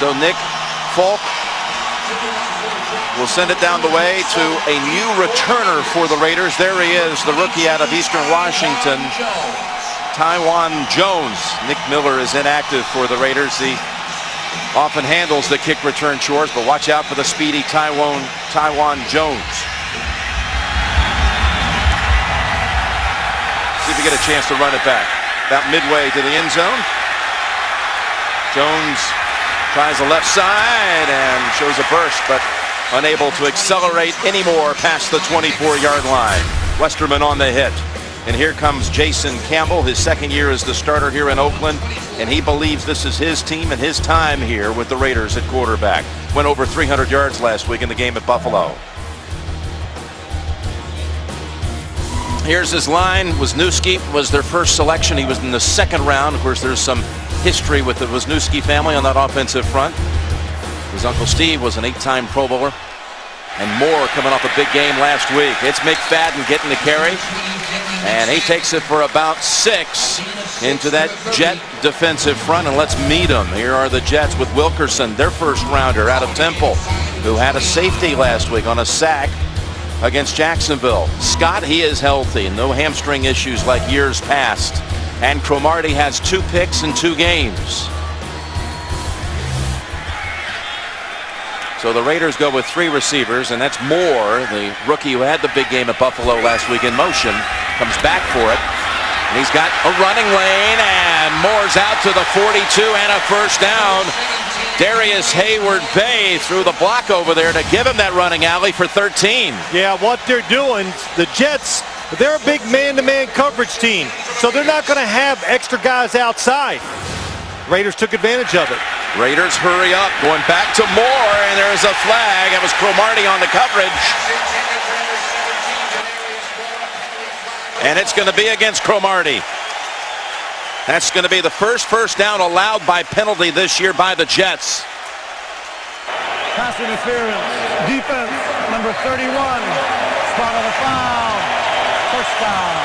So Nick Folk will send it down the way to a new returner for the Raiders. There he is, the rookie out of Eastern Washington, Taiwan Jones. Nick Miller is inactive for the Raiders. He often handles the kick return chores, but watch out for the speedy Taiwan Jones. See if we get a chance to run it back. About midway to the end zone. Jones tries the left side and shows a burst, but unable to accelerate anymore past the 24-yard line. Westerman on the hit. And here comes Jason Campbell, his second year as the starter here in Oakland, and he believes this is his team and his time here with the Raiders at quarterback. Went over 300 yards last week in the game at Buffalo. Here's his line. Wisniewski was their first selection. He was in the second round. Of course, there's some history with the Wisniewski family on that offensive front. His uncle Steve was an 8-time Pro Bowler. And Moore coming off a big game last week. It's McFadden getting the carry. And he takes it for about 6 into that Jet defensive front. And let's meet them. Here are the Jets with Wilkerson, their first rounder out of Temple, who had a safety last week on a sack against Jacksonville. Scott, he is healthy. No hamstring issues like years past. And Cromartie has 2 picks in 2 games. So the Raiders go with 3 receivers, and that's Moore, the rookie who had the big game at Buffalo last week, in motion. Comes back for it. And he's got a running lane, and Moore's out to the 42 and a first down. Darius Hayward-Bay threw the block over there to give him that running alley for 13. Yeah, what they're doing, the Jets, they're a big man-to-man coverage team, so they're not going to have extra guys outside. Raiders took advantage of it. Raiders hurry up, going back to Moore, and there's a flag. That was Cromartie on the coverage. And it's going to be against Cromartie. That's going to be the first down allowed by penalty this year by the Jets. Pass interference, defense, number 31, spot on the foul, first down.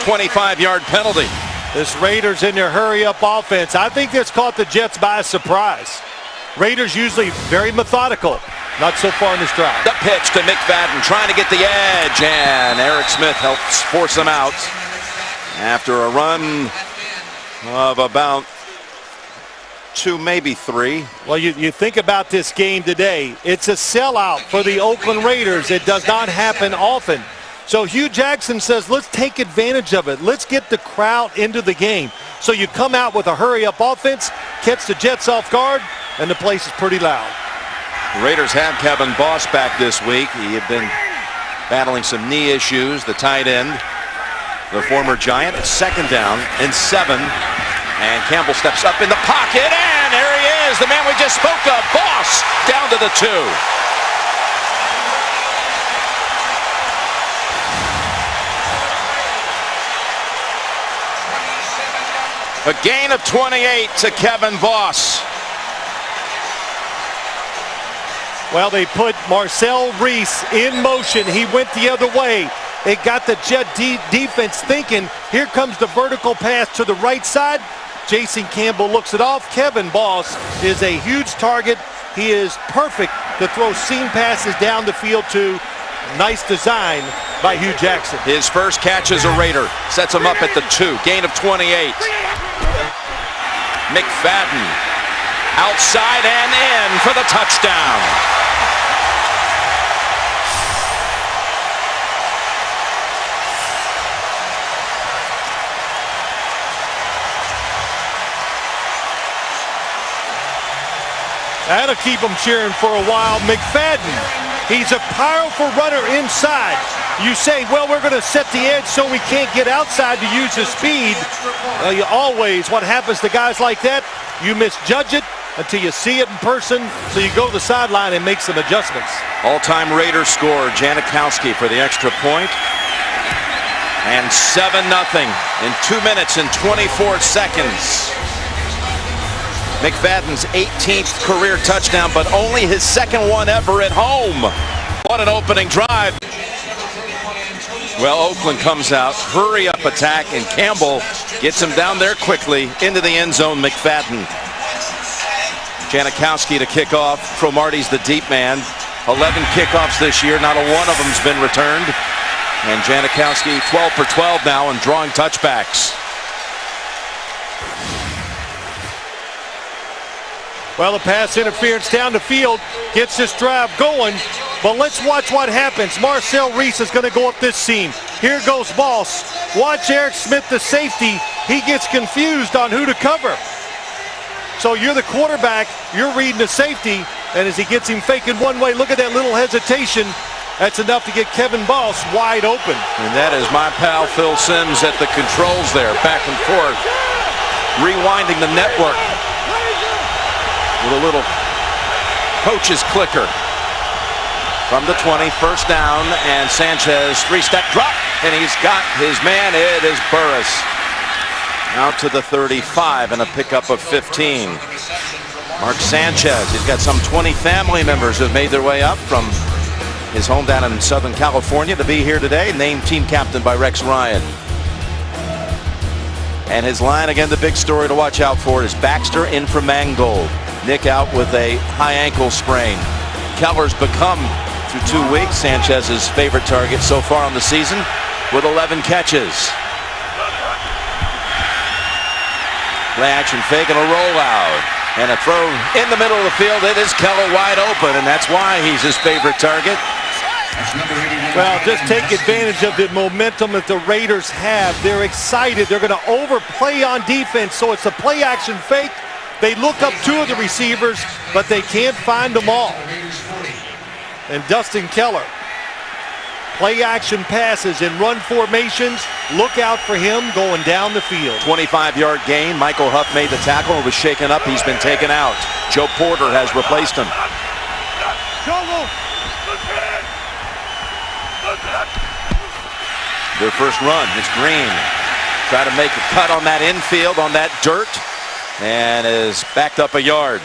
25-yard penalty. This Raiders in their hurry-up offense, I think this caught the Jets by surprise. Raiders usually very methodical. Not so far in this drive. The pitch to McFadden, trying to get the edge, and Eric Smith helps force him out after a run of about 2, maybe 3. Well, you think about this game today. It's a sellout for the Oakland Raiders. It does not happen often. So Hugh Jackson says, let's take advantage of it. Let's get the crowd into the game. So you come out with a hurry-up offense, catch the Jets off guard, and the place is pretty loud. The Raiders have Kevin Boss back this week. He had been battling some knee issues, the tight end, the former Giant. It's 2nd down and 7. And Campbell steps up in the pocket, and there he is, the man we just spoke of, Boss, down to the 2. A gain of 28 to Kevin Boss. Well, they put Marcel Reese in motion. He went the other way. It got the Jet defense thinking, here comes the vertical pass to the right side. Jason Campbell looks it off. Kevin Boss is a huge target. He is perfect to throw seam passes down the field to. Nice design by Hugh Jackson. His first catch as a Raider sets him up at the 2. Gain of 28. McFadden outside and in for the touchdown. That'll keep them cheering for a while. McFadden. He's a powerful runner inside. You say, well, we're going to set the edge so we can't get outside to use his speed. Well, you always, what happens to guys like that, you misjudge it until you see it in person, so you go to the sideline and make some adjustments. All-time Raider scorer, Janikowski for the extra point. And 7-0 in 2 minutes and 24 seconds. McFadden's 18th career touchdown, but only his 2nd one ever at home. What an opening drive. Well, Oakland comes out, hurry up attack, and Campbell gets him down there quickly into the end zone. McFadden Janikowski to kick off. Cromartie's the deep man. 11 kickoffs this year. Not a one of them's been returned. And Janikowski 12 for 12 now and drawing touchbacks. Well, the pass interference down the field gets this drive going. But let's watch what happens. Marcel Reese is going to go up this seam. Here goes Boss. Watch Eric Smith, the safety. He gets confused on who to cover. So you're the quarterback. You're reading the safety. And as he gets him faking one way, look at that little hesitation. That's enough to get Kevin Boss wide open. And that is my pal Phil Simms at the controls there. Back and forth. Rewinding the network. With a little coach's clicker. From the 20, first down, and Sanchez three-step drop, and he's got his man. It is Burris. Out to the 35 and a pickup of 15. Mark Sanchez, he's got some 20 family members who have made their way up from his home down in Southern California to be here today, named team captain by Rex Ryan. And his line, again, the big story to watch out for is Baxter in for Mangold. Nick out with a high ankle sprain. Keller's become, through 2 weeks, Sanchez's favorite target so far on the season with 11 catches. Play action fake and a rollout. And a throw in the middle of the field. It is Keller wide open, and that's why he's his favorite target. Well, just take advantage of the momentum that the Raiders have. They're excited. They're going to overplay on defense, so it's a play action fake. They look up two of the receivers, but they can't find them all. And Dustin Keller, play action passes in run formations. Look out for him going down the field. 25-yard gain. Michael Huff made the tackle and was shaken up. He's been taken out. Joe Porter has replaced him. Their first run. It's Green. Try to make a cut on that infield, on that dirt, and is backed up a yard.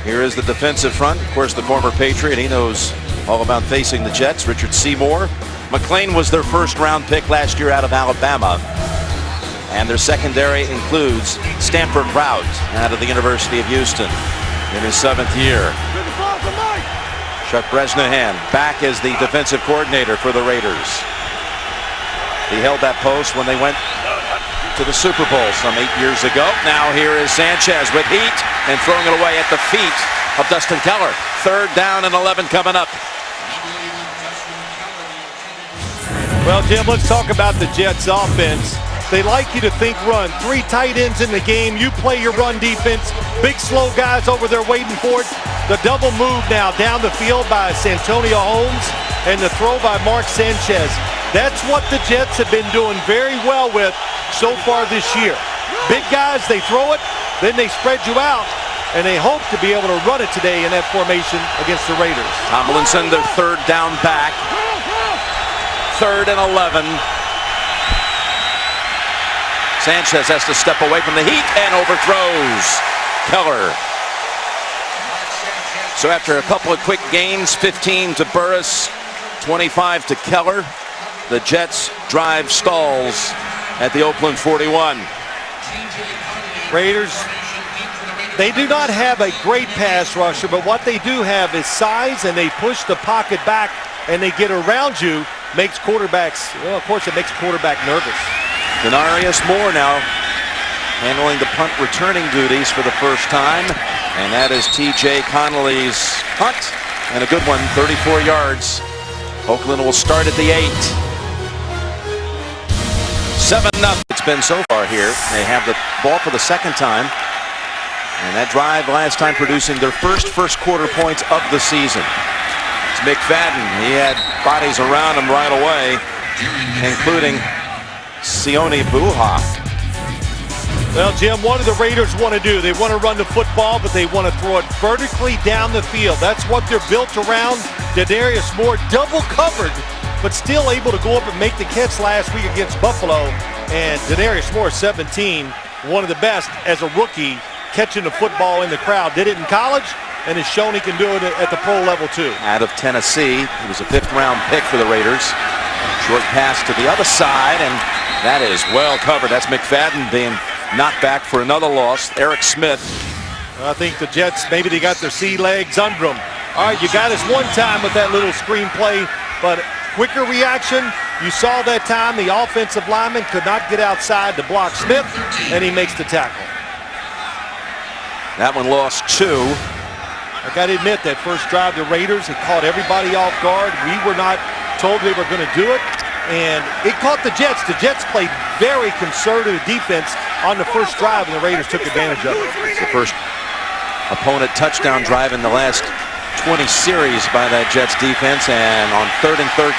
Here is the defensive front. Of course, the former Patriot. He knows all about facing the Jets. Richard Seymour. McLean was their first-round pick last year out of Alabama. And their secondary includes Stanford Rout out of the University of Houston in his 7th year. Chuck Bresnahan back as the defensive coordinator for the Raiders. He held that post when they went to the Super Bowl some 8 years ago. Now here is Sanchez with heat and throwing it away at the feet of Dustin Keller. 3rd down and 11 coming up. Well, Jim, let's talk about the Jets offense. They like you to think run. 3 tight ends in the game. You play your run defense. Big, slow guys over there waiting for it. The double move now down the field by Santonio Holmes and the throw by Mark Sanchez. That's what the Jets have been doing very well with so far this year. Big guys, they throw it, then they spread you out, and they hope to be able to run it today in that formation against the Raiders. Tomlinson, their 3rd down back. 3rd and 11. Sanchez has to step away from the heat and overthrows Keller. So after a couple of quick gains, 15 to Burris, 25 to Keller, the Jets drive stalls at the Oakland 41. Raiders, they do not have a great pass rusher, but what they do have is size, and they push the pocket back and they get around you. Makes quarterbacks, well, of course, it makes a quarterback nervous. Denarius Moore now handling the punt returning duties for the first time, and that is TJ Connolly's punt, and a good one, 34 yards. Oakland will start at the 8. 7-0 it's been so far here. They have the ball for the 2nd time, and that drive last time producing their first quarter points of the season. It's McFadden. He had bodies around him right away, including Sione Buha. Well, Jim, what do the Raiders want to do? They want to run the football, but they want to throw it vertically down the field. That's what they're built around. Denarius Moore double covered, but still able to go up and make the catch last week against Buffalo. And Denarius Moore, 17, one of the best as a rookie, catching the football in the crowd. Did it in college, and has shown he can do it at the pro level too. Out of Tennessee, he was a 5th-round pick for the Raiders. Short pass to the other side, and that is well covered. That's McFadden being knockback for another loss. Eric Smith. I think the Jets, maybe they got their sea legs under them. All right, you got us one time with that little screenplay, but quicker reaction. You saw that time the offensive lineman could not get outside to block Smith, and he makes the tackle. That one lost 2. I got to admit, that first drive, the Raiders, it caught everybody off guard. We were not told they were going to do it, and it caught the Jets. The Jets played very conservative defense on the first drive, and the Raiders took advantage of it. It's the first opponent touchdown drive in the last 20 series by that Jets defense, and on 3rd and 13,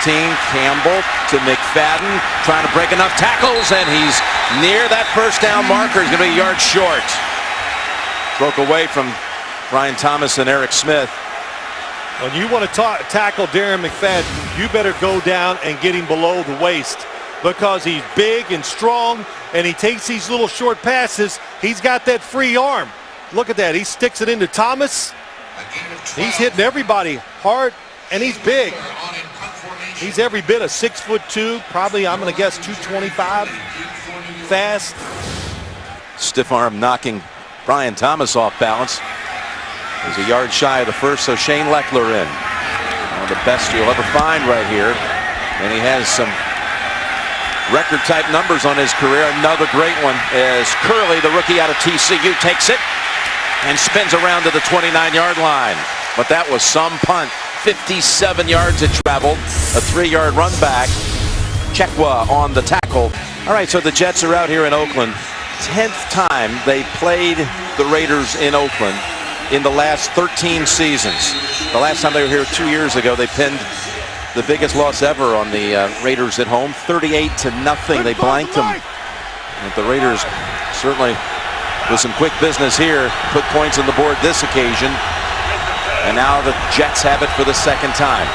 Campbell to McFadden, trying to break enough tackles, and he's near that first down marker. He's going to be a yard short. Broke away from Brian Thomas and Eric Smith. When you want to tackle Darren McFadden, you better go down and get him below the waist, because he's big and strong, and he takes these little short passes. He's got that free arm. Look at that. He sticks it into Thomas. He's hitting everybody hard, and he's big. He's every bit of 6'2", probably, I'm going to guess, 225. Fast. Stiff arm knocking Brian Thomas off balance. He's a yard shy of the first, so Shane Leckler in. One of the best you'll ever find right here. And he has some record-type numbers on his career. Another great one is Curley, the rookie out of TCU, takes it and spins around to the 29-yard line. But that was some punt. 57 yards it traveled. A 3-yard run back. Chekwa on the tackle. All right, so the Jets are out here in Oakland. 10th time they played the Raiders in Oakland in the last 13 seasons. The last time they were here 2 years ago, they pinned the biggest loss ever on the Raiders at home, 38-0. They blanked them. And the Raiders certainly with some quick business here, put points on the board this occasion. And now the Jets have it for the second time.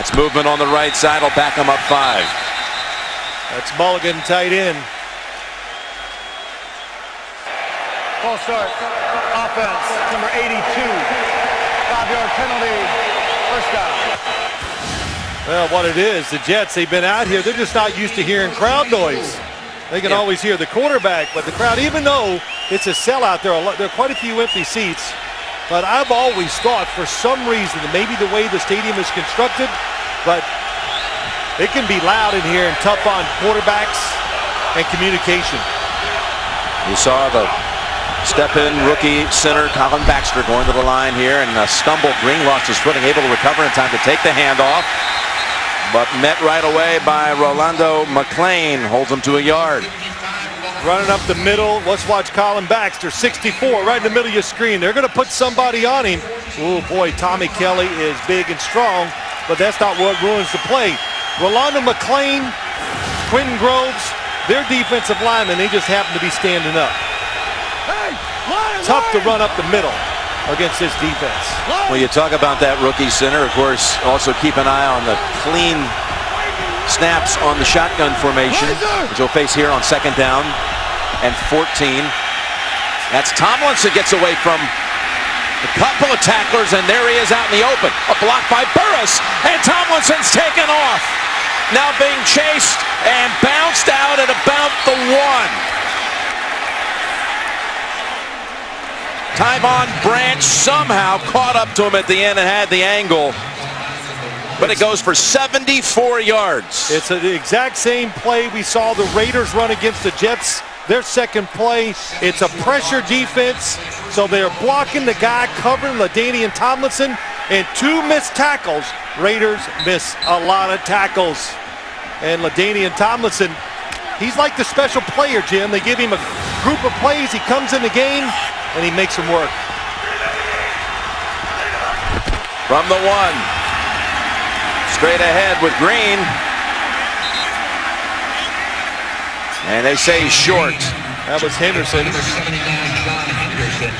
It's movement on the right side. Will back them up 5. That's Mulligan, tight end. False start. Offense, number 82. 5-yard penalty. First down. Well, what it is, the Jets, they've been out here. They're just not used to hearing crowd noise. They can always hear the quarterback, but the crowd, even though it's a sellout, there are quite a few empty seats. But I've always thought, for some reason, that maybe the way the stadium is constructed, but it can be loud in here and tough on quarterbacks and communication. You saw the step-in rookie center Colin Baxter going to the line here, and stumbled. Green lost his footing, able to recover in time to take the handoff, but met right away by Rolando McClain. Holds him to a yard. Running up the middle. Let's watch Colin Baxter, 64, right in the middle of your screen. They're going to put somebody on him. Oh boy, Tommy Kelly is big and strong, but that's not what ruins the play. Rolando McClain, Quentin Groves, their defensive linemen, they just happen to be standing up. Tough to run up the middle against this defense. Well, you talk about that rookie center, of course, also keep an eye on the clean snaps on the shotgun formation, which will face here on 2nd down and 14. That's Tomlinson, gets away from a couple of tacklers, and there he is out in the open. A block by Burris, and Tomlinson's taken off. Now being chased and bounced out at about the 1. Tyvon Branch somehow caught up to him at the end and had the angle, but it goes for 74 yards. It's the exact same play we saw the Raiders run against the Jets. Their second play, it's a pressure defense, so they're blocking the guy covering LaDainian Tomlinson, and 2 missed tackles. Raiders miss a lot of tackles. And LaDainian Tomlinson, he's like the special player, Jim. They give him a group of plays, he comes in the game, and he makes them work. From the 1. Straight ahead with Green. And they say he's short. That was Henderson.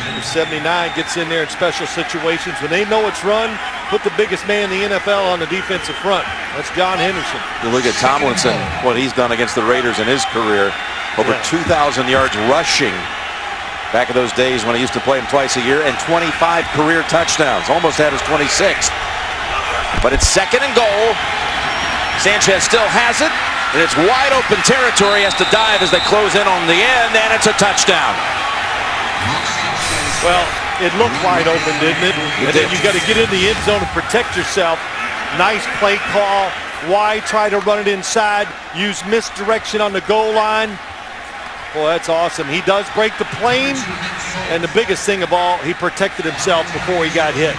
Number 79 gets in there in special situations. When they know it's run, put the biggest man in the NFL on the defensive front. That's John Henderson. You look at Tomlinson, what he's done against the Raiders in his career. Over 2,000 yards rushing. Back in those days when he used to play him twice a year, and 25 career touchdowns. Almost had his 26th. But it's 2nd and goal. Sanchez still has it. And it's wide open territory. Has to dive as they close in on the end, and it's a touchdown. Well, it looked wide open, didn't it? And then you got to get in the end zone and protect yourself. Nice play call. Why try to run it inside? Use misdirection on the goal line. Boy, that's awesome. He does break the plane. And the biggest thing of all, he protected himself before he got hit.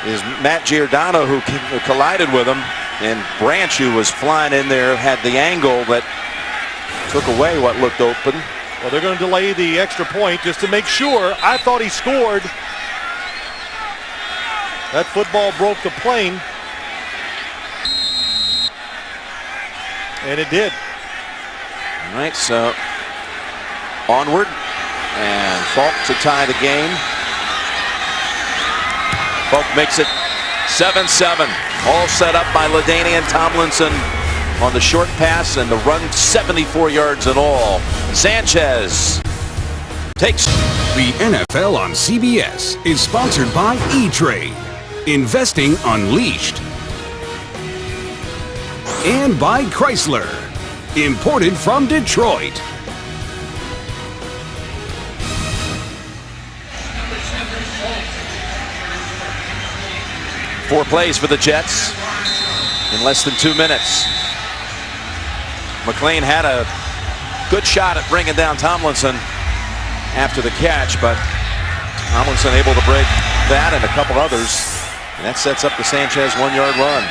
Is Matt Giordano who collided with him, and Branch, who was flying in there, had the angle that took away what looked open. Well, they're going to delay the extra point just to make sure. I thought he scored. That football broke the plane. And it did. All right, so onward, and Falk to tie the game. Falk makes it 7-7. All set up by LaDainian Tomlinson on the short pass, and the run 74 yards in all. Sanchez takes. The NFL on CBS is sponsored by E-Trade, Investing Unleashed, and by Chrysler, imported from Detroit. Four plays for the Jets in less than 2 minutes. McLean had a good shot at bringing down Tomlinson after the catch, but Tomlinson able to break that and a couple others, and that sets up the Sanchez 1-yard run.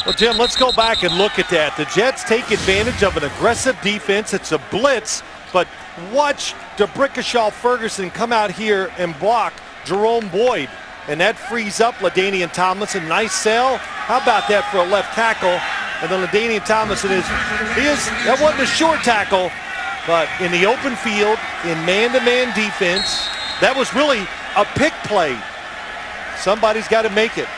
Well, Jim, let's go back and look at that. The Jets take advantage of an aggressive defense. It's a blitz, but watch DeBrickashaw Ferguson come out here and block Jerome Boyd. And that frees up LaDainian Tomlinson. Nice sell. How about that for a left tackle? And then LaDainian Tomlinson that wasn't a short tackle, but in the open field, in man-to-man defense, that was really a pick play. Somebody's got to make it.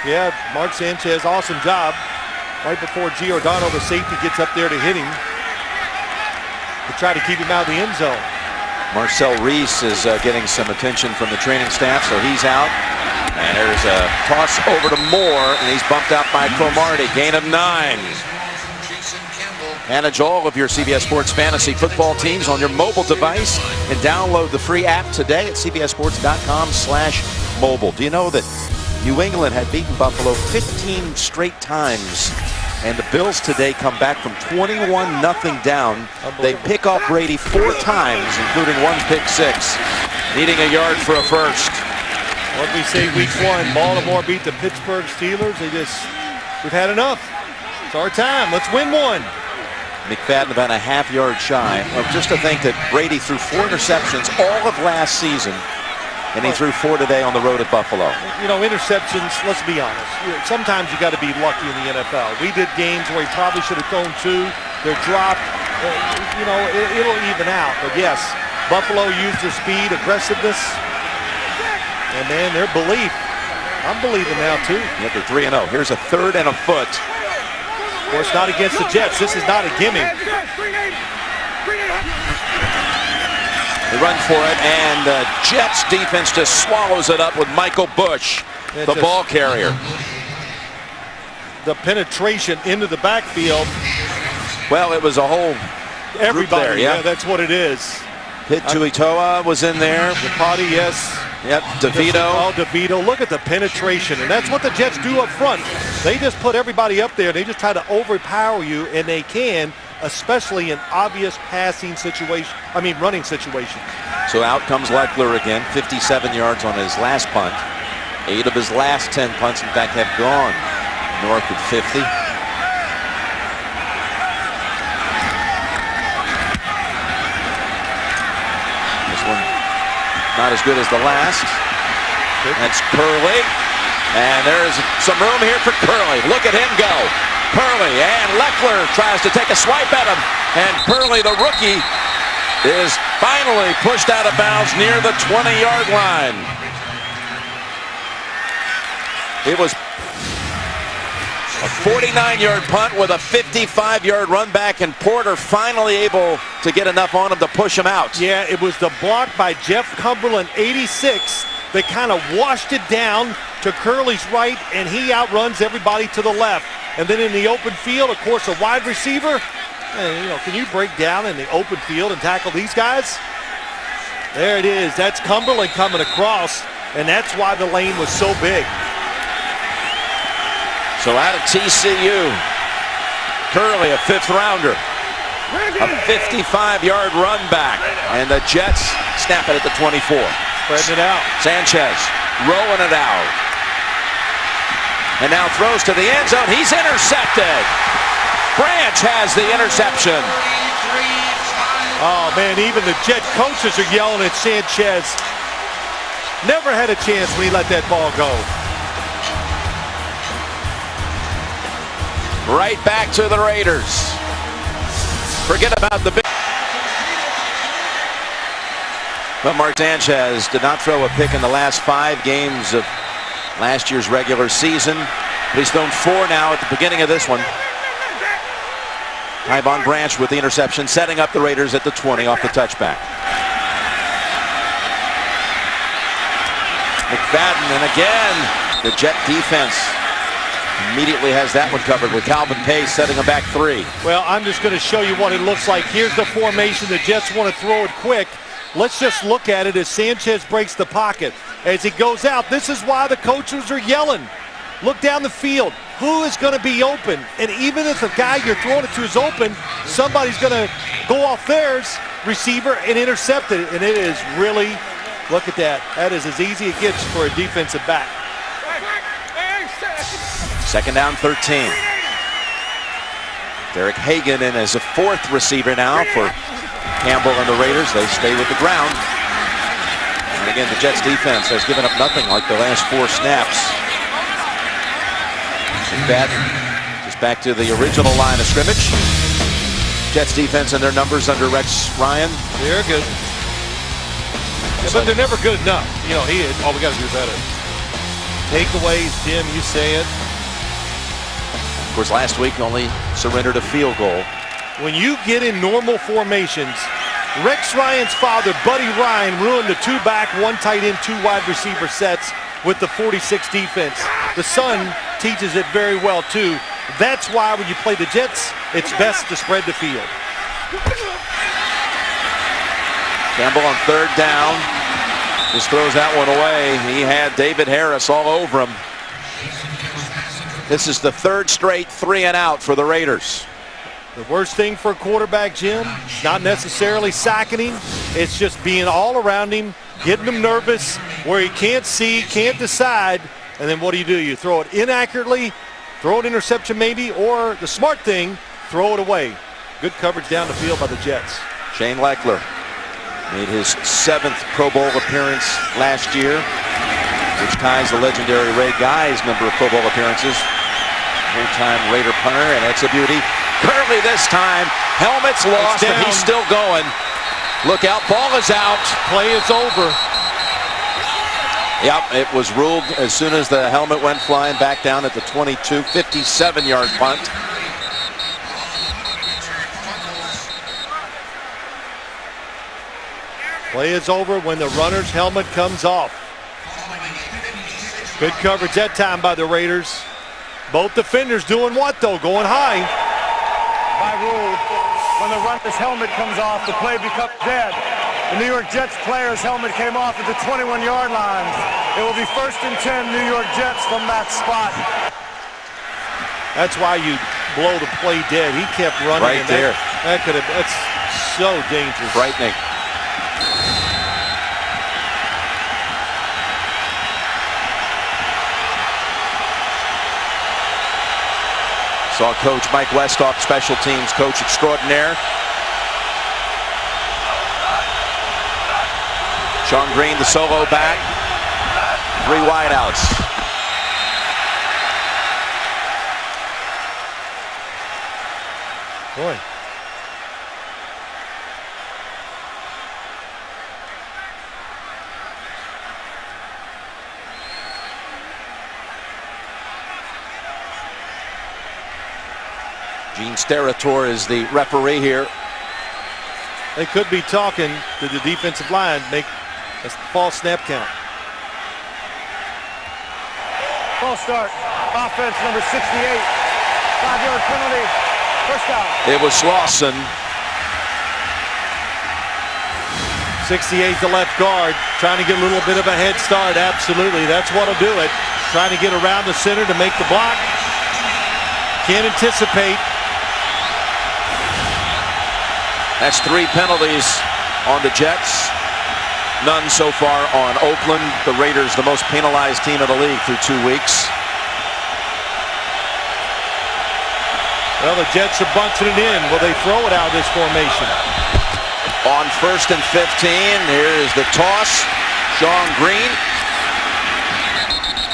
Yeah, Mark Sanchez, awesome job. Right before Giordano, the safety, gets up there to hit him, to try to keep him out of the end zone. Marcel Reese is getting some attention from the training staff, so he's out. And there's a toss over to Moore, and he's bumped out by Cromartie. Gain of 9. Manage all of your CBS Sports Fantasy Football teams on your mobile device and download the free app today at cbssports.com/mobile. Do you know that New England had beaten Buffalo 15 straight times, and the Bills today come back from 21-0 down. They pick off Brady 4 times, including 1 pick 6, needing a yard for a first. What did we say week 1? Baltimore beat the Pittsburgh Steelers. We've had enough. It's our time. Let's win one. McFadden about a half-yard shy. Well, just to think that Brady threw 4 interceptions all of last season, and he threw 4 today on the road at Buffalo. You know, interceptions, let's be honest. Sometimes you got to be lucky in the NFL. We did games where he probably should have thrown 2. They're dropped. It'll even out. But yes, Buffalo used their speed, aggressiveness, and man, their belief. I'm believing now too. Yep, they're 3-0. Here's a 3rd and a foot. Of course, not against the Jets. This is not a gimme. They run for it, and the Jets defense just swallows it up with Michael Bush, the ball carrier. The penetration into the backfield. Well, it was a whole everybody there, yeah, that's what it is. Hit Tuitoa was in there. Zapati, yes. Yep, DeVito. DeVito. Look at the penetration, and that's what the Jets do up front. They just put everybody up there. They just try to overpower you, and they can, especially in obvious running situations. So out comes Leckler again, 57 yards on his last punt. 8 of his last 10 punts, in fact, have gone north of 50. Not as good as the last. That's Curley. And there's some room here for Curley. Look at him go. Curley, and Leckler tries to take a swipe at him. And Curley, the rookie, is finally pushed out of bounds near the 20-yard line. It was a 49-yard punt with a 55-yard run back, and Porter finally able to get enough on him to push him out. Yeah, it was the block by Jeff Cumberland, 86, that kind of washed it down to Curley's right, and he outruns everybody to the left. And then in the open field, of course, a wide receiver. Can you break down in the open field and tackle these guys? There it is. That's Cumberland coming across, and that's why the lane was so big. So out of TCU, Curley, a fifth rounder, a 55-yard run back, and the Jets snap it at the 24. Spreading it out. Sanchez rolling it out. And now throws to the end zone. He's intercepted. Branch has the interception. Oh, man, even the Jet coaches are yelling at Sanchez. Never had a chance when he let that ball go. Right back to the Raiders. Forget about the big. But Mark Sanchez did not throw a pick in the last 5 games of last year's regular season. But he's thrown 4 now at the beginning of this one. Tyvon Branch with the interception, setting up the Raiders at the 20 off the touchback. McFadden, and again, the Jet defense immediately has that one covered with Calvin Pace setting them back 3. Well, I'm just going to show you what it looks like. Here's the formation. The Jets want to throw it quick. Let's just look at it as Sanchez breaks the pocket. As he goes out, this is why the coaches are yelling. Look down the field. Who is going to be open? And even if the guy you're throwing it to is open, somebody's going to go off theirs, receiver, and intercept it. And it is really, look at that. That is as easy as it gets for a defensive back. Second down, 13. Derek Hagan in as a 4th receiver now for Campbell and the Raiders. They stay with the ground. And again, the Jets defense has given up nothing like the last 4 snaps. McFadden just back to the original line of scrimmage. Jets defense and their numbers under Rex Ryan. They're good. Yeah, but they're never good enough. All we got to do better. Takeaways, Jim, you say it. Of course, last week only surrendered a field goal. When you get in normal formations, Rex Ryan's father, Buddy Ryan, ruined the 2-back, 1 tight end, 2 wide receiver sets with the 46 defense. The son teaches it very well, too. That's why when you play the Jets, it's best to spread the field. Campbell on 3rd down. Just throws that one away. He had David Harris all over him. This is the 3rd straight 3-and-out for the Raiders. The worst thing for a quarterback, Jim, not necessarily sacking him. It's just being all around him, getting him nervous where he can't see, can't decide. And then what do? You throw it inaccurately, throw an interception maybe, or the smart thing, throw it away. Good coverage down the field by the Jets. Shane Lechler made his 7th Pro Bowl appearance last year, which ties the legendary Ray Guy's number of Pro Bowl appearances. Full-time Raider punter, and it's a beauty. Curley this time. Helmet's lost, but he's still going. Look out, ball is out. Play is over. Yep, it was ruled as soon as the helmet went flying back down at the 22, 57-yard punt. Play is over when the runner's helmet comes off. Good coverage that time by the Raiders. Both defenders doing what, though? Going high. By rule, when the runner's helmet comes off, the play becomes dead. The New York Jets player's helmet came off at the 21-yard line. It will be 1st and 10 New York Jets from that spot. That's why you blow the play dead. He kept running. Right there. That's so dangerous. Frightening. Saw Coach Mike Westhoff, special teams coach extraordinaire. Sean Green, the solo back. 3 wideouts. Boy. Gene Steratore is the referee here. They could be talking to the defensive line, make a false snap count. False start. Offense number 68. 5-yard penalty. First down. It was Slauson. 68, the left guard, trying to get a little bit of a head start. Absolutely, that's what'll do it. Trying to get around the center to make the block. Can't anticipate. That's 3 penalties on the Jets. None so far on Oakland. The Raiders, the most penalized team in the league through 2 weeks. Well, the Jets are bunching it in. Will they throw it out of this formation? On 1st and 15, here is the toss. Sean Green.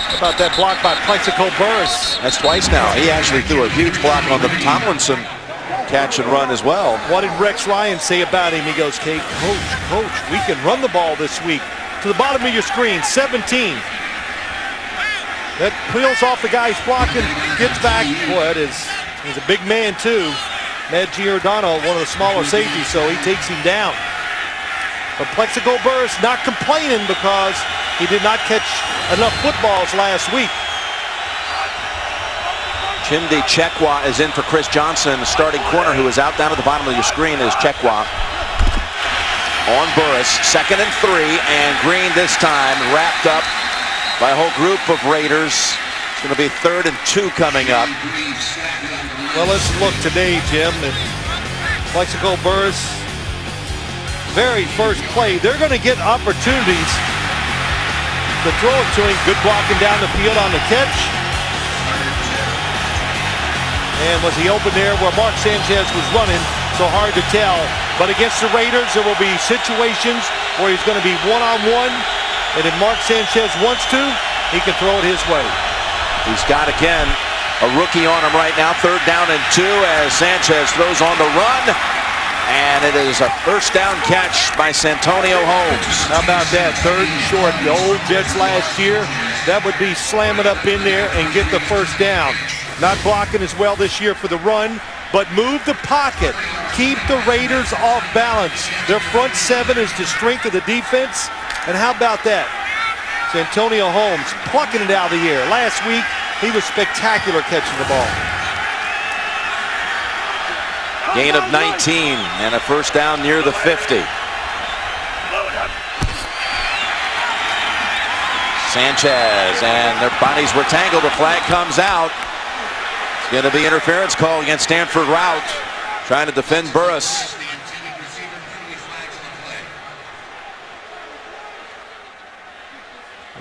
How about that block by Plexico Burress? That's twice now. He actually threw a huge block on the Tomlinson catch and run as well. What did Rex Ryan say about him? He goes, "Hey, coach, we can run the ball this week." To the bottom of your screen, 17. That peels off the guy he's blocking, gets back. Boy, he's a big man too. Matt Giordano, one of the smaller safeties, so he takes him down. But Plexico Burress not complaining because he did not catch enough footballs last week. Chimdi Chekwa is in for Chris Johnson. The starting corner who is out down at the bottom of your screen is Chekwa. On Burress, 2nd and 3, and Green this time wrapped up by a whole group of Raiders. It's going to be 3rd and 2 coming up. Well, let's look today, Jim. Plexico Burress, very first play. They're going to get opportunities to throw it to him. Good blocking down the field on the catch. And was he open there where Mark Sanchez was running? So hard to tell. But against the Raiders, there will be situations where he's going to be one-on-one. And if Mark Sanchez wants to, he can throw it his way. He's got, again, a rookie on him right now. 3rd down and 2 as Sanchez throws on the run. And it is a first down catch by Santonio Holmes. How about that? 3rd and short. The old Jets last year, that would be slamming up in there and get the first down. Not blocking as well this year for the run, but move the pocket. Keep the Raiders off balance. Their front 7 is the strength of the defense. And how about that? Santonio Holmes plucking it out of the air. Last week, he was spectacular catching the ball. Gain of 19 and a first down near the 50. Sanchez, and their bodies were tangled. The flag comes out. It's going to be interference call against Stanford Routt, trying to defend Burress.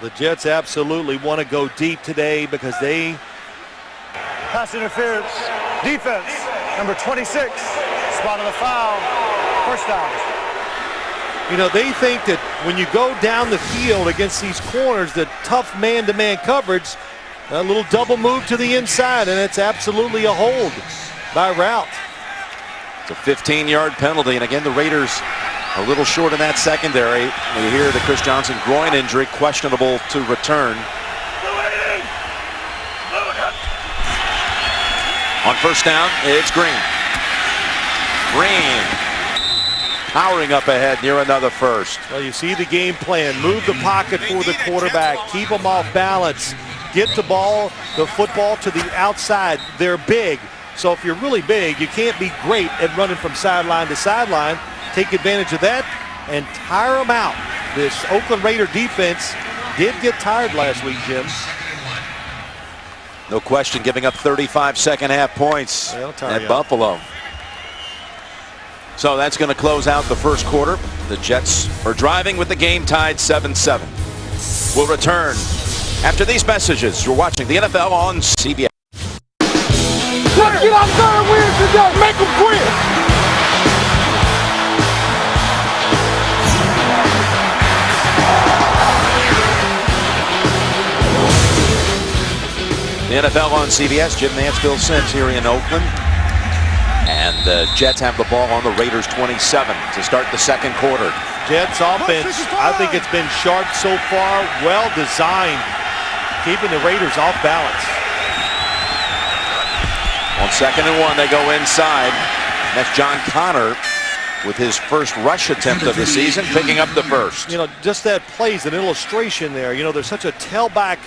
The Jets absolutely want to go deep today because they... Pass interference. Defense, number 26. Spot of the foul. First down. You know, they think that when you go down the field against these corners, the tough man-to-man coverage, a little double move to the inside, and it's absolutely a hold by Routt. It's a 15-yard penalty, and again, the Raiders a little short in that secondary. We hear the Chris Johnson groin injury, questionable to return. On first down, it's Green. Green powering up ahead near another first. Well, you see the game plan. Move the pocket for the quarterback. Keep them off balance. Get the football to the outside. They're big. So if you're really big, you can't be great at running from sideline to sideline. Take advantage of that and tire them out. This Oakland Raider defense did get tired last week, Jim. No question, giving up 35 second-half points at Buffalo. So that's going to close out the first quarter. The Jets are driving with the game tied 7-7. We'll return after these messages. You're watching the NFL on CBS. Let's get out there and win today. Make them quit. The NFL on CBS. Jim Nance, Bill Sims here in Oakland. And the Jets have the ball on the Raiders 27 to start the second quarter. Jets offense, I think it's been sharp so far, well designed, keeping the Raiders off balance. On 2nd and 1, they go inside. That's John Connor with his first rush attempt of the season, picking up the first. You know, just that play's an illustration there. You know, there's such a tailback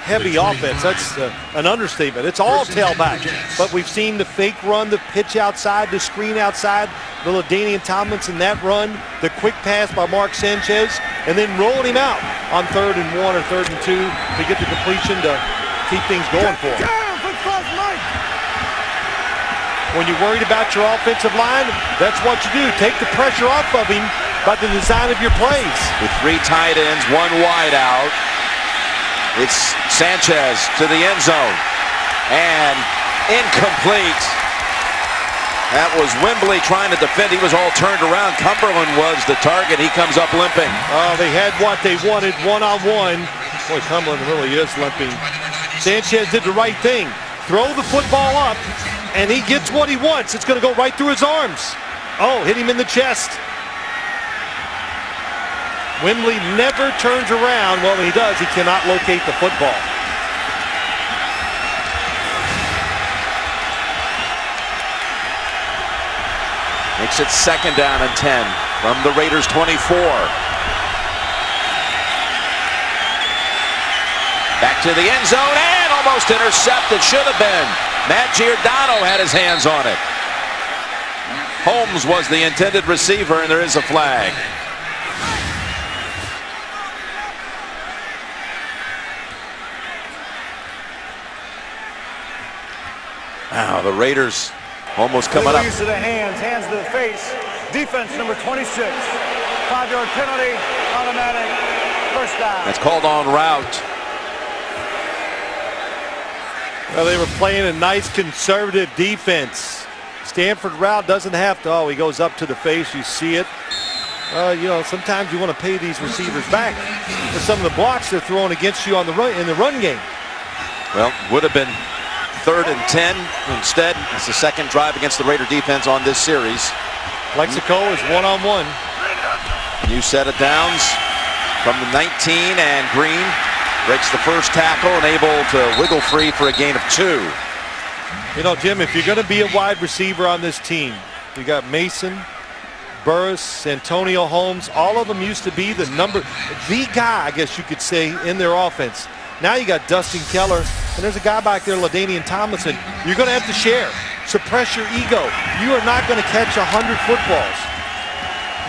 heavy offense. That's an understatement. It's all tailback. But we've seen the fake run, the pitch outside, the screen outside, the LaDainian Tomlinson, that run, the quick pass by Mark Sanchez, and then rolling him out on 3rd and 1 or 3rd and 2 to get the completion to keep things going for him. When you're worried about your offensive line, that's what you do. Take the pressure off of him by the design of your plays. With 3 tight ends, 1 wide out. It's Sanchez to the end zone. And incomplete. That was Wembley trying to defend. He was all turned around. Cumberland was the target. He comes up limping. Oh, they had what they wanted, one-on-one. Boy, Cumberland really is limping. Sanchez did the right thing. Throw the football up, and he gets what he wants. It's going to go right through his arms. Oh, hit him in the chest. Wembley never turns around. Well, when he does, he cannot locate the football. Makes it 2nd down and 10 from the Raiders 24. Back to the end zone and almost intercepted. Should have been. Matt Giordano had his hands on it. Holmes was the intended receiver, and there is a flag. Wow, the Raiders almost coming up. Use to the hands to the face. Defense number 26. 5-yard penalty, automatic, 1st down. That's called on route. Well, they were playing a nice conservative defense. Stanford route doesn't have to. Oh, he goes up to the face. You see it. You know, sometimes you want to pay these receivers back for some of the blocks they're throwing against you on the run in the run game. Well, would have been 3rd and 10. Instead, it's the 2nd drive against the Raider defense on this series. Plexico is one-on-one. New set of downs from the 19, and Green breaks the first tackle and able to wiggle free for a gain of 2. You know, Jim, if you're going to be a wide receiver on this team, you got Mason, Burris, Antonio Holmes. All of them used to be the guy, I guess you could say, in their offense. Now you got Dustin Keller, and there's a guy back there, LaDainian Tomlinson. You're going to have to share. Suppress your ego. You are not going to catch 100 footballs.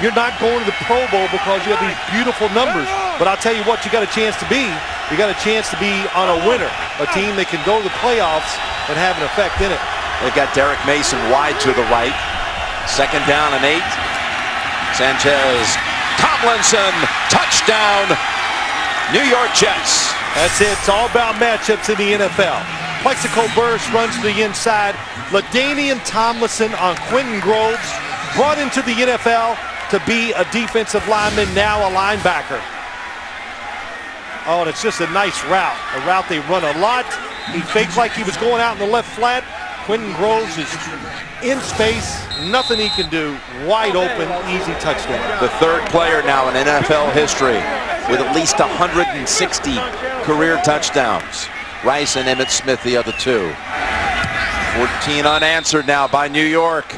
You're not going to the Pro Bowl because you have these beautiful numbers. But I'll tell you what you got a chance to be. You got a chance to be on a winner, a team that can go to the playoffs and have an effect in it. They've got Derek Mason wide to the right. 2nd down and 8. Sanchez, Tomlinson, touchdown, New York Jets. That's it. It's all about matchups in the NFL. Plexico Burris runs to the inside. LaDainian Tomlinson on Quentin Groves, brought into the NFL to be a defensive lineman, now a linebacker. Oh, and it's just a nice route. A route they run a lot. He faked like he was going out in the left flat. Quentin Groves is in space. Nothing he can do. Wide open, easy touchdown. The 3rd player now in NFL history with at least 160 career touchdowns. Rice and Emmitt Smith, the other 2. 14 unanswered now by New York.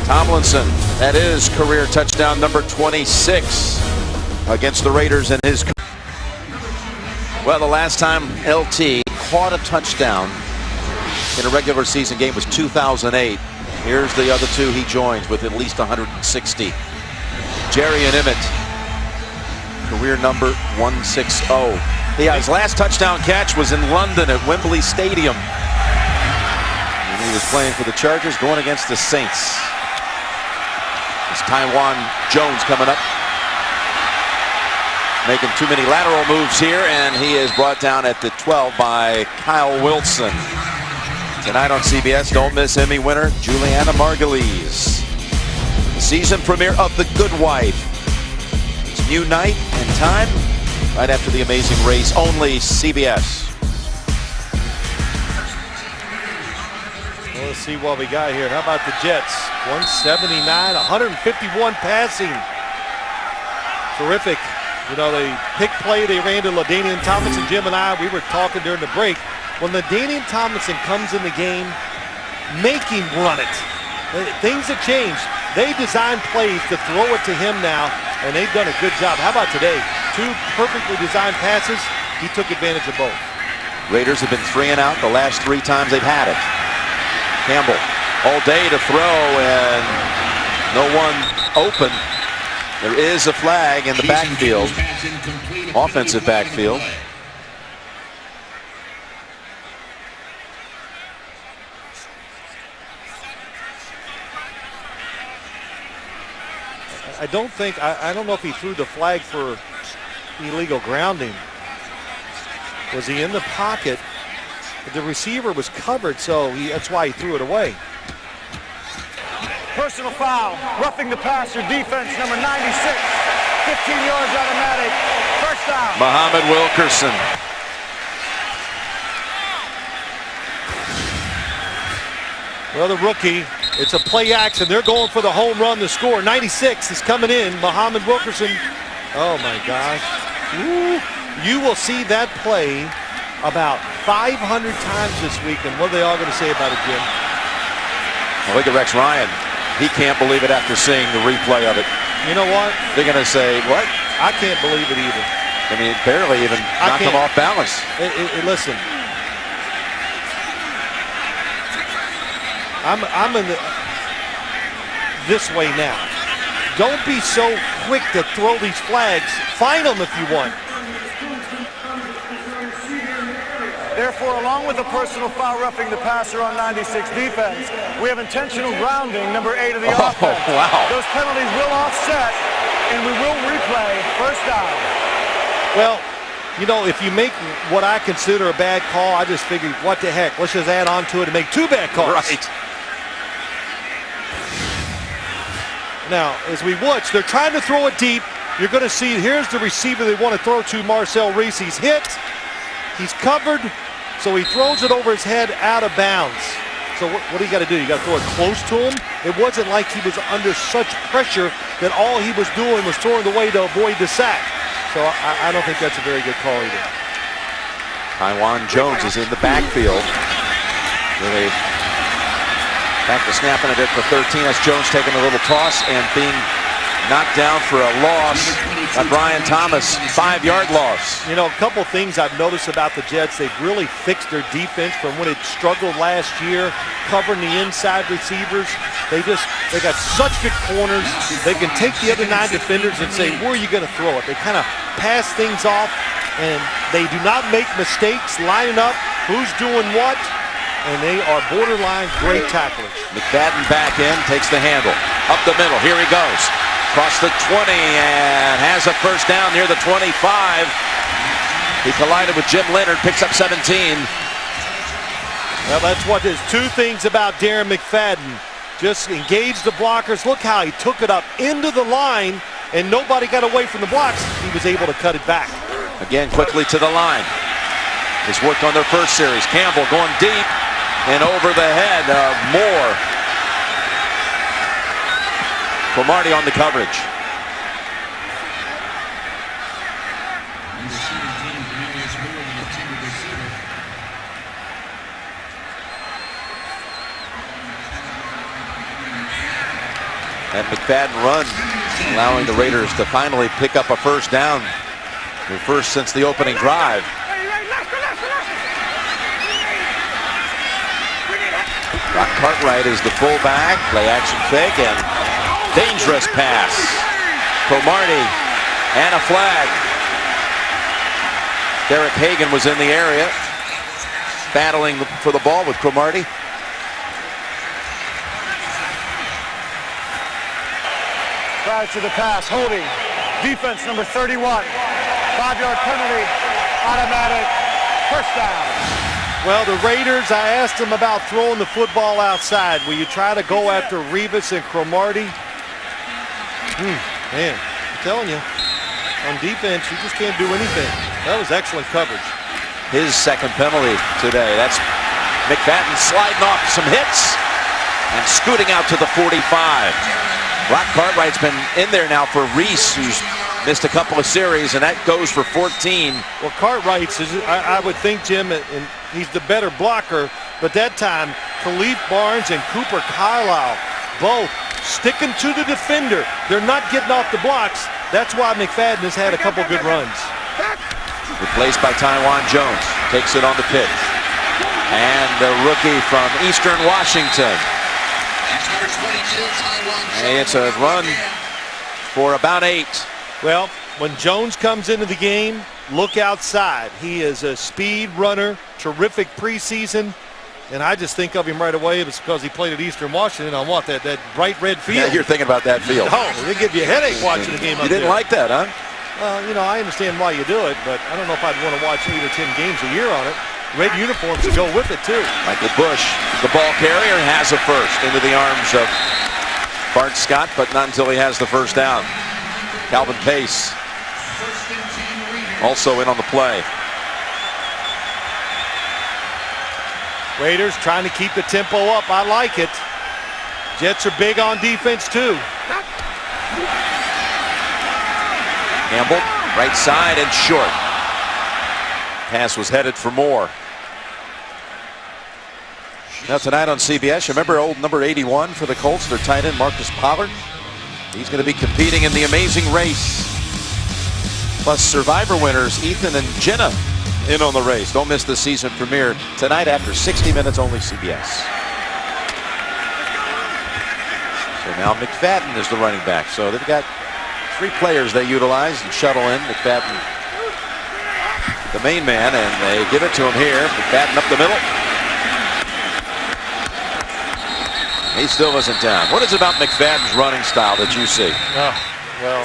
Tomlinson, that is career touchdown number 26 against the Raiders in his. Well, the last time LT caught a touchdown in a regular season game was 2008. Here's the other 2 he joins with at least 160. Jerry and Emmitt, career number 160. Yeah, his last touchdown catch was in London at Wembley Stadium. And he was playing for the Chargers going against the Saints. It's Taiwan Jones coming up. Making too many lateral moves here, and he is brought down at the 12 by Kyle Wilson. Tonight on CBS, don't miss Emmy winner Juliana Margulies. The season premiere of The Good Wife. It's a new night and time right after The Amazing Race, only CBS. Well, let's see what we got here. How about the Jets? 179, 151 passing. Terrific. You know, the pick play they ran to LaDainian Tomlinson. Jim and I, we were talking during the break. When LaDainian Tomlinson comes in the game, make him run it. Things have changed. They designed plays to throw it to him now, and they've done a good job. How about today? 2 perfectly designed passes he took advantage of both. Raiders have been 3 and out the last 3 times they've had it. Campbell all day to throw and no one open. There is a flag in the backfield, offensive backfield. I don't know if he threw the flag for illegal grounding. Was he in the pocket? The receiver was covered, so that's why he threw it away. Personal foul, roughing the passer, defense number 96, 15 yards automatic, first down. Muhammad Wilkerson. Well, the rookie, it's a play action. They're going for the home run to score. 96 is coming in. Muhammad Wilkerson. Oh, my gosh. Ooh. You will see that play about 500 times this week. And what are they all going to say about it, Jim? Well, look at Rex Ryan. He can't believe it after seeing the replay of it. You know what? They're going to say, what? I can't believe it either. I mean, barely even knocked him off balance. Listen. I'm in this way now. Don't be so quick to throw these flags. Find them if you want. Therefore, along with the personal foul roughing the passer on 96 defense, we have intentional grounding, number 8 of the offense. Wow. Those penalties will offset, and we will replay first down. Well, you know, if you make what I consider a bad call, I just figured, what the heck? Let's just add on to it and make 2 bad calls. Right. Now, as we watch, they're trying to throw it deep. You're going to see, here's the receiver they want to throw to, Marcel Reese. He's hit. He's covered. So he throws it over his head out of bounds. So what do you got to do? You got to throw it close to him? It wasn't like he was under such pressure that all he was doing was throwing the way to avoid the sack. So I don't think that's a very good call either. Taiwan Jones is in the backfield. Really back to snapping it at the 13. That's Jones taking a little toss and being knocked down for a loss by Brian Thomas. 5-yard loss. You know, a couple things I've noticed about the Jets. They've really fixed their defense from when it struggled last year, covering the inside receivers. They got such good corners. They can take the other 9 defenders and say, where are you going to throw it? They kind of pass things off, and they do not make mistakes lining up who's doing what, and they are borderline great tacklers. McFadden back in, takes the handle. Up the middle, here he goes. Across the 20 and has a first down near the 25. He collided with Jim Leonard, picks up 17. Well, that's what there's 2 things about Darren McFadden. Just engage the blockers. Look how he took it up into the line and nobody got away from the blocks. He was able to cut it back. Again, quickly to the line. He's worked on their first series. Campbell going deep and over the head of Moore. Cromartie on the coverage. That McFadden run allowing the Raiders to finally pick up a first down. Their first since the opening drive. Rock Cartwright is the fullback. Play action fake and dangerous pass. Cromartie and a flag. Derek Hagan was in the area battling for the ball with Cromartie. Prior to the pass, holding. Defense number 31. 5-yard penalty, automatic, first down. Well, the Raiders, I asked them about throwing the football outside. Will you try to go after Rivas and Cromartie? Man, I'm telling you, on defense, you just can't do anything. That was excellent coverage. His second penalty today. That's McFadden sliding off some hits and scooting out to the 45. Rock Cartwright's been in there now for Reese, who's missed a couple of series, and that goes for 14. Well, Cartwright's, I would think, Jim, and he's the better blocker, but that time, Khalif Barnes and Cooper Carlisle both sticking to the defender. They're not getting off the blocks. That's why McFadden has had a couple good runs. Replaced by Taiwan Jones. Takes it on the pitch. And the rookie from Eastern Washington. And it's a run for about 8. Well, when Jones comes into the game, look outside. He is a speed runner, terrific preseason. And I just think of him right away. It's because he played at Eastern Washington. I want that bright red field. Yeah, you're thinking about that field. Oh, they give you a headache watching the game up You didn't there. like that, huh? Well, you know, I understand why you do it, but I don't know if I'd want to watch 8 or 10 games a year on it. Red uniforms to go with it, too. Michael Bush, the ball carrier, has a first into the arms of Bart Scott, but not until he has the first down. Calvin Pace also in on the play. Raiders trying to keep the tempo up. I like it. Jets are big on defense, too. Campbell, right side and short. Pass was headed for Moore. Now tonight on CBS, you remember old number 81 for the Colts, their tight end Marcus Pollard? He's going to be competing in the Amazing Race. Plus Survivor winners Ethan and Jenna in on the race. Don't miss the season premiere tonight after 60 minutes, only CBS. So now McFadden is the running back. So they've got 3 players they utilize and shuttle in. McFadden, the main man, and they give it to him here. McFadden up the middle. He still isn't down. What is it about McFadden's running style that you see? Oh, well,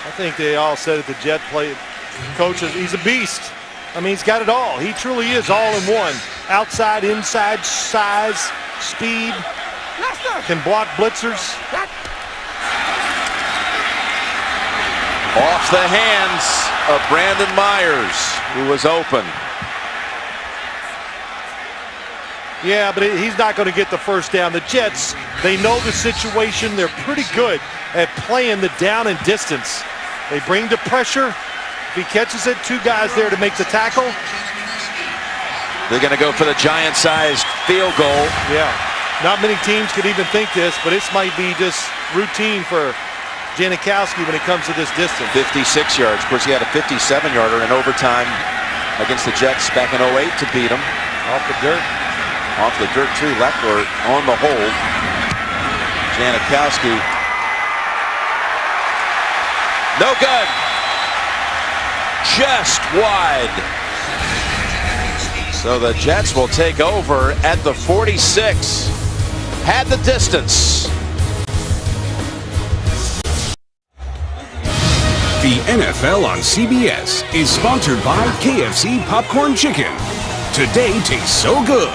I think they all said at the Jet play coaches, he's a beast. I mean, he's got it all. He truly is all in one. Outside, inside, size, speed, can block blitzers. Off the hands of Brandon Myers, who was open. Yeah, but he's not going to get the first down. The Jets, they know the situation. They're pretty good at playing the down and distance. They bring the pressure. If he catches it, 2 guys there to make the tackle. They're going to go for the giant-sized field goal. Yeah, not many teams could even think this, but this might be just routine for Janikowski when it comes to this distance. 56 yards. Of course, he had a 57-yarder in overtime against the Jets back in 08 to beat them. Off the dirt. Off the dirt, too. Leckler on the hold. Janikowski. No good. Just wide. So the Jets will take over at the 46. Had the distance. The NFL on CBS is sponsored by KFC Popcorn Chicken. Today tastes so good.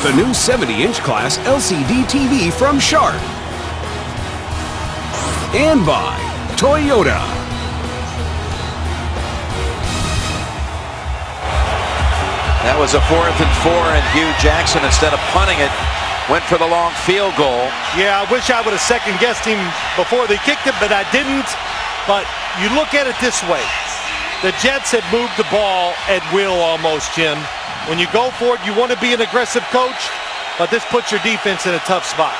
The new 70-inch class LCD TV from Sharp. And by Toyota. That was a 4th and 4, and Hugh Jackson, instead of punting it, went for the long field goal. Yeah, I wish I would have second-guessed him before they kicked it, but I didn't. But you look at it this way. The Jets have moved the ball at will almost, Jim. When you go for it, you want to be an aggressive coach, but this puts your defense in a tough spot.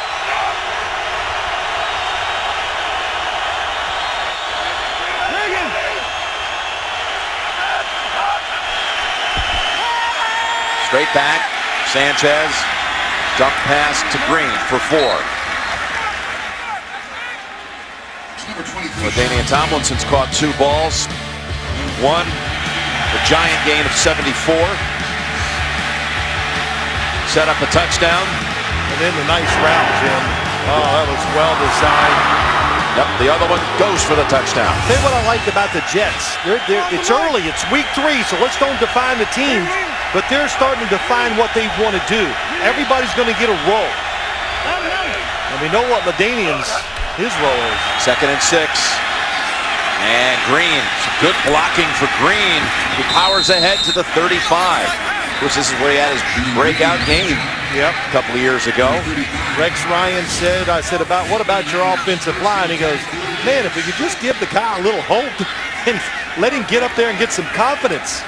Straight back, Sanchez, dump pass to Green for 4. LaDainian Tomlinson's caught 2 balls, 1, a giant gain of 74. Set up a touchdown. And then the nice route, Jim. Oh, that was well designed. Yep, the other one goes for the touchdown. Tell you what I like about the Jets. It's early, it's week 3, so let's don't define the teams, but they're starting to define what they want to do. Everybody's going to get a role. And we know what LaDainian's his role is. 2nd and 6. And Green, some good blocking for Green, who powers ahead to the 35. Which this is where he had his breakout game a couple of years ago. Rex Ryan said, what about your offensive line? He goes, man, if we could just give the guy a little hope and let him get up there and get some confidence.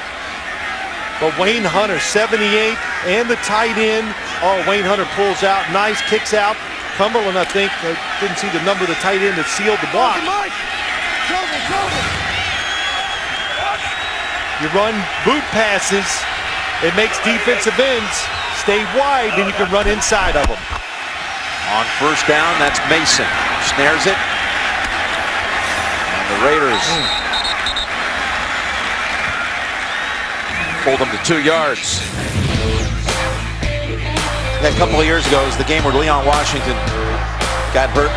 But Wayne Hunter, 78, and the tight end. Oh, Wayne Hunter pulls out, nice, kicks out. Cumberland, I think, didn't see the number of the tight end that sealed the block. You run boot passes. It makes defensive ends stay wide, and you can run inside of them. On first down, that's Mason. Snares it. And the Raiders pull them to 2 yards. A couple of years ago, it was the game where Leon Washington got hurt.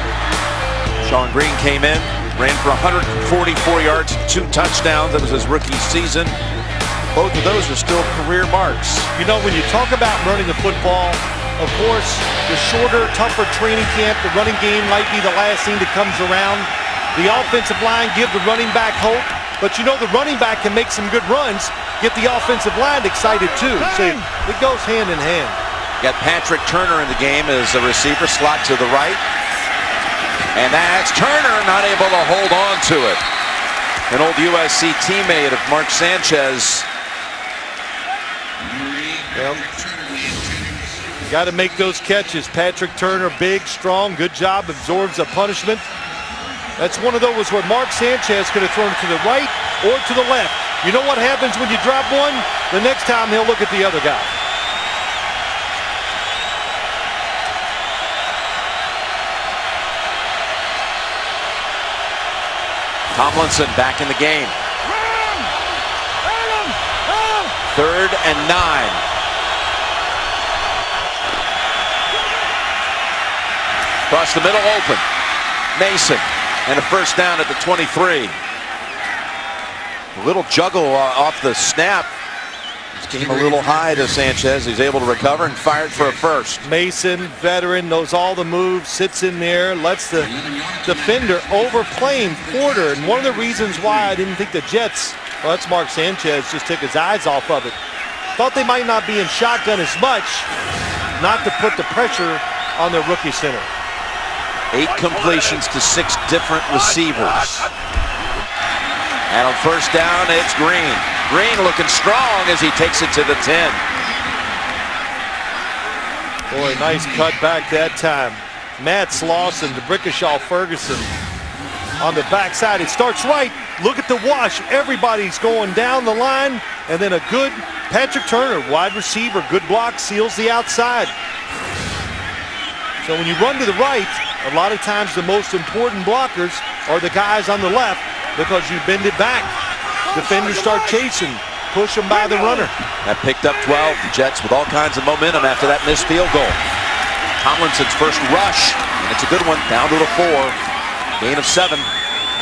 Sean Green came in, ran for 144 yards, 2 touchdowns. That was his rookie season. Both of those are still career marks. You know, when you talk about running the football, of course, the shorter, tougher training camp, the running game might be the last thing that comes around. The offensive line give the running back hope, but you know the running back can make some good runs, get the offensive line excited too. So it goes hand in hand. Got Patrick Turner in the game as a receiver, slot to the right. And that's Turner not able to hold on to it. An old USC teammate of Mark Sanchez. Well, got to make those catches. Patrick Turner, big, strong, good job, absorbs a punishment. That's one of those where Mark Sanchez could have thrown it to the right or to the left. You know what happens when you drop one? The next time he'll look at the other guy. Tomlinson back in the game. 3rd and 9. Across the middle, open. Mason, and a first down at the 23. A little juggle off the snap. This came a little high to Sanchez. He's able to recover and fired for a first. Mason, veteran, knows all the moves, sits in there, lets the defender overplay him, Porter. And one of the reasons why I didn't think the Jets, well, that's Mark Sanchez, just took his eyes off of it. Thought they might not be in shotgun as much, not to put the pressure on their rookie center. 8 completions to 6 different receivers. And on first down, it's Green. Green looking strong as he takes it to the 10. Boy, nice cut back that time. Matt Slauson to Brickashaw Ferguson on the backside. It starts right. Look at the wash. Everybody's going down the line. And then a good Patrick Turner, wide receiver, good block, seals the outside. So when you run to the right, a lot of times the most important blockers are the guys on the left because you bend it back. Defenders start chasing, push them by the runner. That picked up 12. The Jets with all kinds of momentum after that missed field goal. Tomlinson's first rush, and it's a good one, down to the 4. Gain of 7.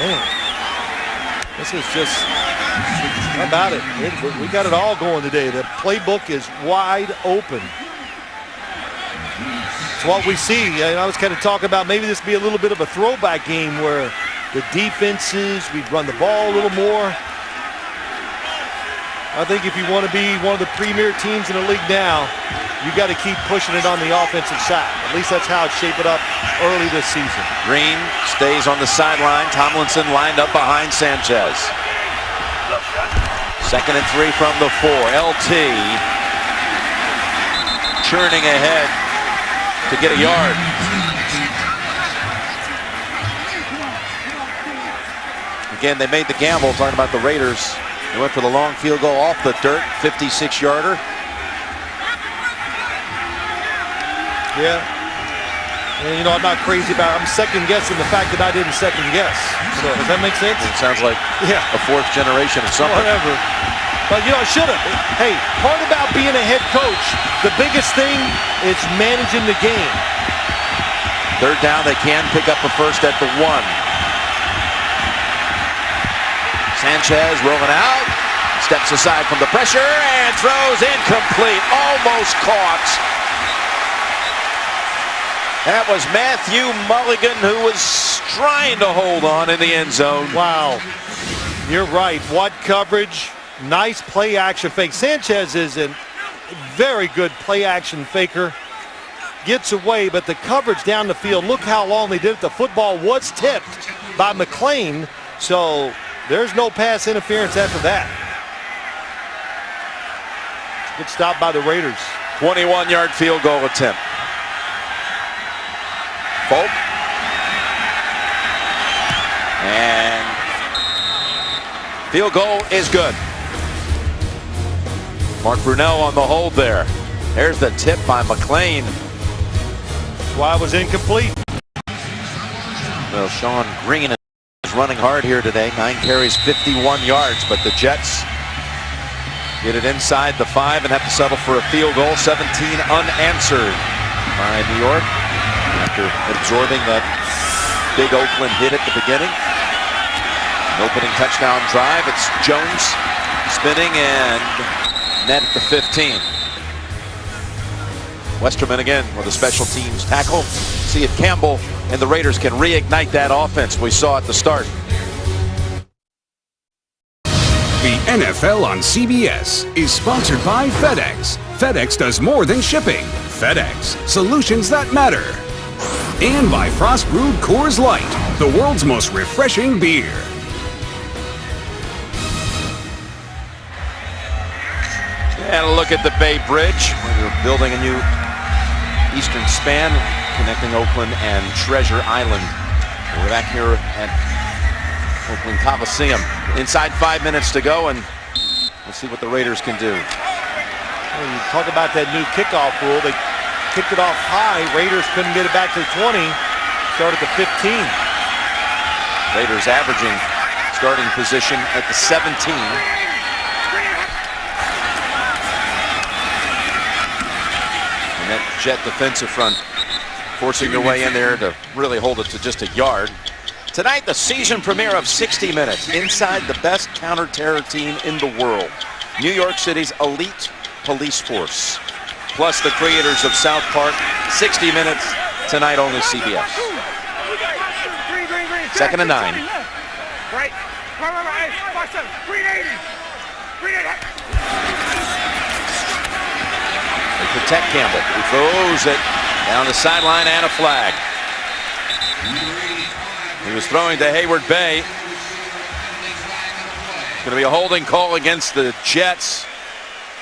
Man, this is just, how about it? We got it all going today. The playbook is wide open. It's what we see. And I was kind of talking about maybe this be a little bit of a throwback game where the defenses, we'd run the ball a little more. I think if you want to be one of the premier teams in the league now, you got to keep pushing it on the offensive side. At least that's how it's shaping up early this season. Green stays on the sideline. Tomlinson lined up behind Sanchez. 2nd and 3 from the 4. LT churning ahead to get a yard. Again, they made the gamble, talking about the Raiders. They went for the long field goal off the dirt, 56-yarder. Yeah. And you know, I'm not crazy about it. I'm second guessing the fact that I didn't second guess. So does that make sense? It sounds like a 4th generation of something. Whatever. But you know, I should have. Hey, part about being a head coach, the biggest thing is managing the game. 3rd down, they can pick up a first at the 1. Sanchez rolling out, steps aside from the pressure and throws incomplete, almost caught. That was Matthew Mulligan, who was trying to hold on in the end zone. Wow, you're right. What coverage, nice play action fake. Sanchez is a very good play action faker. Gets away, but the coverage down the field, look how long they did it. The football was tipped by McClain, so there's no pass interference after that. Good stop by the Raiders. 21-yard field goal attempt. Folk. And field goal is good. Mark Brunell on the hold there. There's the tip by McLean. That's why it was incomplete. Well, Sean Green is running hard here today. 9 carries, 51 yards, but the Jets get it inside the 5 and have to settle for a field goal. 17 unanswered by New York after absorbing that big Oakland hit at the beginning. An opening touchdown drive. It's Jones spinning and net at the 15. Westerman again with a special teams tackle. See if Campbell and the Raiders can reignite that offense we saw at the start. The NFL on CBS is sponsored by FedEx. FedEx does more than shipping. FedEx, solutions that matter. And by Frost Brewed Coors Light, the world's most refreshing beer. And a look at the Bay Bridge. We're building a new eastern span connecting Oakland and Treasure Island. We're back here at Oakland Coliseum. Inside 5 minutes to go, and we'll see what the Raiders can do. Well, you talk about that new kickoff rule. They kicked it off high. Raiders couldn't get it back to the 20. Started at the 15. Raiders averaging starting position at the 17. And that Jet defensive front forcing their way in there to really hold it to just a yard. Tonight, the season premiere of 60 Minutes inside the best counter-terror team in the world. New York City's elite police force. Plus the creators of South Park. 60 Minutes, tonight only CBS. Second and 9. Right. Watch them. Green 80. Green 80. They protect Campbell, who throws it down the sideline and a flag. He was throwing to Hayward Bay. It's going to be a holding call against the Jets.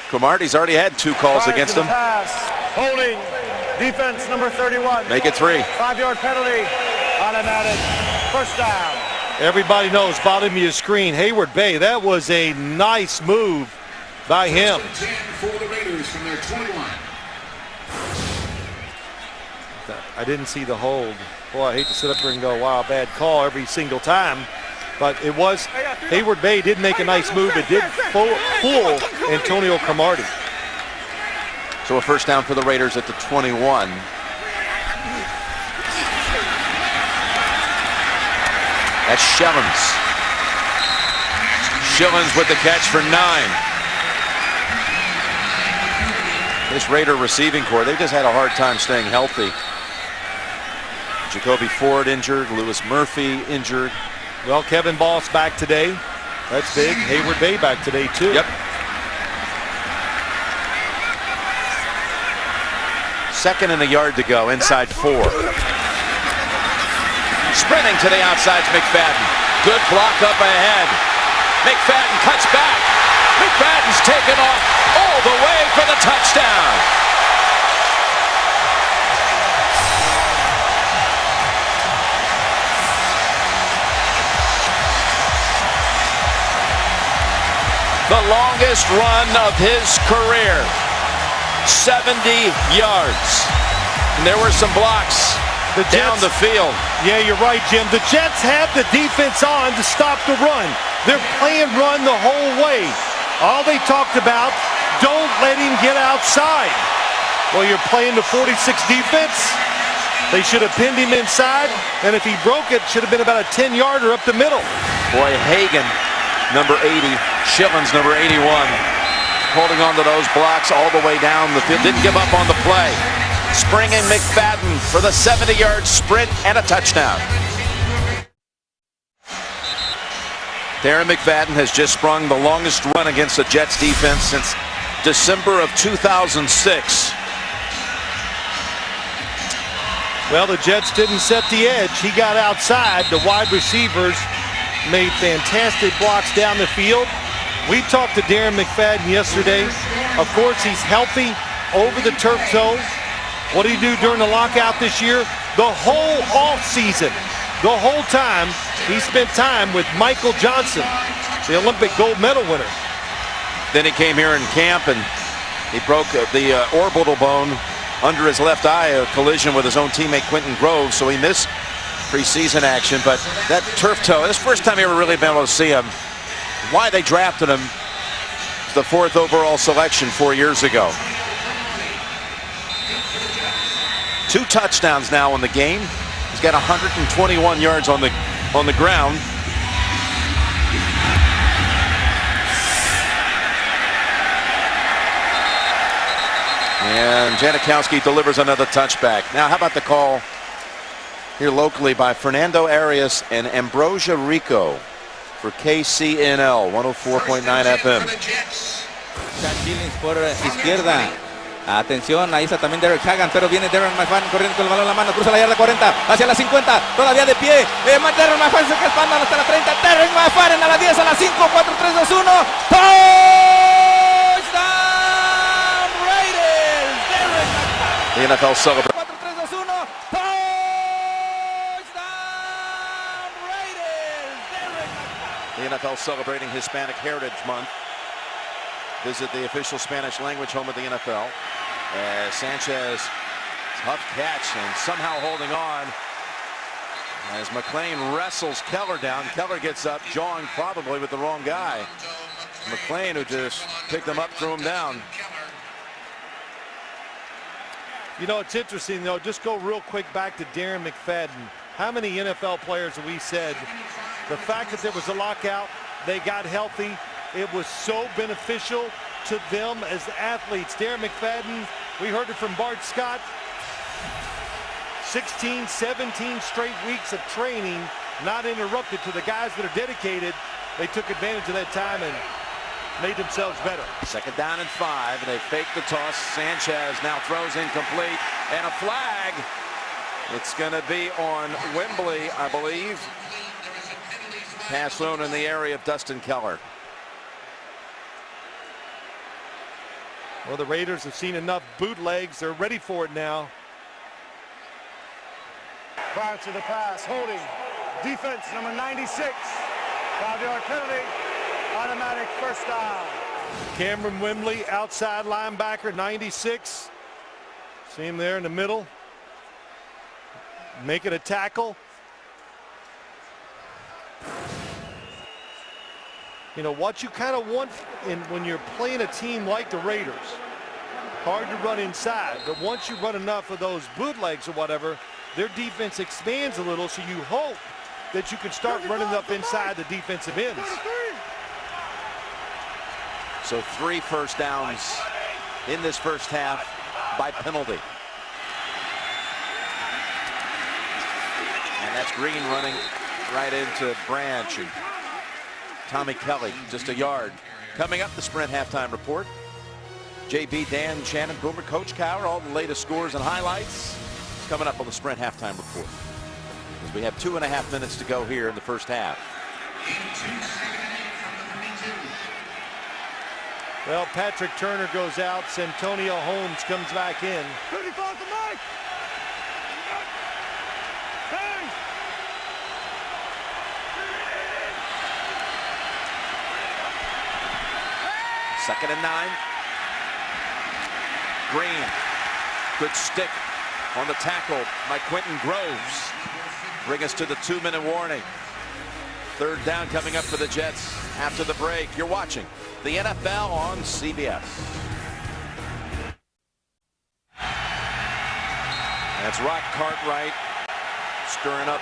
Cromartie's already had 2 calls against him. Pass. Holding. Defense number 31. Make it 3. 5-yard penalty. Automatic. First down. Everybody knows, bottom of your screen, Hayward Bay. That was a nice move by him. For the Raiders from their 21. I didn't see the hold. Boy, I hate to sit up here and go, wow, bad call every single time. But it was, Hayward Bay did make a nice move. It did fool Antonio Cromartie. So a first down for the Raiders at the 21. That's Shillings. Shillings with the catch for 9. This Raider receiving corps, they just had a hard time staying healthy. Jacoby Ford injured, Lewis Murphy injured. Well, Kevin Boss back today. That's big. Hayward Bay back today, too. Yep. Second and a yard to go, inside 4. Sprinting to the outside's McFadden. Good block up ahead. McFadden cuts back. McFadden's taken off all the way for the touchdown. The longest run of his career. 70 yards. And there were some blocks down the field. Yeah, you're right, Jim. The Jets have the defense on to stop the run. They're playing run the whole way. All they talked about, don't let him get outside. Well, you're playing the 46 defense. They should have pinned him inside, and if he broke it, should have been about a 10-yarder up the middle. Boy, Hagan, number 80, Shillings, number 81, holding on to those blocks all the way down the field. Didn't give up on the play. Springing McFadden for the 70-yard sprint and a touchdown. Darren McFadden has just sprung the longest run against the Jets defense since December of 2006. Well, the Jets didn't set the edge. He got outside. The wide receivers made fantastic blocks down the field. We talked to Darren McFadden yesterday. Of course, he's healthy over the turf zone. What did he do during the lockout this year? The whole offseason, the whole time, he spent time with Michael Johnson, the Olympic gold medal winner. Then he came here in camp and he broke the orbital bone under his left eye, a collision with his own teammate Quentin Groves, so he missed preseason action. But that turf toe, this first time you ever really been able to see him. Why they drafted him, the 4th overall selection 4 years ago. 2 touchdowns now in the game. He's got 121 yards on the ground. And Janikowski delivers another touchback. Now, how about the call here locally by Fernando Arias and Ambrosia Rico for KCNL 104.9 FM. Chillings por izquierda. Atención, ahí está también Derek Hagan, pero viene Darren McFadden corriendo con el balón en la mano, cruza la yarda 40, hacia la 50, todavía de pie. Darren McFadden se expande hasta la 30. Derek McFadden a la 10, a la 5, 4, 3, 2, 1. Touchdown Raiders. Derek McFadden. The NFL celebrates. 4, 3, 2, 1. Touchdown Raiders. Derek McFadden. The NFL celebrating Hispanic Heritage Month. Visit the official Spanish language home of the NFL. As Sanchez, tough catch and somehow holding on as McLean wrestles Keller down. Keller gets up, jawing probably with the wrong guy. McLean, who just picked him up, threw him down. You know, it's interesting, though. Just go real quick back to Darren McFadden. How many NFL players have we said the fact that there was a lockout, they got healthy, it was so beneficial to them as athletes. Darren McFadden, we heard it from Bart Scott, 16, 17 straight weeks of training, not interrupted. To the guys that are dedicated, they took advantage of that time and made themselves better. 2nd down and 5, and they fake the toss. Sanchez now throws incomplete, and a flag. It's going to be on Wembley, I believe. Pass thrown in the area of Dustin Keller. Well, the Raiders have seen enough bootlegs. They're ready for it now. Prior to the pass, holding. Defense number 96. 5-yard penalty. Automatic first down. Cameron Wembley, outside linebacker, 96. See him there in the middle. Making a tackle. You know, what you kind of want when you're playing a team like the Raiders, hard to run inside, but once you run enough of those bootlegs or whatever, their defense expands a little, so you hope that you can start running up inside the defensive ends. So 3 first downs in this first half by penalty. And that's Green running right into Branch. And Tommy Kelly, just a yard. Coming up, the Sprint halftime report. JB, Dan, Shannon, Boomer, Coach Cowher, all the latest scores and highlights. It's coming up on the Sprint halftime report. As we have 2.5 minutes to go here in the first half. Well, Patrick Turner goes out. Santonio Holmes comes back in. 35 to Mike. Second and 9. Green, good stick on the tackle by Quentin Groves. Bring us to the 2-minute warning. 3rd down coming up for the Jets after the break. You're watching the NFL on CBS. That's Rock Cartwright stirring up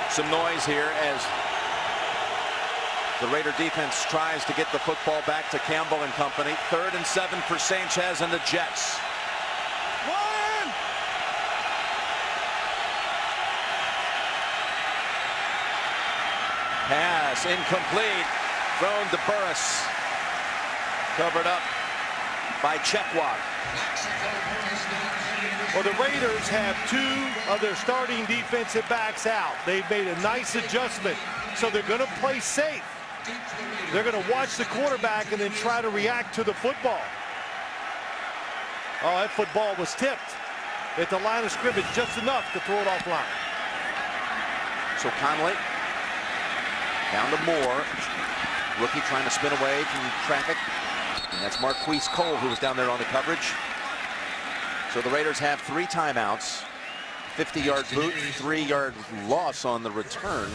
some noise here as the Raider defense tries to get the football back to Campbell and company. 3rd and 7 for Sanchez and the Jets. Pass incomplete, thrown to Burris. Covered up by Chekwa. Well, the Raiders have 2 of their starting defensive backs out. They've made a nice adjustment, so they're going to play safe. They're going to watch the quarterback and then try to react to the football. Oh, that football was tipped at the line of scrimmage, just enough to throw it offline. So Conley down to Moore. Rookie trying to spin away from traffic. And that's Marquise Cole who was down there on the coverage. So the Raiders have 3 timeouts. 50-yard boot, 3-yard loss on the return.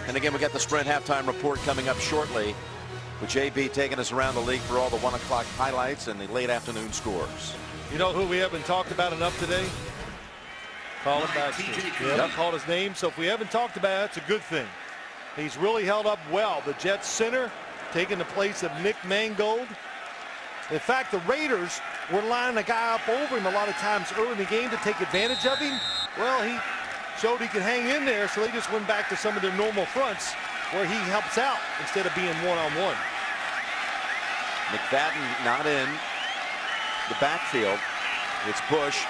And again, we got the Sprint halftime report coming up shortly, with JB taking us around the league for all the 1 o'clock highlights and the late afternoon scores. You know who we haven't talked about enough today? Colin Baxter. We haven't called his name, so if we haven't talked about it, it's a good thing. He's really held up well. The Jets center taking the place of Nick Mangold. In fact, the Raiders were lining a guy up over him a lot of times early in the game to take advantage of him. Well, he showed he could hang in there, so they just went back to some of their normal fronts where he helps out instead of being one-on-one. McFadden not in the backfield. It's Bush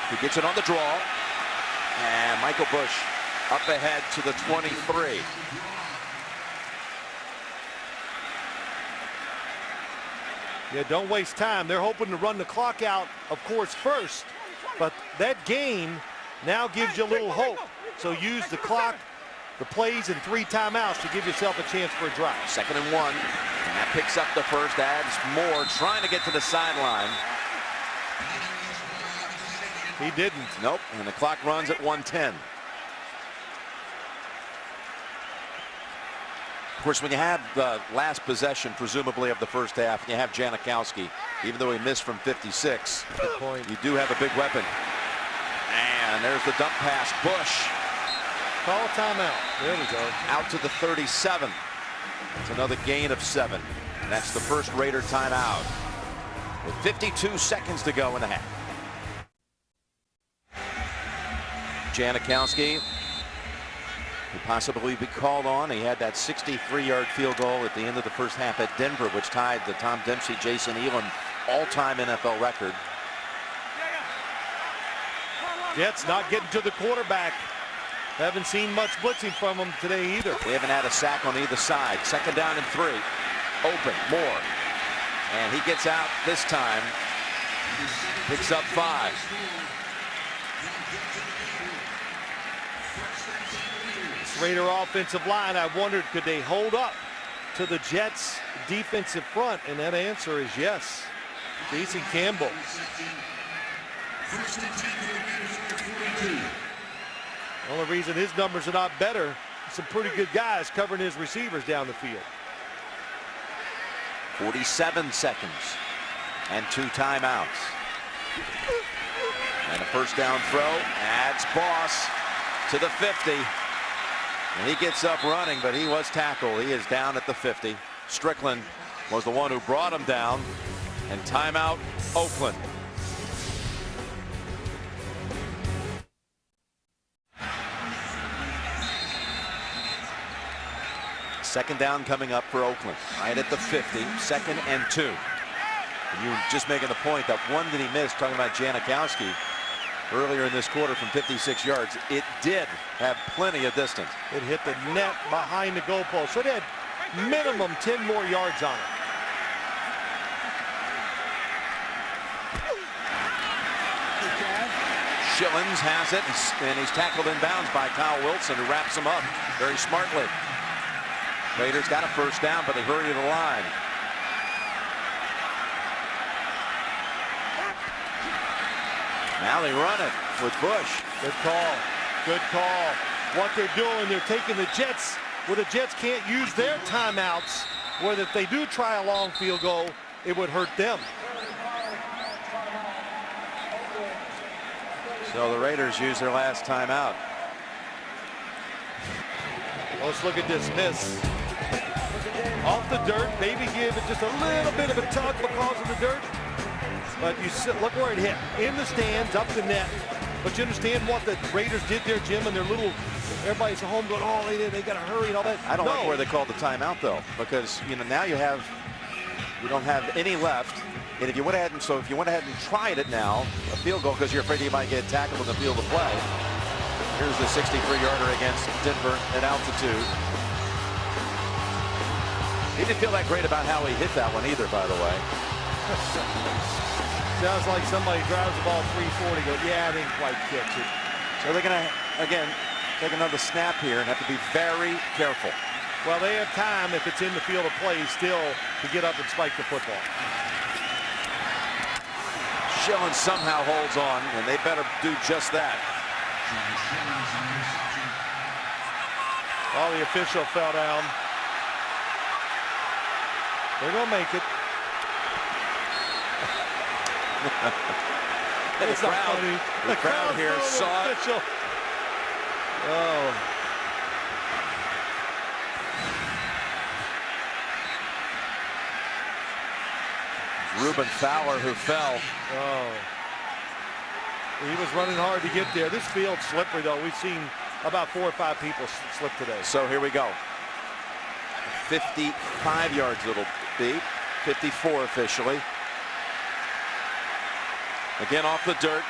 who gets it on the draw. And Michael Bush up ahead to the 23. Yeah, don't waste time. They're hoping to run the clock out, of course, first. But that gain now gives you a little hope. So use the clock, the plays, and 3 timeouts to give yourself a chance for a drive. 2nd and 1. And that picks up the first, adds more, trying to get to the sideline. He didn't. Nope, and the clock runs at 1:10. Of course, when you have the last possession, presumably of the first half, you have Janikowski, even though he missed from 56. Good point. You do have a big weapon. And there's the dump pass. Bush Call a timeout. There we go. out to the 37. It's another gain of 7. And that's the first Raider timeout with 52 seconds to go in the half. Janikowski could possibly be called on. He had that 63-yard field goal at the end of the first half at Denver, which tied the Tom Dempsey, Jason Elam all-time NFL record. Jets not getting to the quarterback. Haven't seen much blitzing from him today either. They haven't had a sack on either side. 2nd down and 3. Open, Moore. And he gets out this time. Picks up 5. Raider offensive line, I wondered, could they hold up to the Jets defensive front? And that answer is yes. Jason Campbell. The only reason his numbers are not better, some pretty good guys covering his receivers down the field. 47 seconds and 2 timeouts. And a first down throw adds Boss to the 50. And he gets up running, but he was tackled. He is down at the 50. Strickland was the one who brought him down. And timeout, Oakland. Second down coming up for Oakland. Right at the 50, 2nd and 2. And you were just making the point that one that he missed, talking about Janikowski, earlier in this quarter from 56 yards. It did have plenty of distance. It hit the net behind the goalpost. So it had minimum 10 more yards on it. Schillens has it, and he's tackled in bounds by Kyle Wilson, who wraps him up very smartly. Raiders got a first down, but they hurry to the line. Now they run it with Bush. Good call. Good call. What they're doing, they're taking the Jets where the Jets can't use their timeouts, where if they do try a long field goal, it would hurt them. So the Raiders use their last timeout. Let's look at this miss. Off the dirt, maybe give it just a little bit of a tug because of the dirt. But you look where it hit. In the stands, up the net. But you understand what the Raiders did there, Jim, and their little, everybody's at home going, oh, they got to hurry and all that. I don't like where they called the timeout, though, because, you know, now you don't have any left. And if you went ahead and tried it now, a field goal, because you're afraid you might get tackled in the field of play. Here's the 63-yarder against Denver at altitude. He didn't feel that great about how he hit that one either, by the way. Sounds like somebody drives the ball 340, go, yeah, I didn't quite catch it. So they're going to, again, take another snap here and have to be very careful. Well, they have time, if it's in the field of play, still to get up and spike the football. Schillen somehow holds on, and they better do just that. Oh, the official fell down. They're going to make it. And It's not funny. the crowd here saw it. Official. Oh. Reuben Fowler who fell. Oh. He was running hard to get there. This field's slippery, though. We've seen about 4 or 5 people slip today. So here we go. 55 yards it'll be. 54 officially. Again off the dirt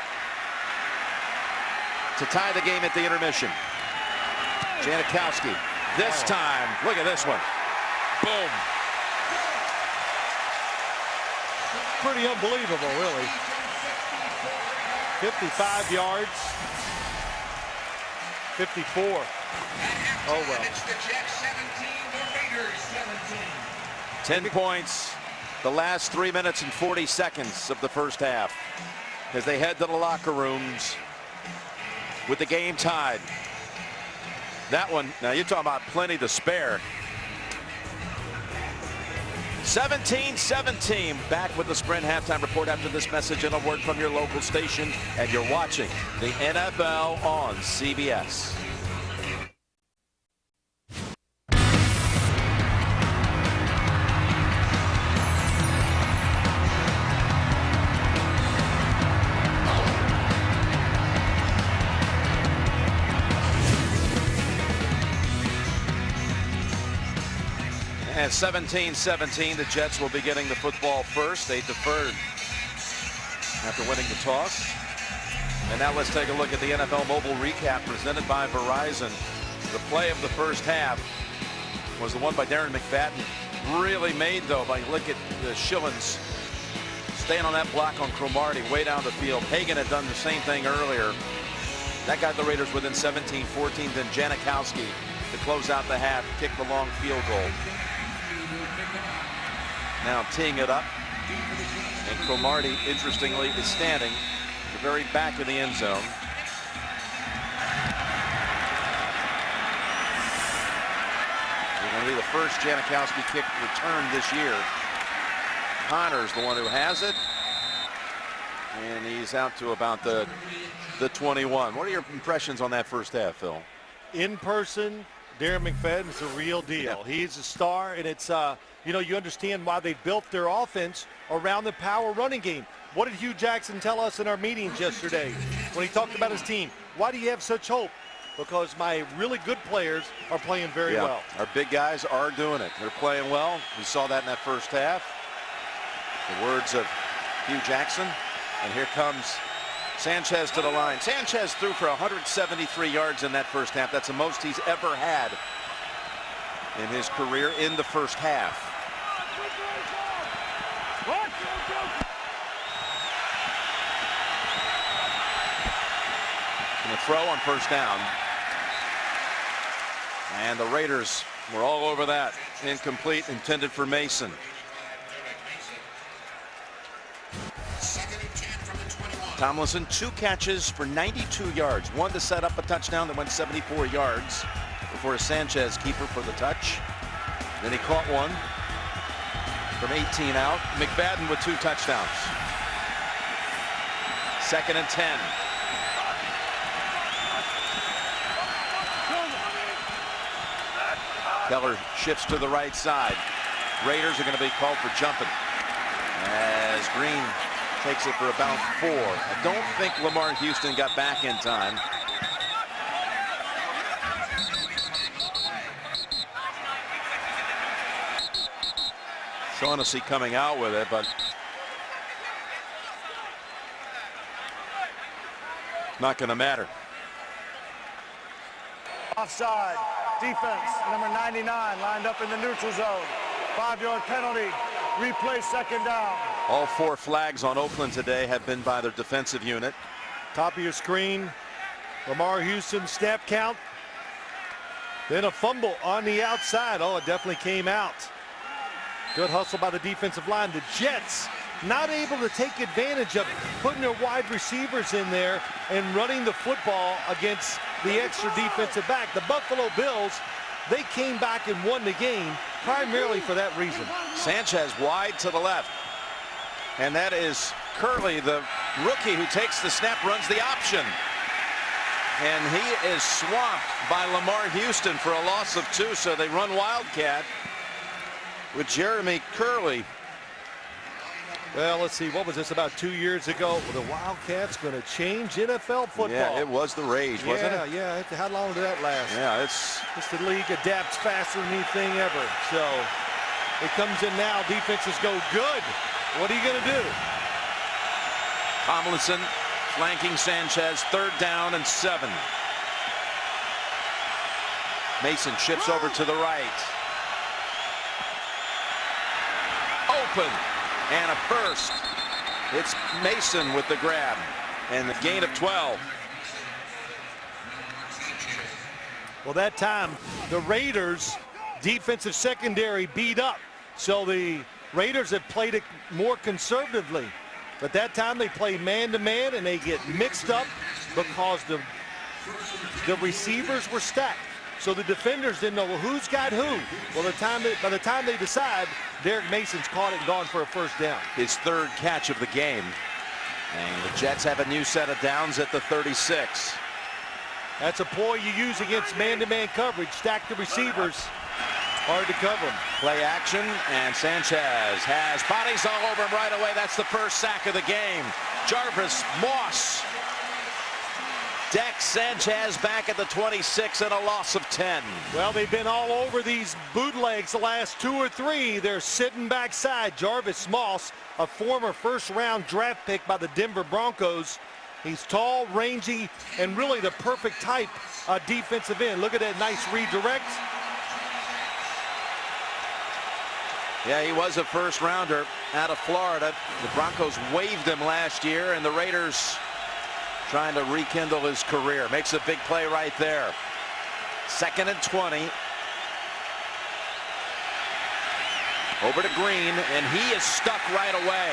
to tie the game at the intermission. Janikowski. This time, look at this one. Boom. Pretty unbelievable, really. 55 yards. 54. Oh, well. 10 points the last 3 minutes and 40 seconds of the first half as they head to the locker rooms with the game tied. That one, now you're talking about plenty to spare. 17-17. Back with the Sprint halftime report after this message and a word from your local station. And you're watching the NFL on CBS. At 17-17, the Jets will be getting the football first. They deferred after winning the toss. And now let's take a look at the NFL Mobile Recap presented by Verizon. The play of the first half was the one by Darren McFadden. Really made, though, by look at the Schillens staying on that block on Cromartie way down the field. Hagan had done the same thing earlier. That got the Raiders within 17-14. Then Janikowski to close out the half, kick the long field goal. Now teeing it up, and Cromartie, interestingly, is standing at the very back of the end zone. It's going to be the first Janikowski kick return this year. Connor's the one who has it, and he's out to about the 21. What are your impressions on that first half, Phil? In person, Darren McFadden's the real deal. Yeah. He's a star, and it's, you know, you understand why they built their offense around the power running game. What did Hugh Jackson tell us in our meetings yesterday when he talked about his team? Why do you have such hope? Because my really good players are playing very well. Our big guys are doing it. They're playing well. We saw that in that first half. The words of Hugh Jackson. And here comes Sanchez to the line. Sanchez threw for 173 yards in that first half. That's the most he's ever had in his career in the first half. And a throw on first down. And the Raiders were all over that. Incomplete, intended for Mason. Tomlinson, 2 catches for 92 yards. One to set up a touchdown that went 74 yards before a Sanchez keeper for the touch. Then he caught one from 18 out. McFadden with 2 touchdowns. 2nd and 10. Keller shifts to the right side. Raiders are going to be called for jumping as Green takes it for about 4. I don't think Lamar Houston got back in time. Shaughnessy coming out with it, but not going to matter. Offside. Defense, number 99, lined up in the neutral zone. 5-yard penalty. Replay, 2nd down. All 4 flags on Oakland today have been by their defensive unit. Top of your screen, Lamar Houston snap count. Then a fumble on the outside. Oh, it definitely came out. Good hustle by the defensive line. The Jets not able to take advantage of putting their wide receivers in there and running the football against the extra defensive back. The Buffalo Bills, they came back and won the game primarily for that reason. Sanchez wide to the left. And that is Curley, the rookie who takes the snap, runs the option. And he is swamped by Lamar Houston for a loss of 2, so they run Wildcat with Jeremy Curley. Well, let's see, what was this, about 2 years ago? Well, the Wildcats going to change NFL football. Yeah, it was the rage, wasn't it? Yeah. How long did that last? Yeah, it's the league adapts faster than anything ever. So it comes in now. Defenses go good. What are you going to do? Tomlinson flanking Sanchez, 3rd down and 7. Mason chips over to the right. Open. And a first. It's Mason with the grab. And the gain of 12. Well, that time, the Raiders' defensive secondary beat up. So the Raiders have played it more conservatively. But that time they play man-to-man, and they get mixed up because the receivers were stacked. So the defenders didn't know, well, who's got who? Well, by the time they decide, Derek Mason's caught it and gone for a first down. His 3rd catch of the game. And the Jets have a new set of downs at the 36. That's a ploy you use against man-to-man coverage. Stack the receivers. Hard to cover them. Play action, and Sanchez has bodies all over him right away. That's the first sack of the game. Jarvis Moss decks Sanchez back at the 26 and a loss of 10. Well, they've been all over these bootlegs the last 2 or 3. They're sitting backside. Jarvis Moss, a former first-round draft pick by the Denver Broncos. He's tall, rangy, and really the perfect type of defensive end. Look at that nice redirect. Yeah, he was a first-rounder out of Florida. The Broncos waived him last year, and the Raiders trying to rekindle his career. Makes a big play right there. 2nd and 20. Over to Green, and he is stuck right away.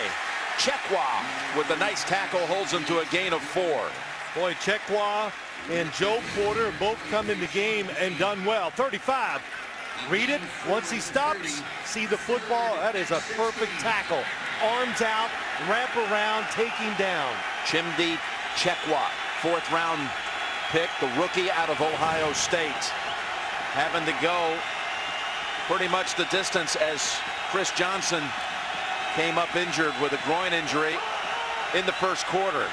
Chekwa with a nice tackle holds him to a gain of 4. Boy, Chekwa and Joe Porter both come in the game and done well. 35. Read it. Once he stops, see the football. That is a perfect tackle. Arms out, wrap around, taking down. Chimdi Chekwa, 4th round pick, the rookie out of Ohio State. Having to go pretty much the distance as Chris Johnson came up injured with a groin injury in the 1st quarter.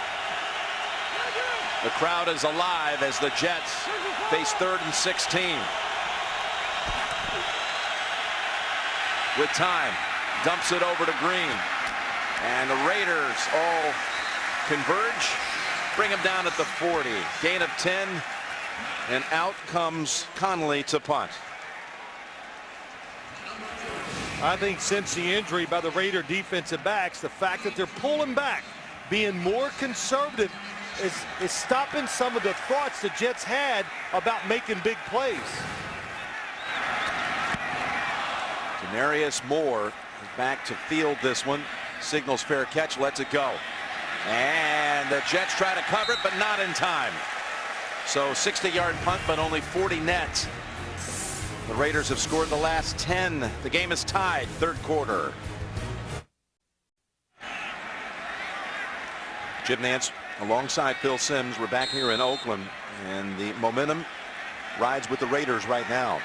The crowd is alive as the Jets face 3rd and 16. With time, dumps it over to Green. And the Raiders all converge, bring him down at the 40. Gain of 10, and out comes Connolly to punt. I think since the injury by the Raider defensive backs, the fact that they're pulling back, being more conservative, is stopping some of the thoughts the Jets had about making big plays. Denarius Moore is back to field this one. Signals fair catch, lets it go. And the Jets try to cover it, but not in time. So 60-yard punt, but only 40 net. The Raiders have scored the last 10. The game is tied, 3rd quarter. Jim Nantz alongside Phil Simms. We're back here in Oakland, and the momentum rides with the Raiders right now.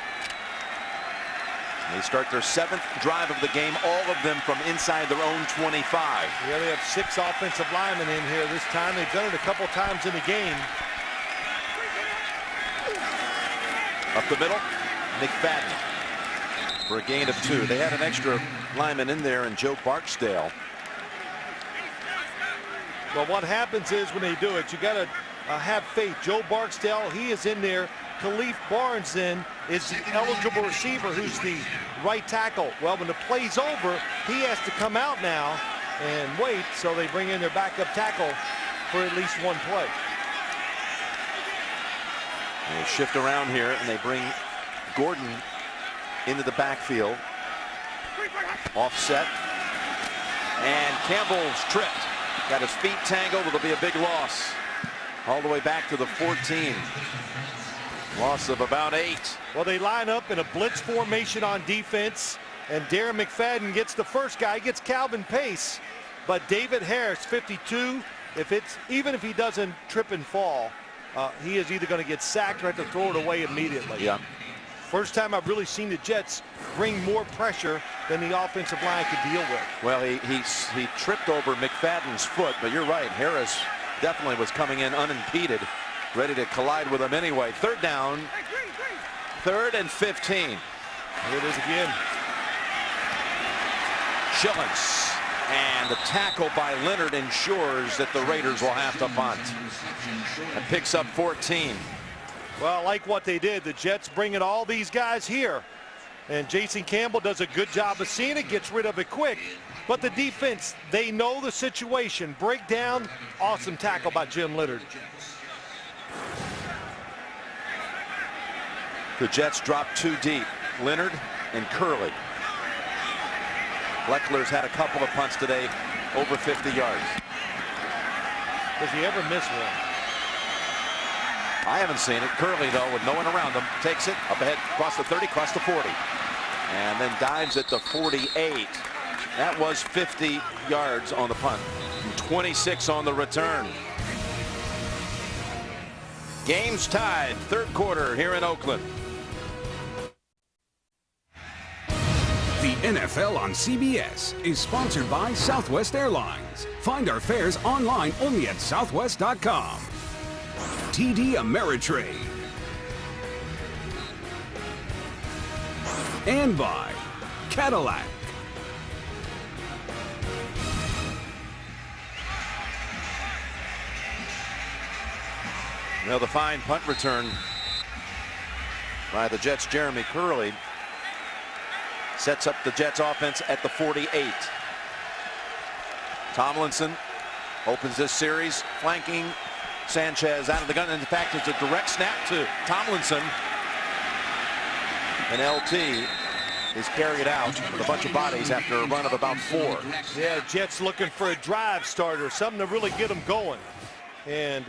They start their 7th drive of the game, all of them from inside their own 25. Yeah, they have 6 offensive linemen in here this time. They've done it a couple times in the game. Up the middle, McFadden for a gain of 2. They had an extra lineman in there, and Joe Barksdale. Well, what happens is when they do it, you got to have faith. Joe Barksdale, he is in there. Khalif Barnes then is the eligible receiver who's the right tackle. Well, when the play's over, he has to come out now and wait, so they bring in their backup tackle for at least 1 play. They shift around here, and they bring Gordon into the backfield. Offset. And Campbell's tripped. Got his feet tangled. It'll be a big loss. All the way back to the 14. Loss of about 8. Well, they line up in a blitz formation on defense, and Darren McFadden gets the first guy. He gets Calvin Pace, but David Harris, 52. Even if he doesn't trip and fall, he is either going to get sacked or have to throw it away immediately. Yeah. First time I've really seen the Jets bring more pressure than the offensive line could deal with. Well, he tripped over McFadden's foot, but you're right. Harris definitely was coming in unimpeded, ready to collide with him anyway. Third down. 3rd and 15. Here it is again. Schillens. And the tackle by Leonard ensures that the Raiders will have to punt. And picks up 14. Well, I like what they did. The Jets bringing all these guys here. And Jason Campbell does a good job of seeing it, gets rid of it quick. But the defense, they know the situation. Breakdown, awesome tackle by Jim Leonard. The Jets drop 2 deep. Leonard and Curley. Leckler's had a couple of punts today, over 50 yards. Does he ever miss one? I haven't seen it. Curley, though, with no one around him, takes it up ahead, across the 30, across the 40. And then dives at the 48. That was 50 yards on the punt. And 26 on the return. Game's tied. 3rd quarter here in Oakland. The NFL on CBS is sponsored by Southwest Airlines. Find our fares online only at southwest.com. TD Ameritrade. And by Cadillac. Now the fine punt return by the Jets' Jeremy Curley sets up the Jets offense at the 48. Tomlinson opens this series flanking Sanchez out of the gun. In fact, it's a direct snap to Tomlinson. And LT is carried out with a bunch of bodies after a run of about 4. Yeah, Jets looking for a drive starter, something to really get them going. And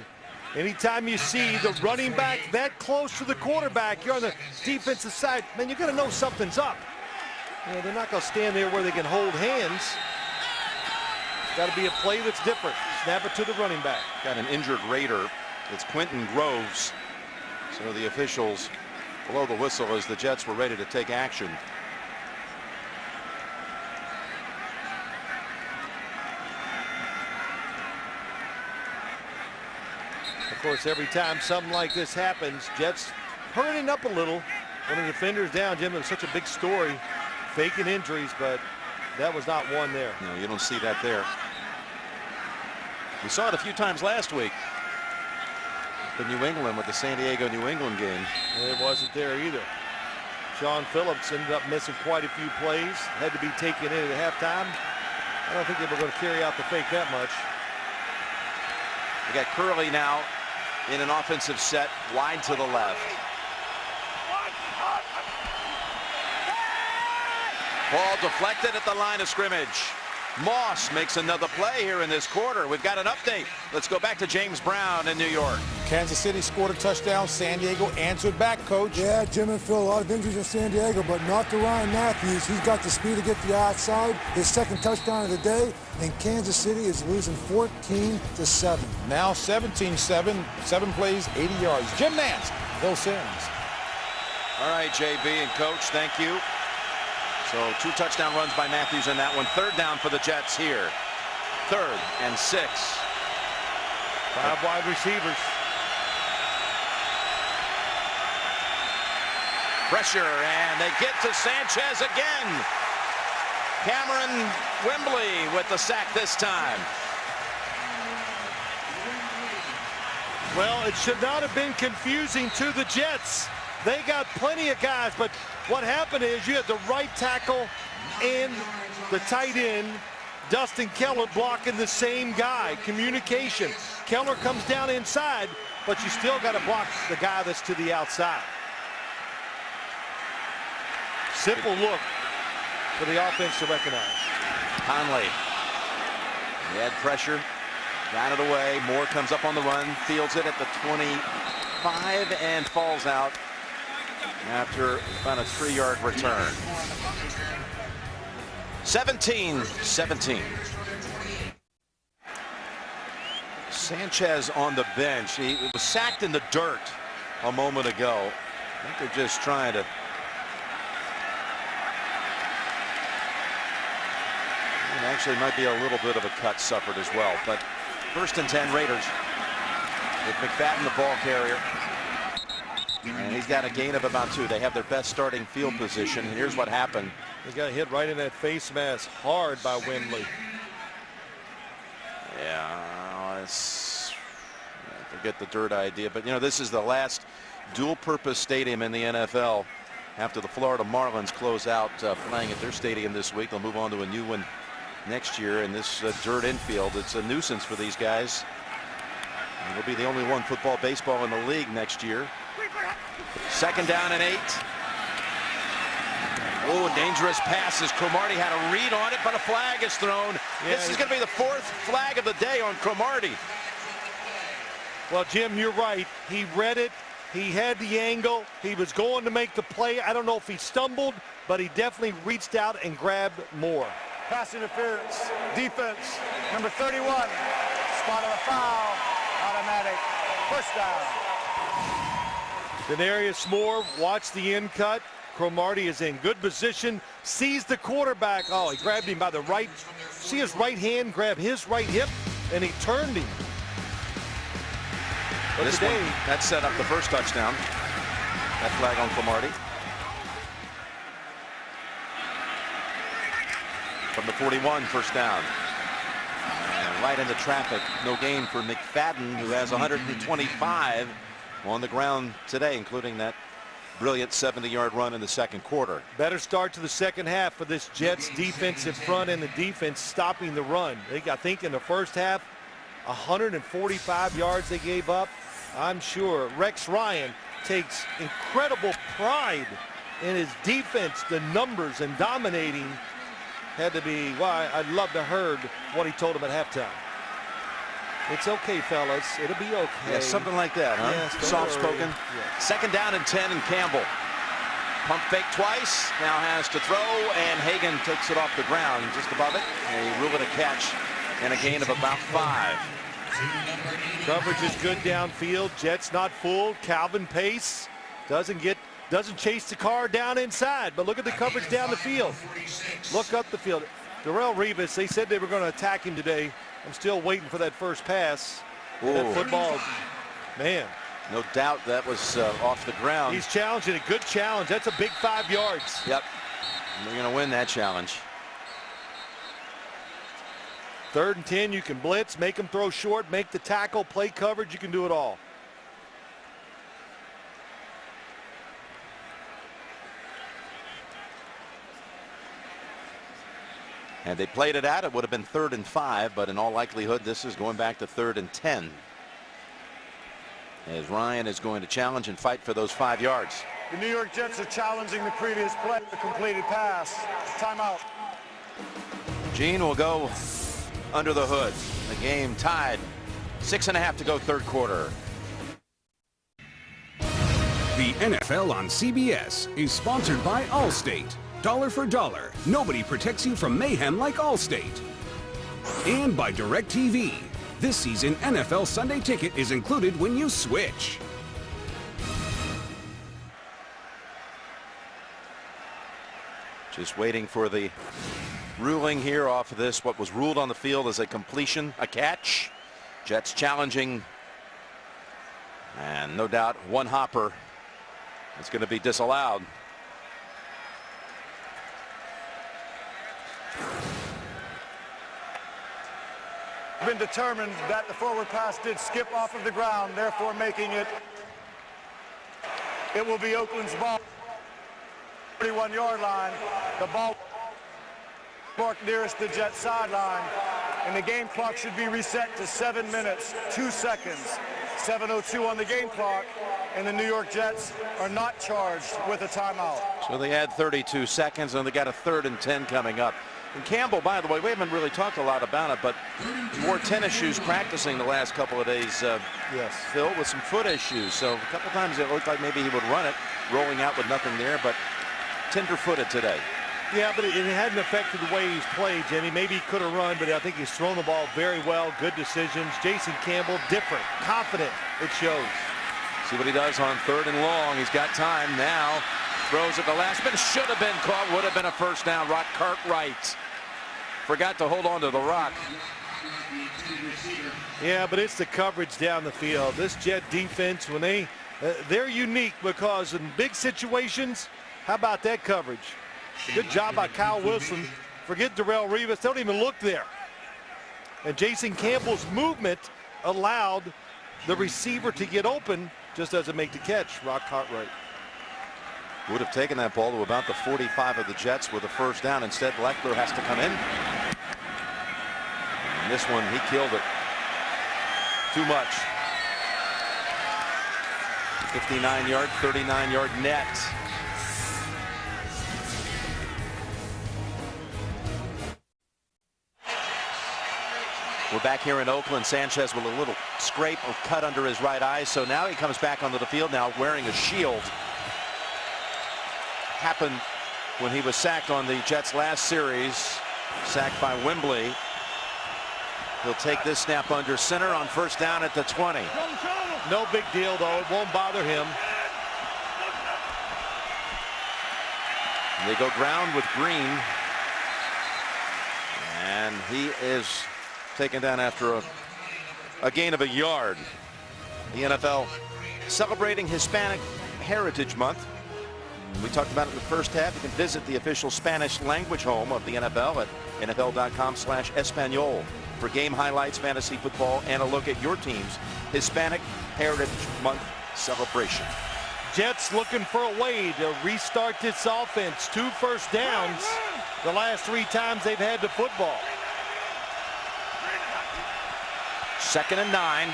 anytime you see the running back that close to the quarterback, you're on the defensive side, man, you're going to know something's up. You know, they're not going to stand there where they can hold hands. It's got to be a play that's different. Snap it to the running back. Got an injured Raider. It's Quentin Groves. So the officials blow the whistle as the Jets were ready to take action. Of course, every time something like this happens, Jets hurrying up a little when the defender's down. Jim, it was such a big story, faking injuries, but that was not one there. No, you don't see that there. We saw it a few times last week. The New England with the San Diego New England game. It wasn't there either. Sean Phillips ended up missing quite a few plays. Had to be taken in at halftime. I don't think they were going to carry out the fake that much. We got Curley now in an offensive set wide to the left. Ball deflected at the line of scrimmage. Moss makes another play here in this quarter. We've got an update. Let's go back to James Brown in New York. Kansas City scored a touchdown. San Diego answered back, Coach. Yeah, Jim and Phil, a lot of injuries in San Diego, but not to Ryan Matthews. He's got the speed to get the outside. His 2nd touchdown of the day, and Kansas City is losing 14-7. Now 17-7, 7 plays, 80 yards. Jim Nance, Bill Sims. All right, JB and Coach, thank you. So 2 touchdown runs by Matthews in that one. 3rd down for the Jets here. 3rd and 6. 5 wide receivers. Pressure, and they get to Sanchez again. Cameron Wembley with the sack this time. Well, it should not have been confusing to the Jets. They got plenty of guys, but what happened is you had the right tackle and the tight end, Dustin Keller, blocking the same guy. Communication. Keller comes down inside, but you still got to block the guy that's to the outside. Simple look for the offense to recognize. Conley He had pressure, got it away. Moore comes up on the run, fields it at the 25 and falls out after about a 3-yard return. 17-17. Sanchez on the bench. He was sacked in the dirt a moment ago. I think they're just trying to. And actually might be a little bit of a cut suffered as well. But 1st and 10 Raiders with McFadden the ball carrier. And he's got a gain of about 2. They have their best starting field position. And here's what happened. He got hit right in that face mask hard by Windley. Yeah, I forget the dirt idea, but you know, this is the last dual-purpose stadium in the NFL after the Florida Marlins close out playing at their stadium this week. They'll move on to a new one next year, and this dirt infield, it's a nuisance for these guys. And it'll be the only one football baseball in the league next year. 2nd down and 8. Oh, dangerous passes. Cromartie had a read on it, but a flag is thrown. Yeah, this is going to be the 4th flag of the day on Cromartie. Well, Jim, you're right. He read it. He had the angle. He was going to make the play. I don't know if he stumbled, but he definitely reached out and grabbed Moore. Pass interference. Defense. Number 31. Spot of a foul. Automatic. First down. Denarius Moore, watch the end cut. Cromartie is in good position, sees the quarterback. Oh, he grabbed him by the right. See his right hand grab his right hip, and he turned him. But this today, one, that set up the first touchdown. That flag on Cromartie. From the 41, first down. And right into traffic. No gain for McFadden, who has 125 on the ground today, including that brilliant 70-yard run in the 2nd quarter. better start to the second half for this Jets defensive front and the defense stopping the run. I think in the first half, 145 yards they gave up. I'm sure Rex Ryan takes incredible pride in his defense, the numbers and dominating. Had to be, well, I'd love to heard what he told him at halftime. It's okay, fellas. It'll be okay. Yeah, something like that, huh? Yes, don't soft-spoken. worry. Yeah. 2nd down and 10, and Campbell. Pump fake twice. Now has to throw, and Hagan takes it off the ground just above it. And he ruled it a catch and a gain of about 5. Coverage is good downfield. Jets not full. Calvin Pace doesn't chase the car down inside, but look at the coverage down the field. Look up the field. Darrelle Revis, they said they were going to attack him today. I'm still waiting for that first pass. That football, man. No doubt that was off the ground. He's challenging a good challenge. That's a big 5 yards. Yep. And they're going to win that challenge. 3rd and 10, you can blitz, make them throw short, make the tackle, play coverage. You can do it all. And they played it out. It would have been 3rd and 5, but in all likelihood, this is going back to 3rd and 10. As Ryan is going to challenge and fight for those 5 yards. The New York Jets are challenging the previous play, the completed pass. Timeout. Gene will go under the hood. The game tied. 6.5 to go, 3rd quarter. The NFL on CBS is sponsored by Allstate. Dollar for dollar, nobody protects you from mayhem like Allstate. And by DirecTV. This season, NFL Sunday Ticket is included when you switch. Just waiting for the ruling here off of this. What was ruled on the field as a completion, a catch. Jets challenging. And no doubt one hopper is going to be disallowed. Been determined that the forward pass did skip off of the ground, therefore making it will be Oakland's ball. 31-yard line. The ball marked nearest the Jet sideline, and the game clock should be reset to 7 minutes, 2 seconds. 7:02 on the game clock, and the New York Jets are not charged with a timeout. So they had 32 seconds, and they got a 3rd and 10 coming up. And Campbell, by the way, we haven't really talked a lot about it, but more tennis shoes practicing the last couple of days, Yes. Phil, with some foot issues. So a couple times it looked like maybe he would run it, rolling out with nothing there, but tender-footed today. Yeah, but it hadn't affected the way he's played, Jimmy. Maybe he could have run, but I think he's thrown the ball very well. Good decisions. Jason Campbell, different, confident. It shows. See what he does on 3rd and long. He's got time now. Throws at the last minute. Should have been caught. Would have been a first down. Rock Cartwright forgot to hold on to the rock. Yeah, but it's the coverage down the field. This Jet defense, when they're unique because in big situations, how about that coverage? Good job by Kyle Wilson. Forget Darrelle Revis. Don't even look there. And Jason Campbell's movement allowed the receiver to get open, just doesn't make the catch. Rock Cartwright. Would have taken that ball to about the 45 of the Jets with a first down. Instead, Leckler has to come in. And this one, he killed it. Too much. 59-yard, 39-yard net. We're back here in Oakland. Sanchez with a little scrape or cut under his right eye. So now he comes back onto the field now wearing a shield. Happened when he was sacked on the Jets' last series. Sacked by Wembley. He'll take this snap under center on first down at the 20. No big deal, though. It won't bother him. They go ground with Green. And he is taken down after a gain of a yard. The NFL celebrating Hispanic Heritage Month. We talked about it in the first half. You can visit the official Spanish language home of the NFL at NFL.com/Espanol for game highlights, fantasy football, and a look at your team's Hispanic Heritage Month celebration. Jets looking for a way to restart this offense. 2 first downs the last 3 times they've had the football. 2nd and 9.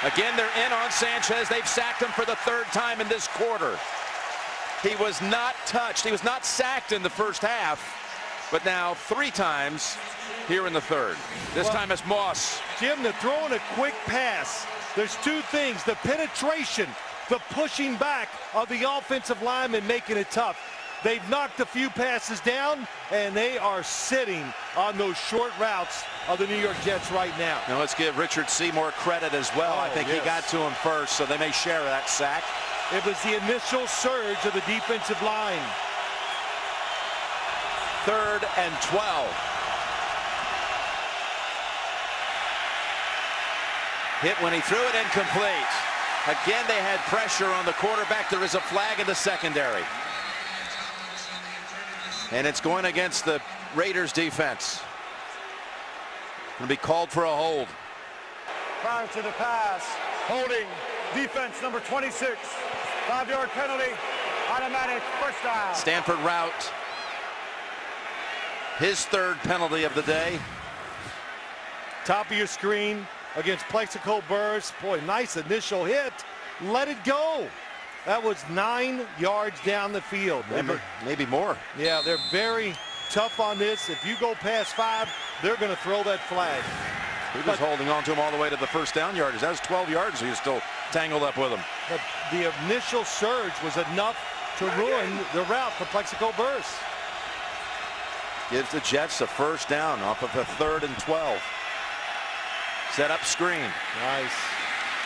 Again, they're in on Sanchez. They've sacked him for the 3rd time in this quarter. He was not touched. He was not sacked in the first half, but now 3 times here in the 3rd. This time it's Moss. Jim, they're throwing a quick pass. There's 2 things: the penetration, the pushing back of the offensive lineman, making it tough. They've knocked a few passes down, and they are sitting on those short routes of the New York Jets right now. Now let's give Richard Seymour credit as well. I think he got to him first, so they may share that sack. It was the initial surge of the defensive line. 3rd and 12. Hit when he threw it incomplete. Again, they had pressure on the quarterback. There is a flag in the secondary. And it's going against the Raiders defense. Going to be called for a hold. Prior to the pass, holding defense number 26. 5-yard penalty, automatic first down. Stanford route. His 3rd penalty of the day. Top of your screen against Plexico Burrs. Boy, nice initial hit. Let it go. That was 9 yards down the field. Maybe more. Yeah, they're very tough on this. If you go past 5, they're going to throw that flag. He was holding on to him all the way to the first down yardage. That was 12 yards. He was still tangled up with him. But the initial surge was enough to ruin the route for Plexico Burrs. Gives the Jets a first down off of a 3rd and 12. Set up screen. Nice.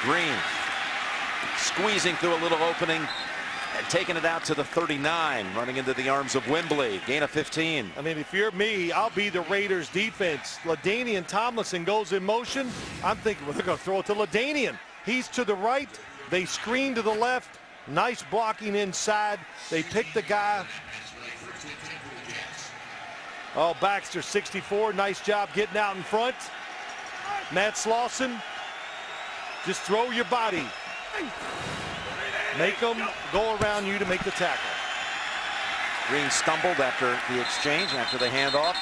Green squeezing through a little opening and taking it out to the 39, running into the arms of Wembley. Gain of 15. I mean, if you're me, I'll be the Raiders defense. LaDainian Tomlinson goes in motion. I'm thinking, well, they're going to throw it to LaDainian. He's to the right. They screen to the left. Nice blocking inside. They pick the guy. Oh, Baxter, 64. Nice job getting out in front. Matt Slauson, just throw your body. Make them go around you to make the tackle. Green stumbled after the exchange, after the handoff,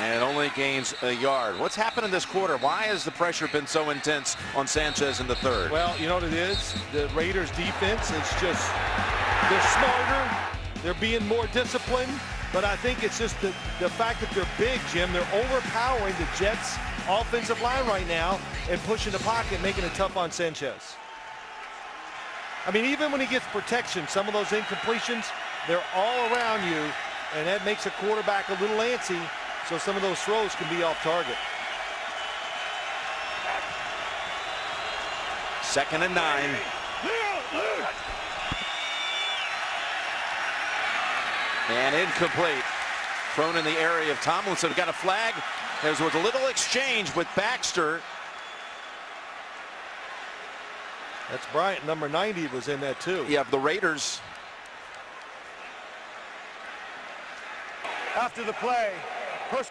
and only gains a yard. What's happened in this quarter? Why has the pressure been so intense on Sanchez in the 3rd? Well, you know what it is? The Raiders defense is just, they're smarter. They're being more disciplined. but I think it's just the fact that they're big, Jim. They're overpowering the Jets' offensive line right now and pushing the pocket, making it tough on Sanchez. I mean, even when he gets protection, some of those incompletions, they're all around you, and that makes a quarterback a little antsy, so some of those throws can be off target. 2nd and 9. And incomplete. Thrown in the area of Tomlinson. Got a flag. There was a little exchange with Baxter. That's Bryant, number 90, was in that too. Yeah, the Raiders. After the play, push,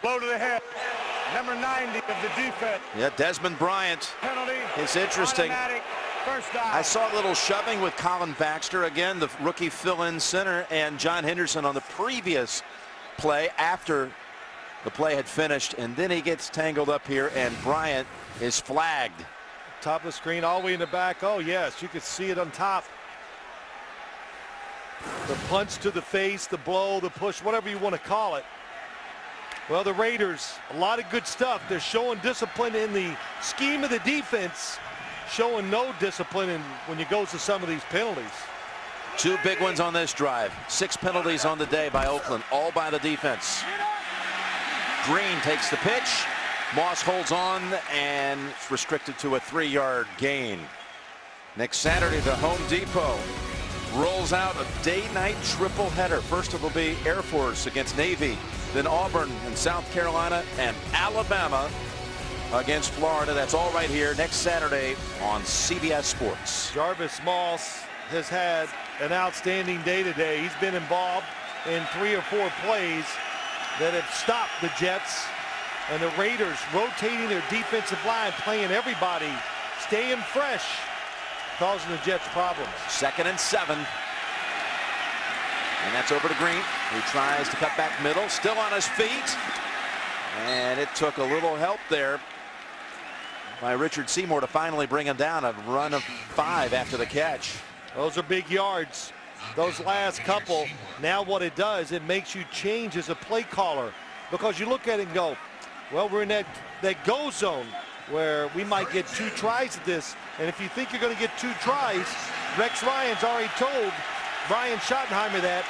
blow to the head. Number 90 of the defense. Yeah, Desmond Bryant. Penalty. It's interesting. Automatic first down. I saw a little shoving with Colin Baxter, again, the rookie fill-in center, and John Henderson on the previous play after the play had finished, and then he gets tangled up here, and Bryant is flagged. Top of the screen, all the way in the back. Oh, yes, you could see it on top. The punch to the face, the blow, the push, whatever you want to call it. Well, the Raiders, a lot of good stuff. They're showing discipline in the scheme of the defense, showing no discipline when you go to some of these penalties. 2 big ones on this drive. 6 penalties on the day by Oakland, all by the defense. Green takes the pitch. Moss holds on, and it's restricted to a 3-yard gain. Next Saturday, the Home Depot rolls out a day-night triple header. First it will be Air Force against Navy, then Auburn and South Carolina, and Alabama against Florida. That's all right here next Saturday on CBS Sports. Jarvis Moss has had an outstanding day today. He's been involved in 3 or 4 plays that have stopped the Jets, and the Raiders rotating their defensive line, playing everybody, staying fresh, causing the Jets problems. 2nd and 7. And that's over to Green, who tries to cut back middle, still on his feet. And it took a little help there by Richard Seymour to finally bring him down. A run of 5 after the catch. Those are big yards. Those last couple, now what it does, it makes you change as a play caller, because you look at it and go, well, we're in that go zone where we might get 2 tries at this. And if you think you're going to get 2 tries, Rex Ryan's already told Brian Schottenheimer that.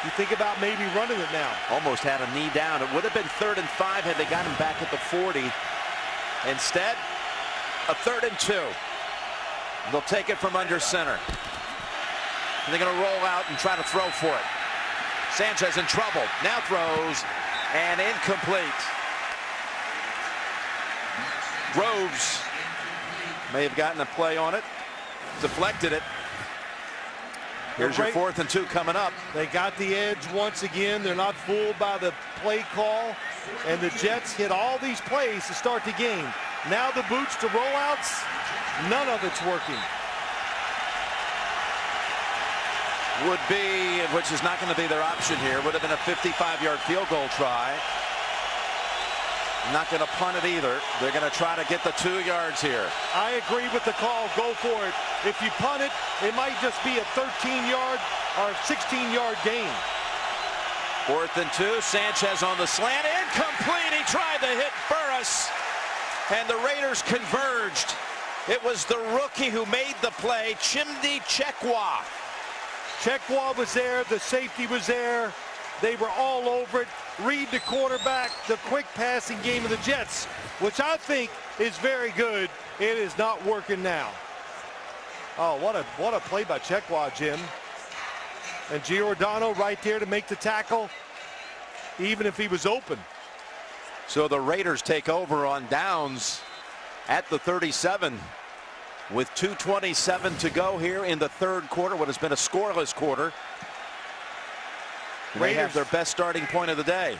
You think about maybe running it now. Almost had a knee down. It would have been 3rd and 5 had they got him back at the 40. Instead, a 3rd and 2. They'll take it from under center. And they're going to roll out and try to throw for it. Sanchez in trouble. Now throws, and incomplete. Groves may have gotten a play on it. Deflected it. Here's your 4th and 2 coming up. They got the edge once again. They're not fooled by the play call. And the Jets hit all these plays to start the game. Now the boots to rollouts, none of it's working. Would be, which is not going to be their option here, would have been a 55-yard field goal try. Not going to punt it either. They're going to try to get the 2 yards here. I agree with the call. Go for it. If you punt it, it might just be a 13-yard or 16-yard gain. 4th and 2. Sanchez on the slant. Incomplete. He tried to hit Burris, and the Raiders converged. It was the rookie who made the play, Chimdi Chekwa. Chekwa was there. The safety was there. They were all over it. Reed, the quarterback, the quick passing game of the Jets, which I think is very good. It is not working now. Oh, what a play by Chekwa, Jim. And Giordano right there to make the tackle, even if he was open. So the Raiders take over on downs at the 37 with 2:27 to go here in the 3rd quarter, what has been a scoreless quarter. They have their best starting point of the day.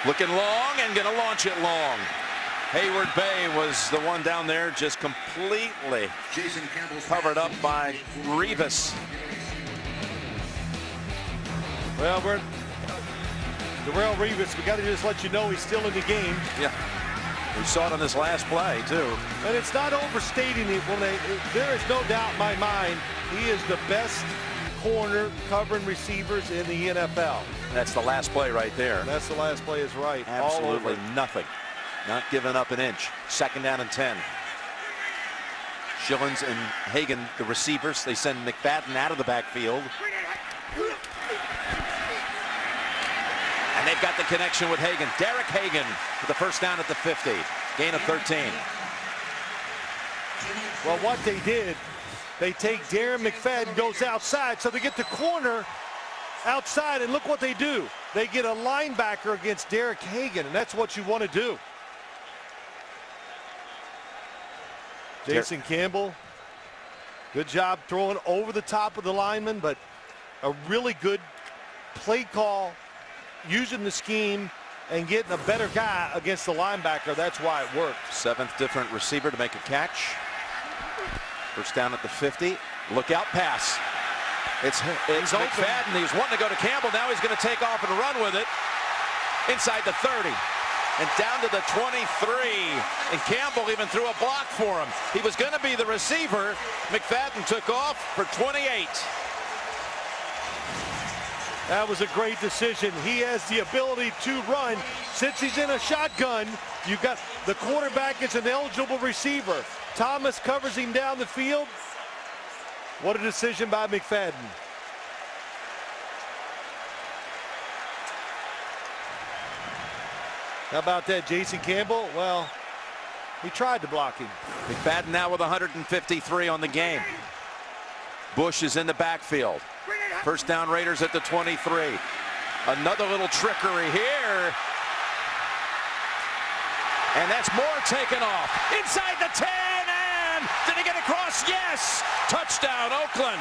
Looking long and going to launch it long. Hayward Bay was the one down there, just completely covered up by Revis. Well, Darrelle Revis, we got to just let you know he's still in the game. Yeah. We saw it on this last play, too. And it's not overstating it when there is no doubt in my mind he is the best corner covering receivers in the NFL. That's the last play right there. That's the last play is right. Absolutely All over. nothing. Not giving up an inch. 2nd down and 10. Schillens and Hagan, the receivers. They send McFadden out of the backfield. And they've got the connection with Hagan. Derek Hagan for the first down at the 50. Gain of 13. Well, what they did, they take Darren McFadden, goes outside, so they get the corner outside, and look what they do. They get a linebacker against Derek Hagan, and that's what you want to do. Jason Campbell, good job throwing over the top of the lineman, but a really good play call, using the scheme and getting a better guy against the linebacker. That's why it worked. 7th different receiver to make a catch. First down at the 50. Look out pass. It's McFadden. He was wanting to go to Campbell. Now he's going to take off and run with it inside the 30 and down to the 23. And Campbell even threw a block for him. He was going to be the receiver. McFadden took off for 28. That was a great decision. He has the ability to run. Since he's in a shotgun, you got the quarterback is an eligible receiver. Thomas covers him down the field. What a decision by McFadden. How about that, Jason Campbell? Well, he tried to block him. McFadden now with 153 on the game. Bush is in the backfield. First down, Raiders at the 23. Another little trickery here. And that's Moore taken off. Inside the 10, and did he get across? Yes! Touchdown, Oakland.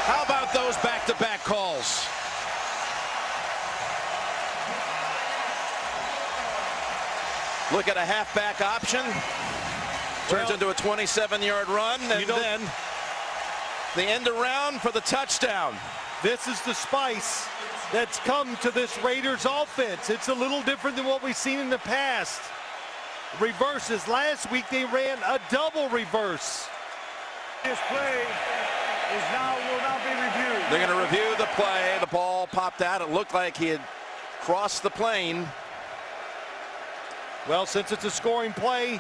How about those back-to-back calls? Look at a halfback option. Turns into a 27-yard run, and then the end around for the touchdown. This is the spice that's come to this Raiders offense. It's a little different than what we've seen in the past. Reverses. Last week they ran a double reverse. This play will now be reviewed. They're going to review the play. The ball popped out. It looked like he had crossed the plane. Well, since it's a scoring play,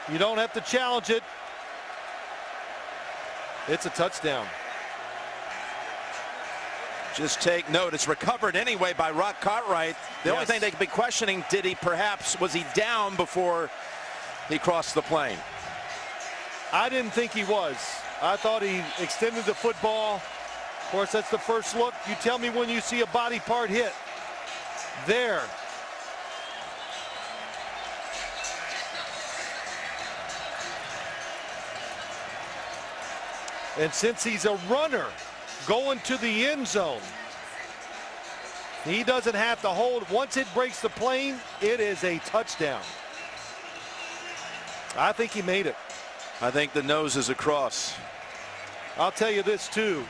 you don't have to challenge it. It's a touchdown. Just take note. It's recovered anyway by Rock Cartwright. The only thing they could be questioning, was he down before he crossed the plane? I didn't think he was. I thought he extended the football. Of course, that's the first look. You tell me when you see a body part hit. There. And since he's a runner going to the end zone, he doesn't have to hold. Once it breaks the plane, it is a touchdown. I think he made it. I think the nose is across. I'll tell you this too.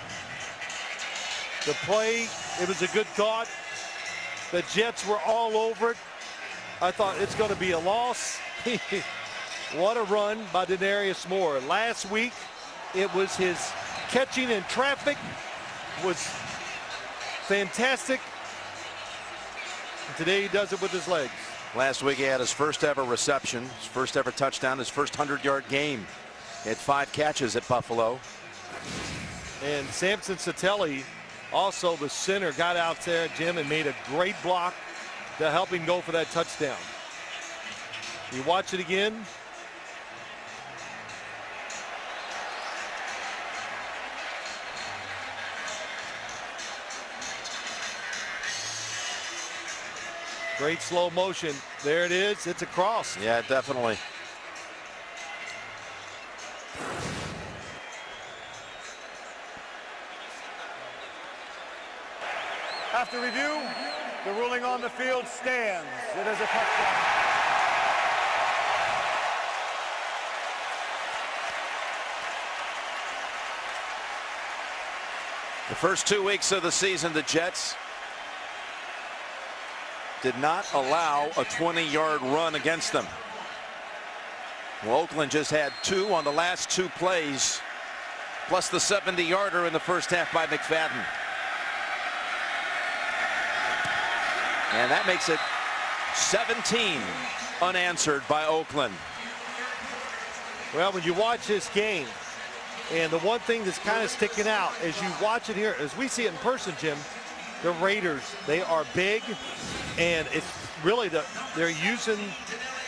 The play, it was a good thought. The Jets were all over it. I thought it's going to be a loss. What a run by Denarius Moore. Last week, it was his catching in traffic was fantastic. And today he does it with his legs. Last week he had his first ever reception, his first ever touchdown, his first 100-yard game. He had 5 catches at Buffalo. And Samson Satelli, also the center, got out there, Jim, and made a great block to help him go for that touchdown. You watch it again. Great slow motion. There it is. It's a cross. Yeah, definitely. After review, the ruling on the field stands. It is a touchdown. The first 2 weeks of the season, the Jets did not allow a 20-yard run against them. Well, Oakland just had 2 on the last 2 plays, plus the 70-yarder in the first half by McFadden. And that makes it 17 unanswered by Oakland. Well, when you watch this game, and the one thing that's kind of sticking out as you watch it here, as we see it in person, Jim, the Raiders, they are big, and it's really they're using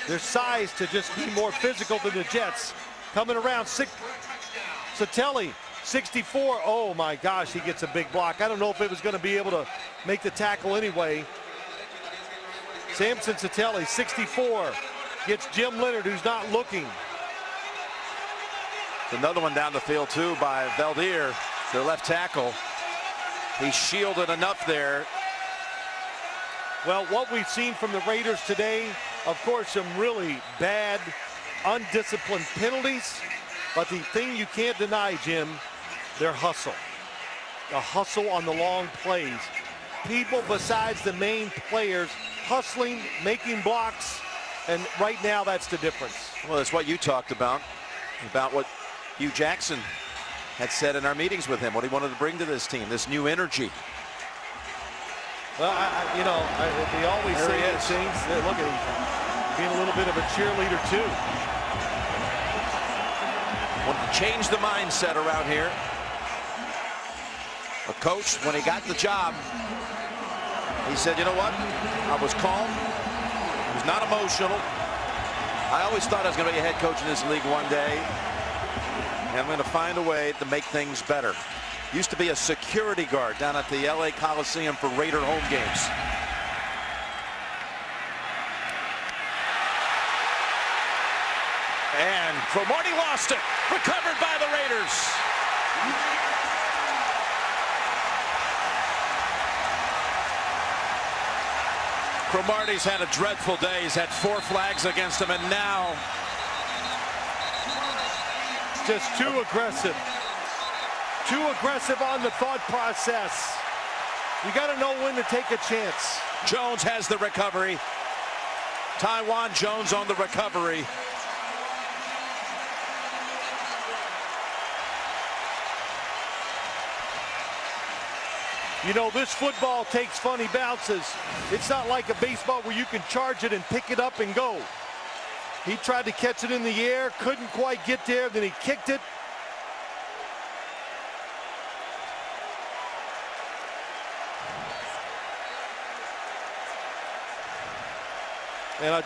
their size to just be more physical than the Jets. Coming around, Satelli, 64. Oh my gosh, he gets a big block. I don't know if it was going to be able to make the tackle anyway. Samson Satelli, 64, gets Jim Leonard, who's not looking. Another one down the field too by Valdir, their left tackle. He shielded enough there. Well, what we've seen from the Raiders today, of course, some really bad, undisciplined penalties. But the thing you can't deny, Jim, their hustle. The hustle on the long plays. People besides the main players hustling, making blocks, and right now that's the difference. Well, that's what you talked about what Hugh Jackson had said in our meetings with him, what he wanted to bring to this team, this new energy. Well, they always There say he these is. things. Look at him being a little bit of a cheerleader too. Want to change the mindset around here. A coach, when he got the job, he said, you know what? I was calm. I was not emotional. I always thought I was going to be a head coach in this league one day. And I'm going to find a way to make things better. Used to be a security guard down at the LA Coliseum for Raider home games. And Cromartie lost it. Recovered by the Raiders. Cromartie's had a dreadful day. He's had 4 flags against him, and now Just too aggressive. Too aggressive on the thought process. You got to know when to take a chance. Jones has the recovery. Taiwan Jones on the recovery. You know, this football takes funny bounces. It's not like a baseball where you can charge it and pick it up and go. He tried to catch it in the air, couldn't quite get there, then he kicked it. And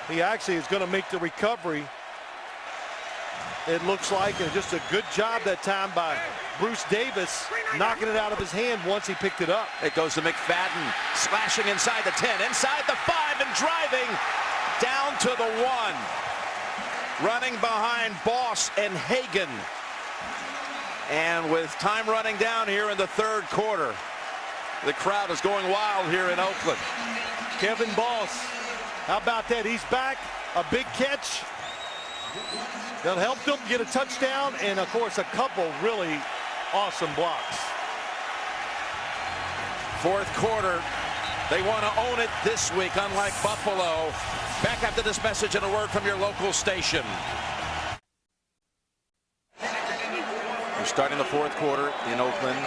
he actually is going to make the recovery. It looks like, and just a good job that time by Bruce Davis, knocking it out of his hand once he picked it up. It goes to McFadden, slashing inside the 10, inside the 5, and driving down to the 1. Running behind Boss and Hagan. And with time running down here in the 3rd quarter, the crowd is going wild here in Oakland. Kevin Boss, how about that? He's back, a big catch. That helped them get a touchdown, and of course a couple really awesome blocks. 4th quarter, they want to own it this week, unlike Buffalo. Back after this message and a word from your local station. We're starting the 4th quarter in Oakland.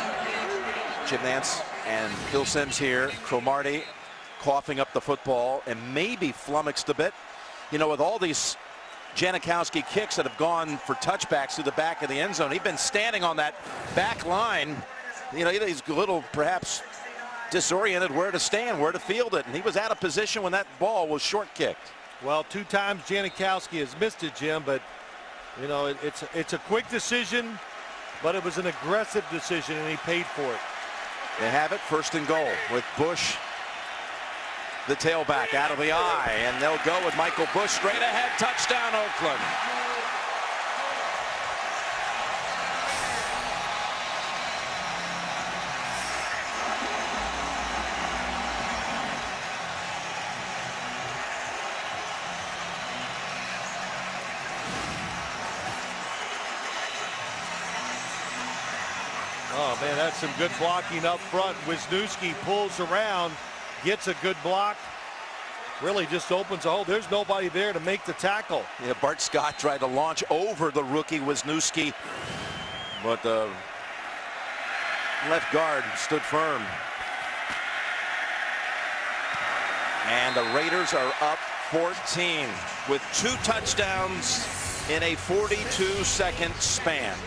Jim Nance and Bill Sims here. Cromartie coughing up the football and maybe flummoxed a bit. You know, with all these Janikowski kicks that have gone for touchbacks through the back of the end zone, he's been standing on that back line. You know, he's a little perhaps disoriented where to stand, where to field it, and he was out of position when that ball was short kicked. Well, 2 times Janikowski has missed it, Jim, but you know, it's a quick decision, but it was an aggressive decision, and he paid for it. They have it 1st and goal with Bush, the tailback, out of the eye, and they'll go with Michael Bush straight ahead. Touchdown, Oakland. Oh, man, that's some good blocking up front. Wisniewski pulls around, gets a good block. Really just opens a hole. There's nobody there to make the tackle. Yeah, Bart Scott tried to launch over the rookie Wisniewski, but the left guard stood firm. And the Raiders are up 14 with 2 touchdowns in a 42-second span.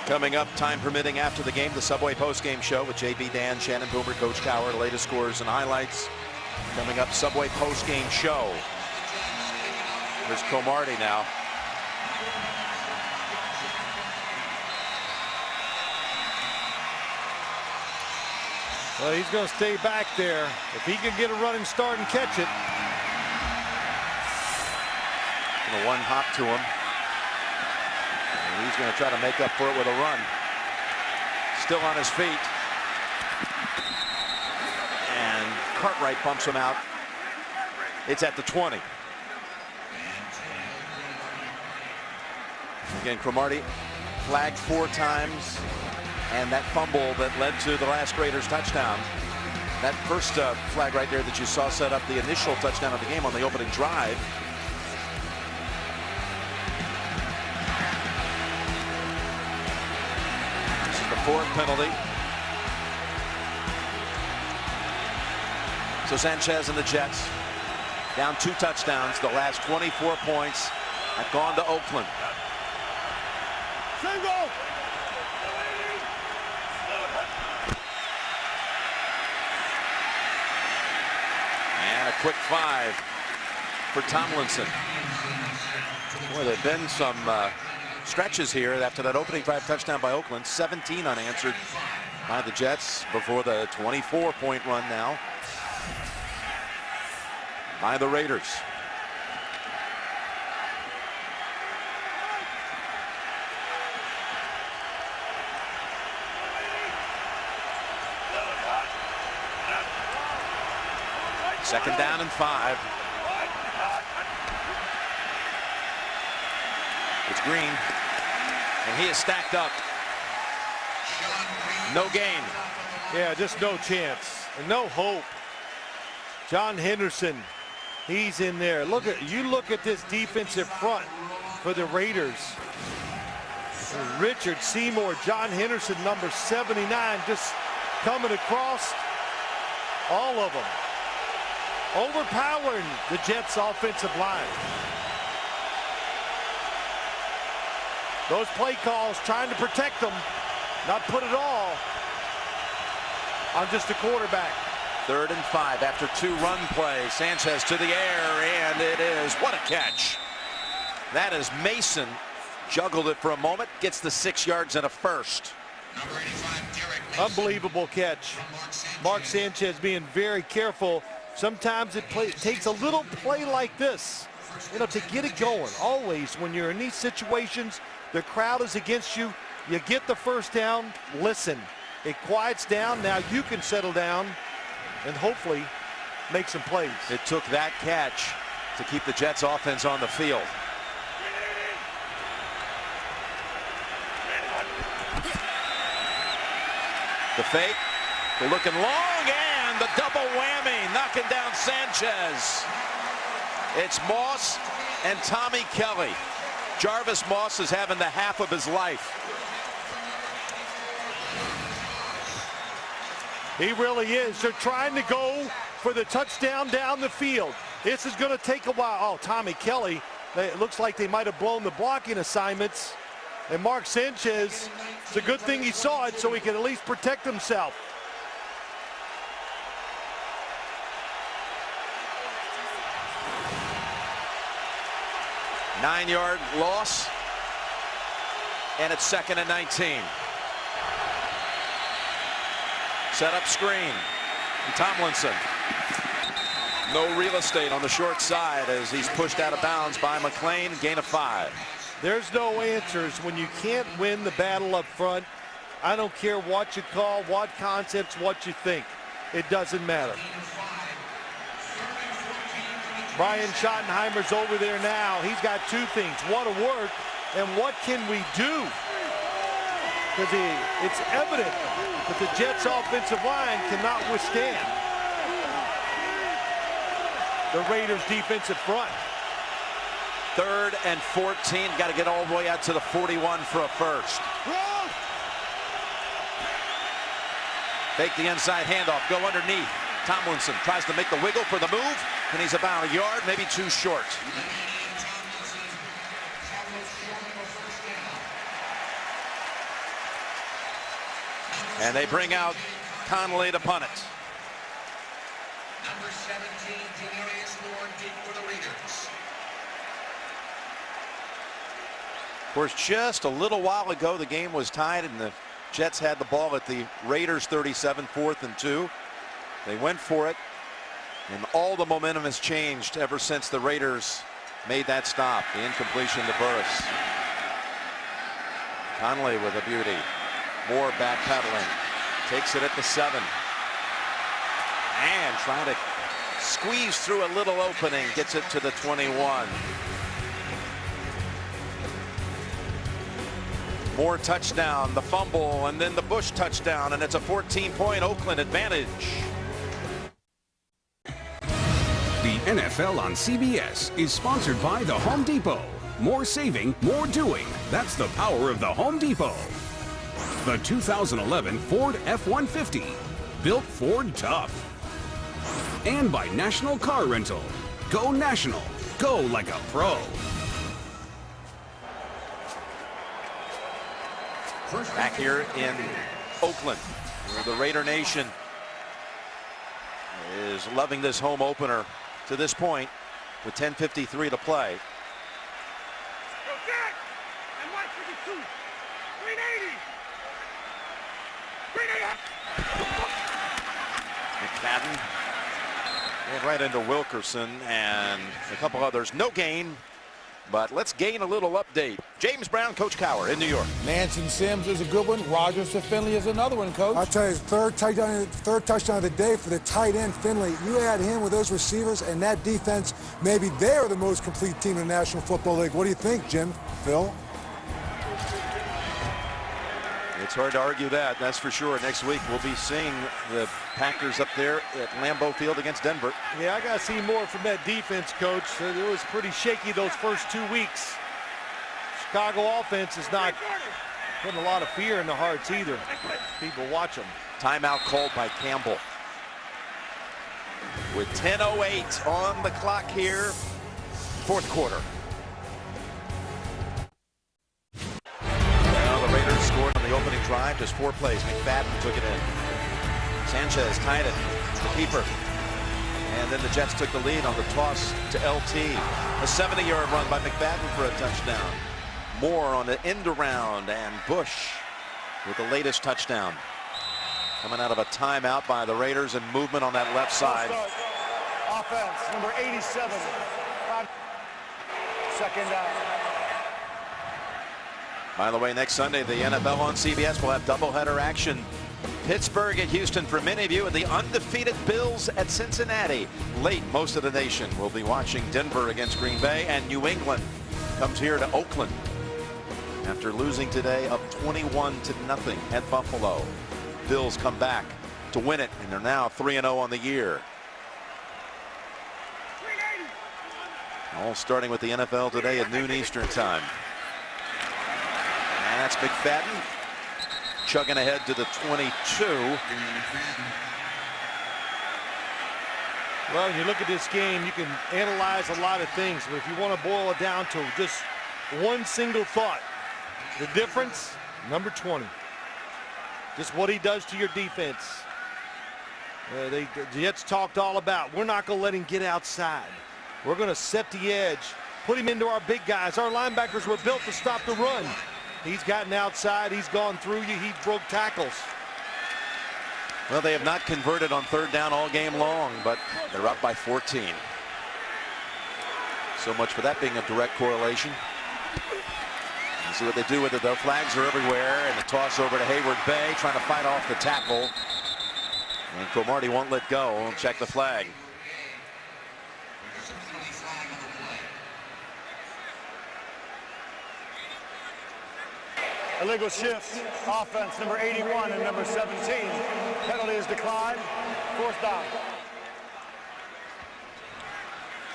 Coming up, time permitting, after the game, the Subway postgame show with JB Dan, Shannon Boomer, Coach Cowher, latest scores and highlights. Coming up, Subway postgame show. There's Cromartie now. Well, he's going to stay back there. If he can get a running start and catch it. Gonna one hop to him. And he's going to try to make up for it with a run. Still on his feet. And Cartwright bumps him out. It's at the 20. Again, Cromartie flagged 4 times. And that fumble that led to the last Raiders touchdown. That first flag right there that you saw set up the initial touchdown of the game on the opening drive. This is the 4th penalty. So Sanchez and the Jets down 2 touchdowns. The last 24 points have gone to Oakland. Single! And a quick 5 for Tomlinson. Boy, there have been some stretches here after that opening drive touchdown by Oakland. 17 unanswered by the Jets before the 24-point run now by the Raiders. Second down and 5. It's Green, and he is stacked up. No gain. Yeah, just no chance and no hope. John Henderson, he's in there. Look at this defensive front for the Raiders. Richard Seymour, John Henderson, number 79, just coming across. All of them overpowering the Jets' offensive line. Those play calls trying to protect them, not put it all on just a quarterback. 3rd and 5 after 2 run plays. Sanchez to the air, and it is, what a catch. That is Mason. Juggled it for a moment, gets the 6 yards and a first. Unbelievable catch. Mark Sanchez being very careful. Sometimes it takes a little play like this, to get it going. Always when you're in these situations, the crowd is against you. You get the first down, listen. It quiets down. Now you can settle down and hopefully make some plays. It took that catch to keep the Jets offense on the field. The fake, the looking long, and the double whammy, knocking down Sanchez. It's Moss and Tommy Kelly. Jarvis Moss is having the half of his life. He really is. They're trying to go for the touchdown down the field. This is going to take a while. Oh, Tommy Kelly, it looks like they might have blown the blocking assignments. And Mark Sanchez, it's a good thing he saw it so he can at least protect himself. Nine-yard loss, and it's 2nd and 19. Set up screen. And Tomlinson. No real estate on the short side as he's pushed out of bounds by McClain. Gain of 5. There's no answers when you can't win the battle up front. I don't care what you call, what concepts, what you think. It doesn't matter. Brian Schottenheimer's over there now. He's got two things. What to work, and what can we do? Because it's evident that the Jets' offensive line cannot withstand the Raiders' defensive front. 3rd and 14. Got to get all the way out to the 41 for a first. Fake the inside handoff. Go underneath. Tomlinson tries to make the wiggle for the move, and he's about a yard, maybe too short. And they bring out Conley to punt it. Number 17, Denarius Ward, deep for the Raiders. Of course, just a little while ago, the game was tied, and the Jets had the ball at the Raiders 37, 4th and 2. They went for it, and all the momentum has changed ever since the Raiders made that stop. The incompletion to Burris. Conley with a beauty. Moore backpedaling. Takes it at the 7. And trying to squeeze through a little opening. Gets it to the 21. Moore touchdown, the fumble, and then the Bush touchdown, and it's a 14-point Oakland advantage. The NFL on CBS is sponsored by the Home Depot. More saving, more doing. That's the power of the Home Depot. The 2011 Ford F-150. Built Ford tough. And by National Car Rental. Go national. Go like a pro. Back here in Oakland, where the Raider Nation is loving this home opener to this point with 10:53 to play. McFadden and right into Wilkerson and a couple others. No gain, but let's gain a little update. James Brown, Coach Cowher in New York. Manson Sims is a good one. Rogers to Finley is another one, Coach. I'll tell you, third touchdown of the day for the tight end, Finley. You add him with those receivers and that defense, maybe they're the most complete team in the National Football League. What do you think, Jim? Phil? It's hard to argue that, that's for sure. Next week we'll be seeing the Packers up there at Lambeau Field against Denver. Yeah, I got to see more from that defense, Coach. It was pretty shaky those first 2 weeks. Chicago offense is not putting a lot of fear in the hearts either. People watch them. Timeout called by Campbell. With 10:08 on the clock here, 4th quarter. Well, the Raiders scored on the opening drive, just 4 plays. McFadden took it in. Sanchez tied it, the keeper. And then the Jets took the lead on the toss to LT. A 70-yard run by McFadden for a touchdown. Moore on the end around, and Bush with the latest touchdown. Coming out of a timeout by the Raiders and movement on that left side. Offense, number 87. 2nd down. By the way, next Sunday, the NFL on CBS will have doubleheader action. Pittsburgh at Houston for many of you, and the undefeated Bills at Cincinnati. Late, most of the nation will be watching Denver against Green Bay, and New England comes here to Oakland after losing today up 21-0 at Buffalo. Bills come back to win it, and they're now 3-0 on the year. All starting with the NFL today at noon Eastern time. And that's McFadden chugging ahead to the 22. Well, when you look at this game, you can analyze a lot of things, but if you want to boil it down to just one single thought, the difference, number 20. Just what he does to your defense. The Jets talked all about, we're not going to let him get outside. We're going to set the edge, put him into our big guys. Our linebackers were built to stop the run. He's gotten outside, he's gone through you, he broke tackles. Well, they have not converted on 3rd down all game long, but they're up by 14. So much for that being a direct correlation. You see what they do with it, though. Flags are everywhere, and the toss over to Hayward Bay, trying to fight off the tackle. And Cromartie won't let go. We'll check the flag. Illegal shift, offense number 81 and number 17. Penalty is declined, 4th down.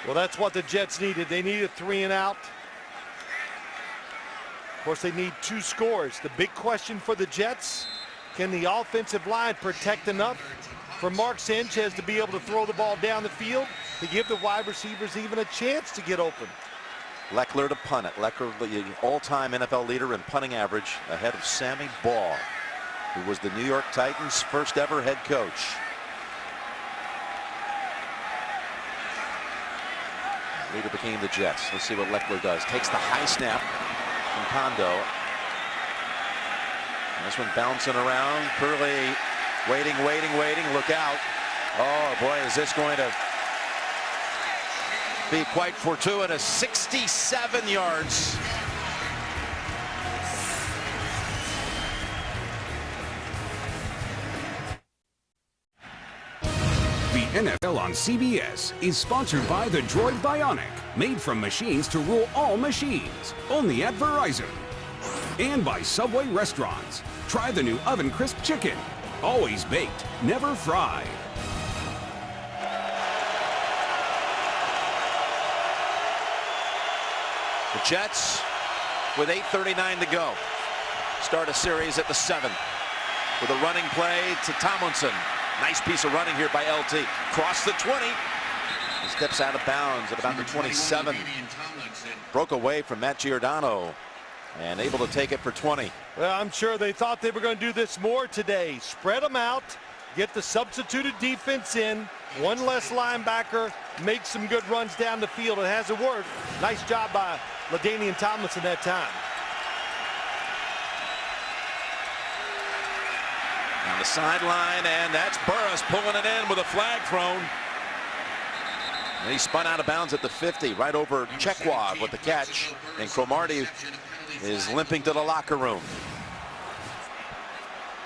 Well, that's what the Jets needed. They needed 3 and out. Of course, they need 2 scores. The big question for the Jets, can the offensive line protect enough for Mark Sanchez to be able to throw the ball down the field to give the wide receivers even a chance to get open? Leckler to punt it. Leckler, the all-time NFL leader in punting average, ahead of Sammy Baugh, who was the New York Titans' first ever head coach. Leader became the Jets. Let's see what Leckler does. Takes the high snap from Kondo. And this one bouncing around. Curley waiting. Look out. Oh boy, is this going to be quite fortuitous. 67 yards. The NFL on CBS is sponsored by the Droid Bionic, made from machines to rule all machines, only at Verizon. And by Subway Restaurants. Try the new Oven Crisp Chicken, always baked, never fried. The Jets, with 8:39 to go, start a series at the 7 with a running play to Tomlinson. Nice piece of running here by LT. Cross the 20. He steps out of bounds at about the 27. Broke away from Matt Giordano and able to take it for 20. Well, I'm sure they thought they were going to do this more today. Spread them out, get the substituted defense in, 1 less linebacker, make some good runs down the field. It hasn't worked. Nice job by LaDainian Tomlinson that time. On the sideline, and that's Burris pulling it in with a flag thrown. And he spun out of bounds at the 50, right over Chekwa with the catch. And Cromartie is limping to the locker room.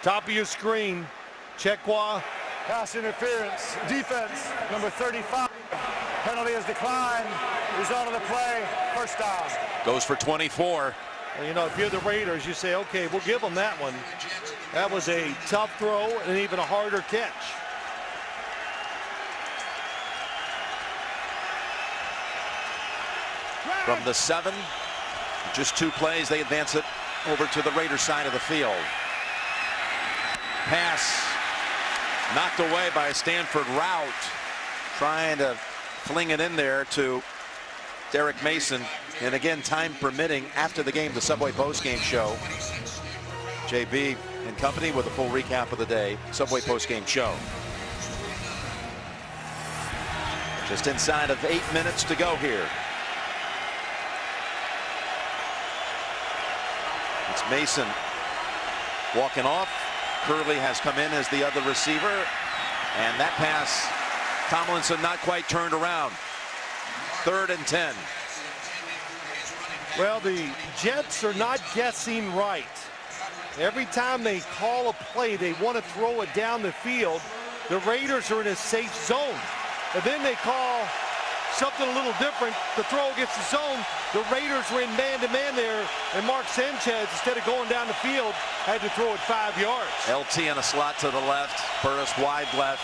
Top of your screen, Chekwa. Pass interference, defense, number 35. Penalty is declined. Result of the play, 1st down. Goes for 24. You know, if you're the Raiders, you say, okay, we'll give them that one. That was a tough throw and even a harder catch. From the 7, just 2 plays, they advance it over to the Raiders side of the field. Pass knocked away by a Stanford route, trying to fling it in there to Derek Mason. And again, time permitting, after the game, the Subway postgame show. JB and company with a full recap of the day. Subway postgame show. Just inside of 8 minutes to go here. It's Mason walking off. Curley has come in as the other receiver. And that pass, Tomlinson not quite turned around. 3rd and 10. Well, the Jets are not guessing right. Every time they call a play, they want to throw it down the field. The Raiders are in a safe zone. And then they call something a little different. The throw against the zone. The Raiders were in man-to-man there, and Mark Sanchez, instead of going down the field, had to throw it 5 yards. LT in a slot to the left. Burris wide left.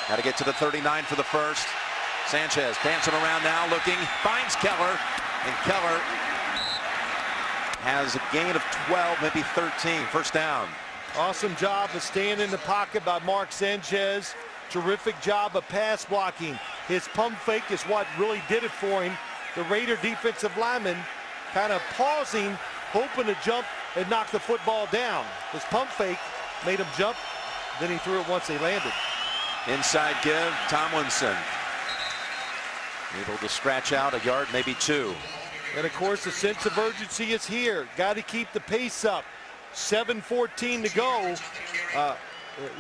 Got to get to the 39 for the first. Sanchez dancing around now, looking, finds Keller, and Keller has a gain of 12, maybe 13. 1st down. Awesome job of staying in the pocket by Mark Sanchez. Terrific job of pass blocking. His pump fake is what really did it for him. The Raider defensive lineman kind of pausing, hoping to jump and knock the football down. His pump fake made him jump, then he threw it once they landed. Inside give, Tomlinson. Able to scratch out a yard, maybe 2. And of course, the sense of urgency is here. Got to keep the pace up. 7:14 to go.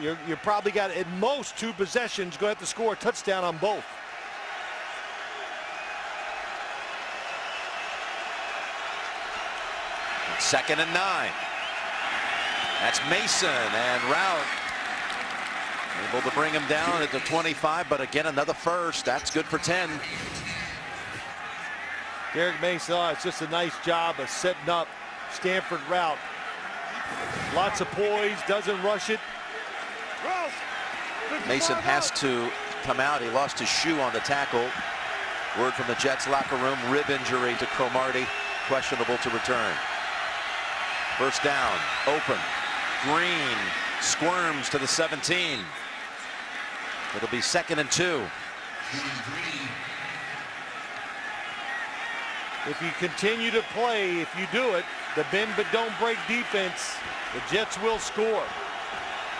You probably got at most 2 possessions. Going to have to score a touchdown on both. Second and 9. That's Mason and Route. Able to bring him down at the 25, but again, another first. That's good for 10. Derek Mason, it's just a nice job of setting up Stanford route. Lots of poise, doesn't rush it. Mason has to come out. He lost his shoe on the tackle. Word from the Jets locker room, rib injury to Cromartie, questionable to return. First down, open. Green squirms to the 17. It'll be 2nd and 2. If you continue to play, if you do it, the bend but don't break defense, the Jets will score.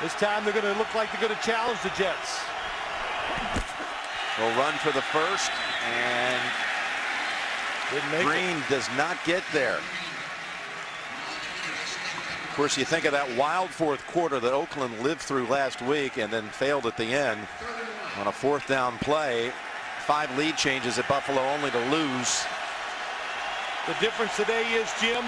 This time they're going to look like they're going to challenge the Jets. Will run for the first, and Green does not get there. Of course, you think of that wild fourth quarter that Oakland lived through last week and then failed at the end on a 4th down play. 5 lead changes at Buffalo only to lose. The difference today is, Jim,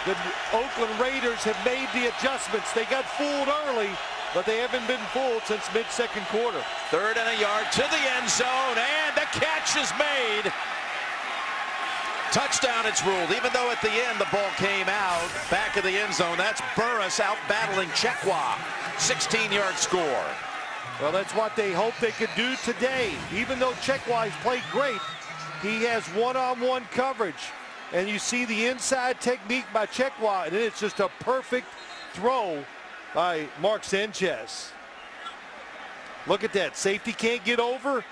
the Oakland Raiders have made the adjustments. They got fooled early, but they haven't been fooled since mid-second quarter. 3rd and a yard to the end zone, and the catch is made. Touchdown, it's ruled, even though at the end the ball came out back of the end zone. That's Burris out battling Chekwa. 16-yard score. Well, that's what they hoped they could do today. Even though Chekwa has played great, he has one-on-one coverage. And you see the inside technique by Chekwa, and it's just a perfect throw by Mark Sanchez. Look at that. Safety can't get over.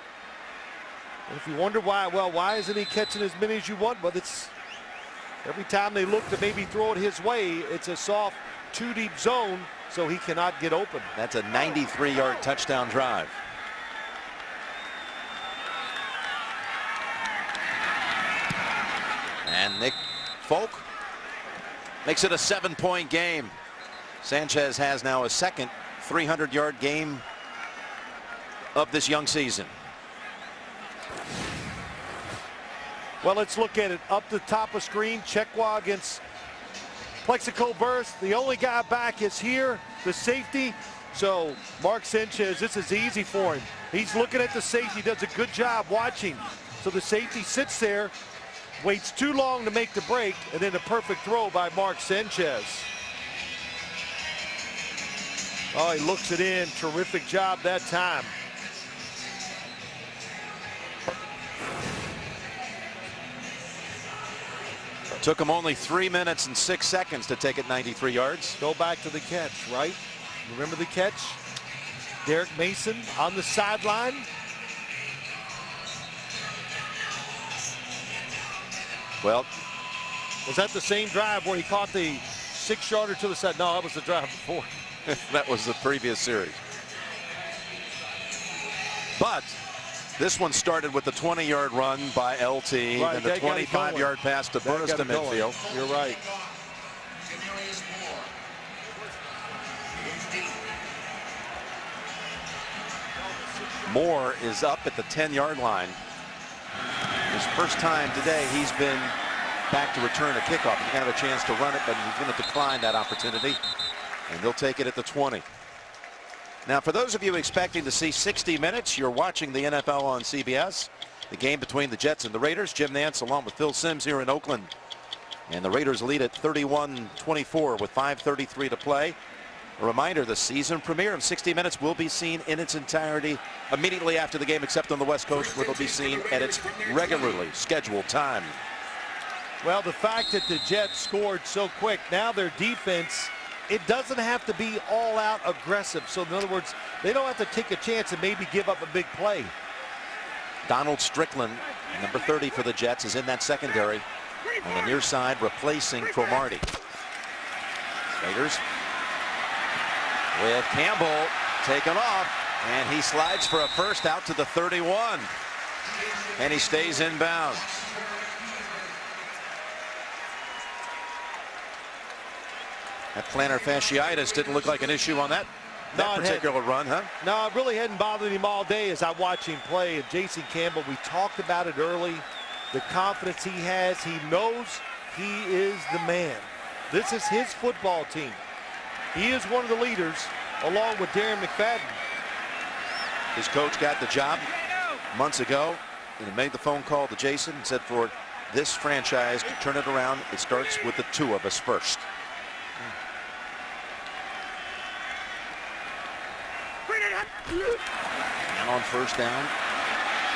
And if you wonder why, well, why isn't he catching as many as you want? But it's every time they look to maybe throw it his way, it's a soft 2-deep zone, so he cannot get open. That's a 93-yard touchdown drive. And Nick Folk makes it a 7-point game. Sanchez has now a second 300-yard game of this young season. Well, let's look at it. Up the top of screen, Chekwa against Plexico Burris. The only guy back is here, the safety. So Mark Sanchez, this is easy for him. He's looking at the safety, does a good job watching. So the safety sits there, waits too long to make the break, and then a perfect throw by Mark Sanchez. Oh, he looks it in. Terrific job that time. Took him only 3 minutes and 6 seconds to take it 93 yards. Go back to the catch, right? Remember the catch? Derek Mason on the sideline. Well, was that the same drive where he caught the 6-yarder to the side? No, that was the drive before. That was the previous series. But this one started with the 20-yard run by LT, right, and the 25-yard pass to Burris to midfield. You're right. Moore is up at the 10-yard line. His first time today, he's been back to return a kickoff. He's going to have a chance to run it, but he's going to decline that opportunity, and they'll take it at the 20. Now, for those of you expecting to see 60 minutes, you're watching the NFL on CBS. The game between the Jets and the Raiders. Jim Nantz along with Phil Simms here in Oakland. And the Raiders lead at 31-24 with 5:33 to play. A reminder, the season premiere of 60 Minutes will be seen in its entirety immediately after the game, except on the West Coast, where it'll be seen at its regularly scheduled time. Well, the fact that the Jets scored so quick, now their defense, it doesn't have to be all out aggressive. So in other words, they don't have to take a chance and maybe give up a big play. Donald Strickland, number 30 for the Jets, is in that secondary on the near side, replacing Cromartie. Raiders with Campbell taken off, and he slides for a first out to the 31, and he stays inbounds. That plantar fasciitis didn't look like an issue on that particular run, huh? No, it really hadn't bothered him all day as I watch him play. And Jason Campbell, we talked about it early, the confidence he has. He knows he is the man. This is his football team. He is one of the leaders, along with Darren McFadden. His coach got the job months ago and made the phone call to Jason and said for this franchise to turn it around, it starts with the two of us first. And on first down,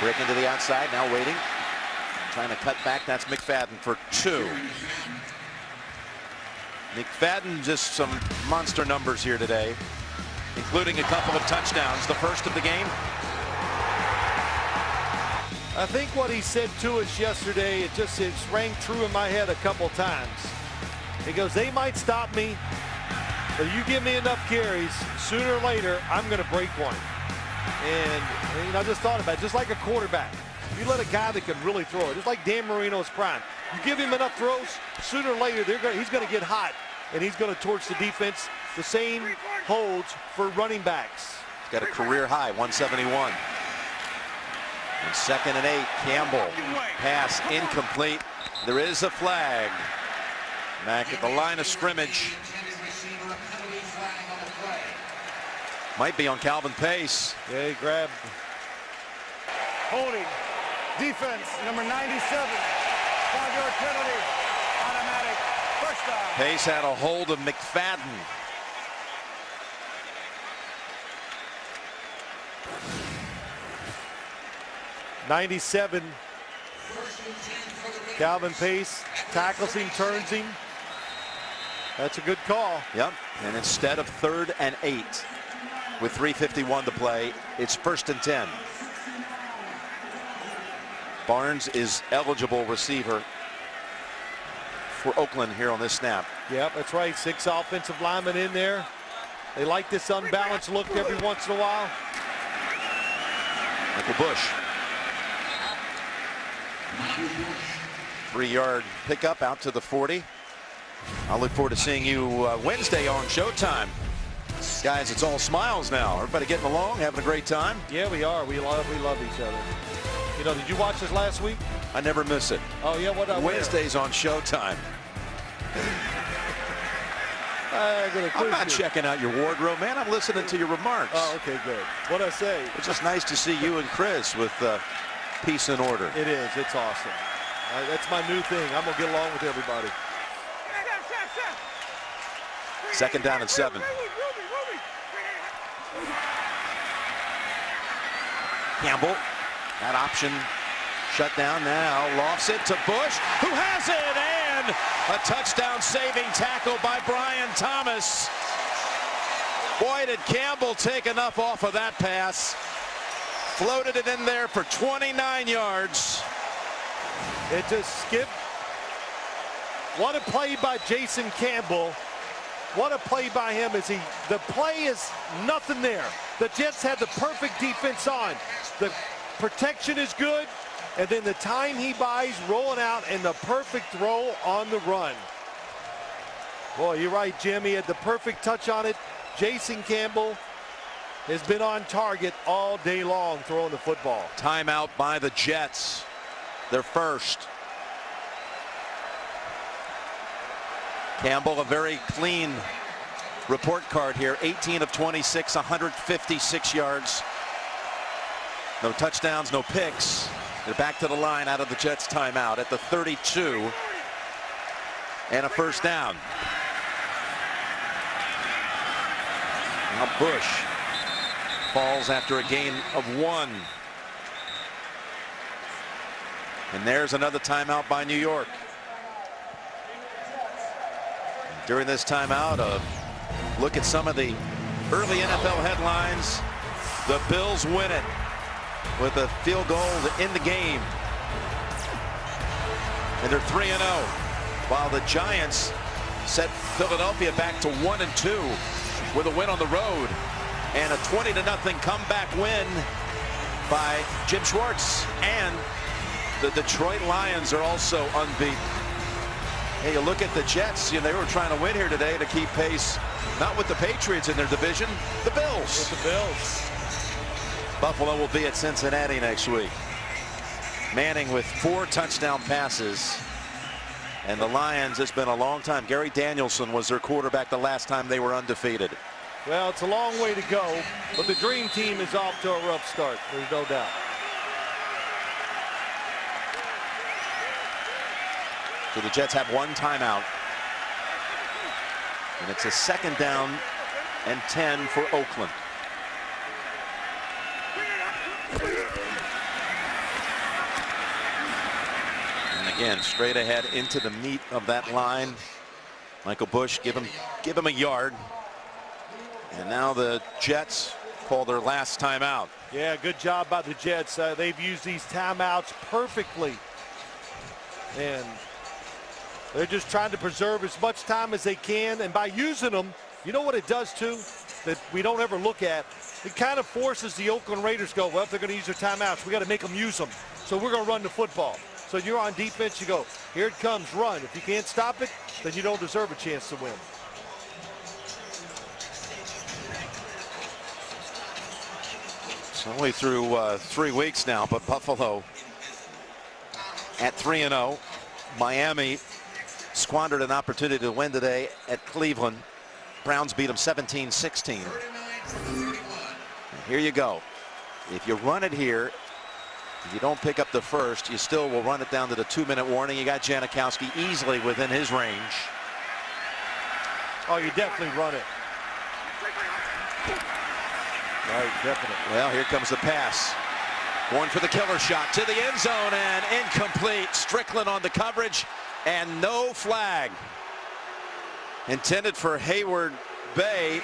breaking to the outside, now waiting, trying to cut back. That's McFadden for 2. McFadden, just some monster numbers here today, including a couple of touchdowns, the first of the game. I think what he said to us yesterday, it rang true in my head a couple times. He goes, they might stop me, but you give me enough carries, sooner or later, I'm going to break one. And I just thought about it, just like a quarterback. You let a guy that can really throw it, just like Dan Marino's prime. You give him enough throws, sooner or later, he's going to get hot, and he's going to torch the defense. The same holds for running backs. He's got a career high, 171. And 2nd and 8, Campbell, pass incomplete. There is a flag. Back at the line of scrimmage. Might be on Calvin Pace. Yeah, he grabbed. Holding. Defense, number 97. 5-yard penalty. Automatic. First down. Pace had a hold of McFadden. '97. Calvin Pace tackles him, turns him. That's a good call. Yep. And instead of 3rd and 8, with 3:51 to play, it's 1st and 10. Barnes is eligible receiver for Oakland here on this snap. Yep, that's right. 6 offensive linemen in there. They like this unbalanced look every once in a while. Michael Bush. 3-yard pickup out to the 40. I'll look forward to seeing you Wednesday on Showtime. Guys, it's all smiles now. Everybody getting along, having a great time? Yeah, we are. We love each other. You know, did you watch this last week? I never miss it. Oh, yeah, what Wednesdays on Showtime. I'm not checking out your wardrobe, man. I'm listening to your remarks. Oh, okay, good. What'd I say? It's just nice to see you and Chris with peace and order. It is. It's awesome. That's my new thing. I'm going to get along with everybody. 2nd down and 7. Campbell, that option shut down now. Lofts it to Bush, who has it, and a touchdown saving tackle by Brian Thomas. Boy, did Campbell take enough off of that pass. Floated it in there for 29 yards. It just skipped. What a play by Jason Campbell. What a play by him. The play is nothing there. The Jets had the perfect defense on. The protection is good, and then the time he buys rolling out and the perfect throw on the run. Boy, you're right, Jim. He had the perfect touch on it. Jason Campbell has been on target all day long throwing the football. Timeout by the Jets. Their first. Campbell, a very clean report card here. 18 of 26, 156 yards. No touchdowns, no picks. They're back to the line out of the Jets timeout at the 32. And a first down. Now Bush falls after a gain of 1. And there's another timeout by New York. During this timeout, a look at some of the early NFL headlines. The Bills win it with a field goal to end the game. And they're 3-0, while the Giants set Philadelphia back to 1-2 with a win on the road and a 20-0 comeback win by Jim Schwartz. And the Detroit Lions are also unbeaten. Hey, you look at the Jets, they were trying to win here today to keep pace, not with the Patriots in their division, the Bills. With the Bills. Buffalo will be at Cincinnati next week. Manning with 4 touchdown passes. And the Lions, it's been a long time. Gary Danielson was their quarterback the last time they were undefeated. Well, it's a long way to go, but the dream team is off to a rough start. There's no doubt. So the Jets have one timeout. And it's a 2nd down and 10 for Oakland. And again, straight ahead into the meat of that line. Michael Bush, give him a yard. And now the Jets call their last timeout. Yeah, good job by the Jets. They've used these timeouts perfectly. And they're just trying to preserve as much time as they can. And by using them, you know what it does too, that we don't ever look at? It kind of forces the Oakland Raiders to go, well, if they're going to use their timeouts, we got to make them use them. So we're going to run the football. So you're on defense, you go, here it comes, run. If you can't stop it, then you don't deserve a chance to win. It's only through 3 weeks now, but Buffalo at 3-0. Miami squandered an opportunity to win today at Cleveland. Browns beat them 17-16. Here you go. If you run it here, if you don't pick up the first, you still will run it down to the 2-minute warning. You got Janikowski easily within his range. Oh, you definitely run it. Right, definitely. Well, here comes the pass. Going for the killer shot to the end zone and incomplete. Strickland on the coverage and no flag. Intended for Hayward Bay,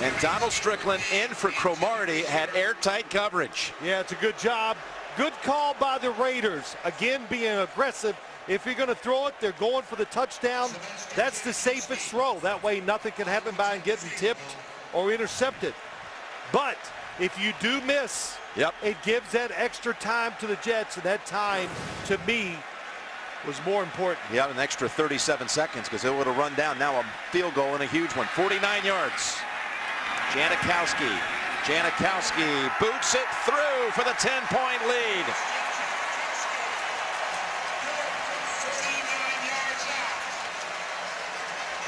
and Donald Strickland in for Cromartie had airtight coverage. Yeah, it's a good job. Good call by the Raiders. Again, being aggressive. If you're going to throw it, they're going for the touchdown. That's the safest throw. That way nothing can happen by getting tipped or intercepted. But if you do miss, it gives that extra time to the Jets, and that time, to me, was more important. Yeah, an extra 37 seconds because it would have run down. Now a field goal and a huge one. 49 yards. Janikowski boots it through for the 10-point lead.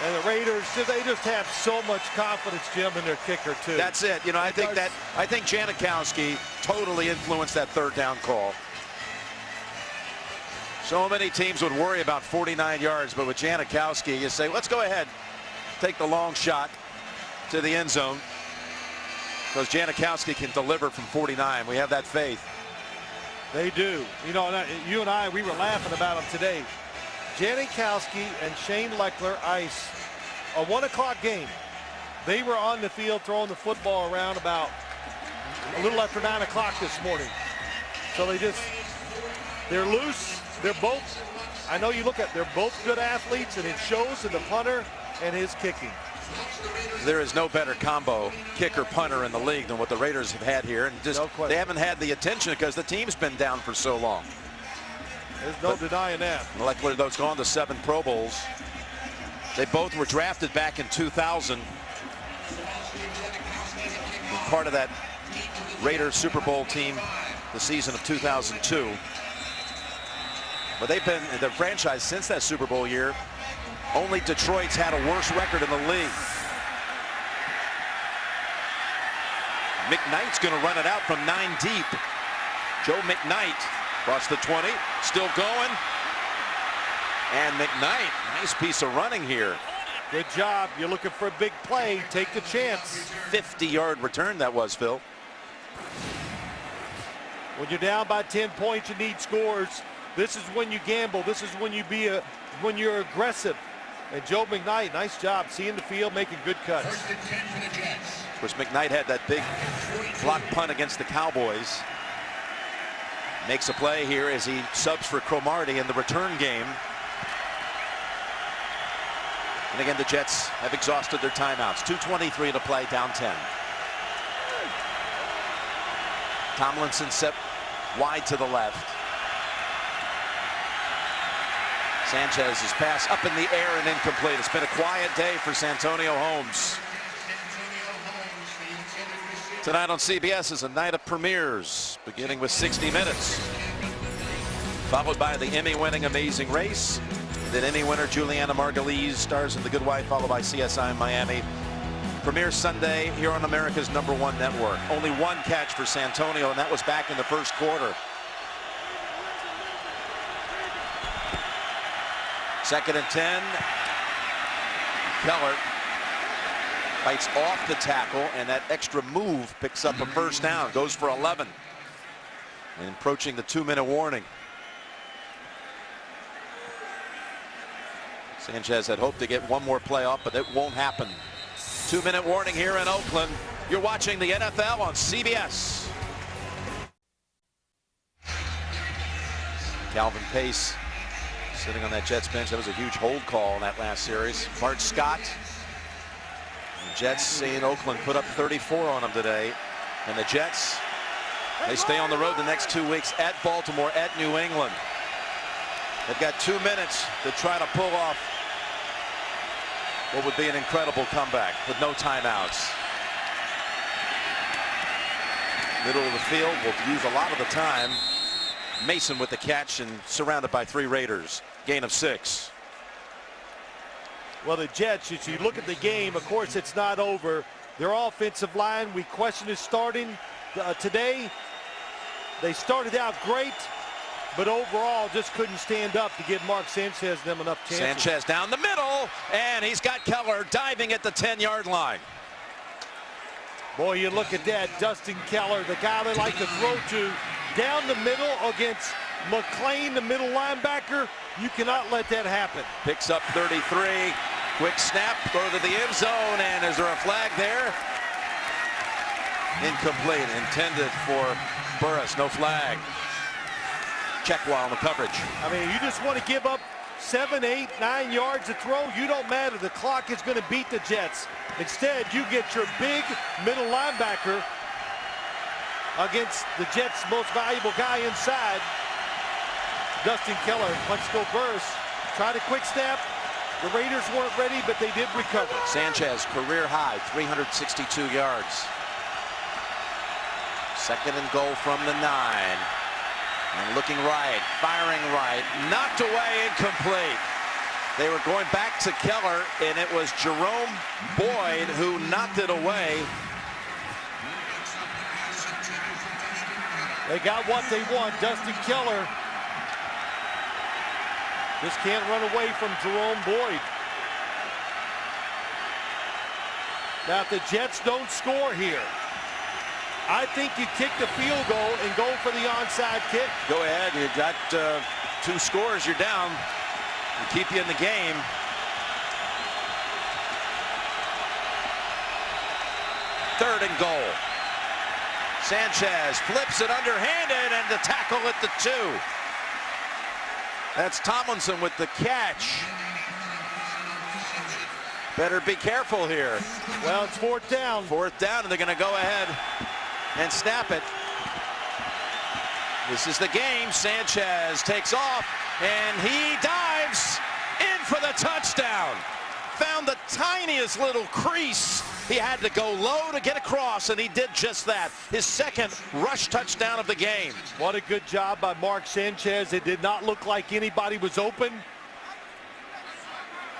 And the Raiders, they just have so much confidence, Jim, in their kicker, too. That's it. You know, I think Janikowski totally influenced that 3rd down call. So many teams would worry about 49 yards, but with Janikowski, you say, let's go ahead, take the long shot to the end zone, because Janikowski can deliver from 49. We have that faith. They do. You know, you and I, we were laughing about him today. Janikowski and Shane Lechler ice a 1 o'clock game. They were on the field throwing the football around about a little after 9 o'clock this morning. So they're loose. They're both, I know you look at, they're both good athletes, and it shows in the punter and his kicking. There is no better combo kicker-punter in the league than what the Raiders have had here. And just they haven't had the attention because the team's been down for so long. There's no denying that. Lechler, though, has gone to 7 Pro Bowls. They both were drafted back in 2000. Part of that Raiders Super Bowl team the season of 2002. But they've been the franchise since that Super Bowl year. Only Detroit's had a worse record in the league. McKnight's going to run it out from 9 deep. Joe McKnight across the 20, still going. And McKnight, nice piece of running here. Good job. You're looking for a big play. Take the chance. 50-yard return that was, Phil. When you're down by 10 points, you need scores. This is when you gamble. This is when you're aggressive. And Joe McKnight, nice job seeing the field, making good cuts. Of course, McKnight had that big block punt against the Cowboys. Makes a play here as he subs for Cromartie in the return game. And again, the Jets have exhausted their timeouts. 2:23 to play, down 10. Tomlinson set wide to the left. Sanchez's pass up in the air and incomplete. It's been a quiet day for Santonio Holmes. Tonight on CBS is a night of premieres, beginning with 60 Minutes, followed by the Emmy-winning Amazing Race. Then Emmy winner Juliana Margulies stars in The Good Wife, followed by CSI Miami. Premiere Sunday here on America's #1 network. Only one catch for Santonio, and that was back in the first quarter. 2nd and 10. Keller fights off the tackle, and that extra move picks up a first down, goes for 11. And approaching the 2-minute warning. Sanchez had hoped to get one more play off, but it won't happen. 2-minute warning here in Oakland. You're watching the NFL on CBS. Calvin Pace sitting on that Jets bench. That was a huge hold call in that last series. Bart Scott. The Jets seeing Oakland put up 34 on them today. And the Jets, they stay on the road the next 2 weeks at Baltimore, at New England. They've got 2 minutes to try to pull off what would be an incredible comeback with no timeouts. Middle of the field will use a lot of the time. Mason with the catch and surrounded by 3 Raiders. Gain of 6. Well, the Jets, as you look at the game, of course, it's not over. Their offensive line, we question is starting today. They started out great, but overall just couldn't stand up to give Mark Sanchez them enough chances. Sanchez down the middle, and he's got Keller diving at the 10-yard line. Boy, you look at that, Dustin Keller, the guy they like to throw to, down the middle against McClain, the middle linebacker. You cannot let that happen. Picks up 33. Quick snap, throw to the end zone, and is there a flag there? Incomplete, intended for Burris, no flag. Check while in the coverage. I mean, you just want to give up 7, 8, 9 yards to throw. You don't matter. The clock is going to beat the Jets. Instead, you get your big middle linebacker against the Jets' most valuable guy inside. Dustin Keller, Plaxico Burress, tried a quick snap. The Raiders weren't ready, but they did recover. Sanchez, career high, 362 yards. 2nd and goal from the 9. And looking right, firing right, knocked away, incomplete. They were going back to Keller, and it was Jerome Boyd who knocked it away. They got what they want. Dustin Keller just can't run away from Jerome Boyd. Now, if the Jets don't score here, I think you kick the field goal and go for the onside kick. Go ahead. You've got 2 scores. You're down. And keep you in the game. Third and goal. Sanchez flips it underhanded, and the tackle at the 2. That's Tomlinson with the catch. Better be careful here. Well, it's 4th down. 4th down, and they're going to go ahead and snap it. This is the game. Sanchez takes off, and he dives in for the touchdown. Found the tiniest little crease. He had to go low to get across, and he did just that. His 2nd rush touchdown of the game. What a good job by Mark Sanchez. It did not look like anybody was open.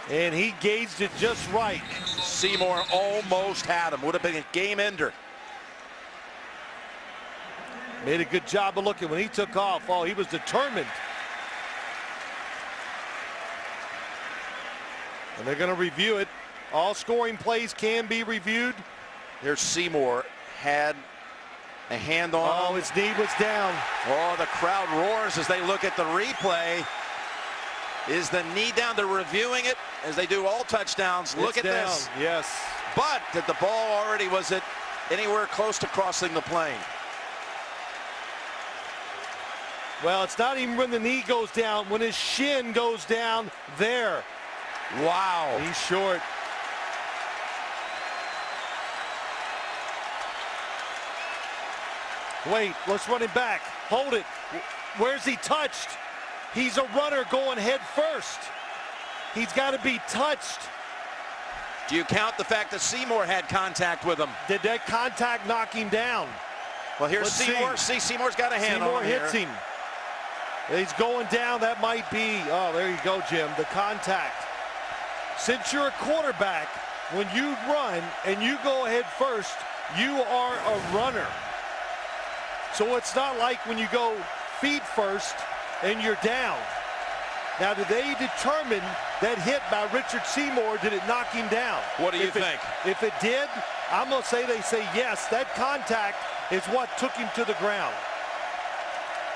And he gauged it just right. Seymour almost had him. Would have been a game ender. Made a good job of looking when he took off. Oh, he was determined. And they're going to review it. All scoring plays can be reviewed. There's Seymour, had a hand on Oh, him. his knee was down. Oh, the crowd roars as they look at the replay. Is the knee down? They're reviewing it as they do all touchdowns. Look It's at down. this. Yes. But did the ball already, was it anywhere close to crossing the plane? Well, it's not even when the knee goes down. When his shin goes down there. Wow. He's short. Wait, let's run it back. Hold it. Where's he touched? He's a runner going head first. He's got to be touched. Do you count the fact that Seymour had contact with him? Did that contact knock him down? Well, here's Let's Seymour. See, Seymour's got a hand Seymour on him hits here. him. He's going down. That might be, oh, there you go, Jim, the contact. Since you're a quarterback, when you run and you go ahead first, you are a runner. So it's not like when you go feet first and you're down. Now, do they determine that hit by Richard Seymour, did it knock him down? What do you think? If it did, I'm going to say they say yes. That contact is what took him to the ground.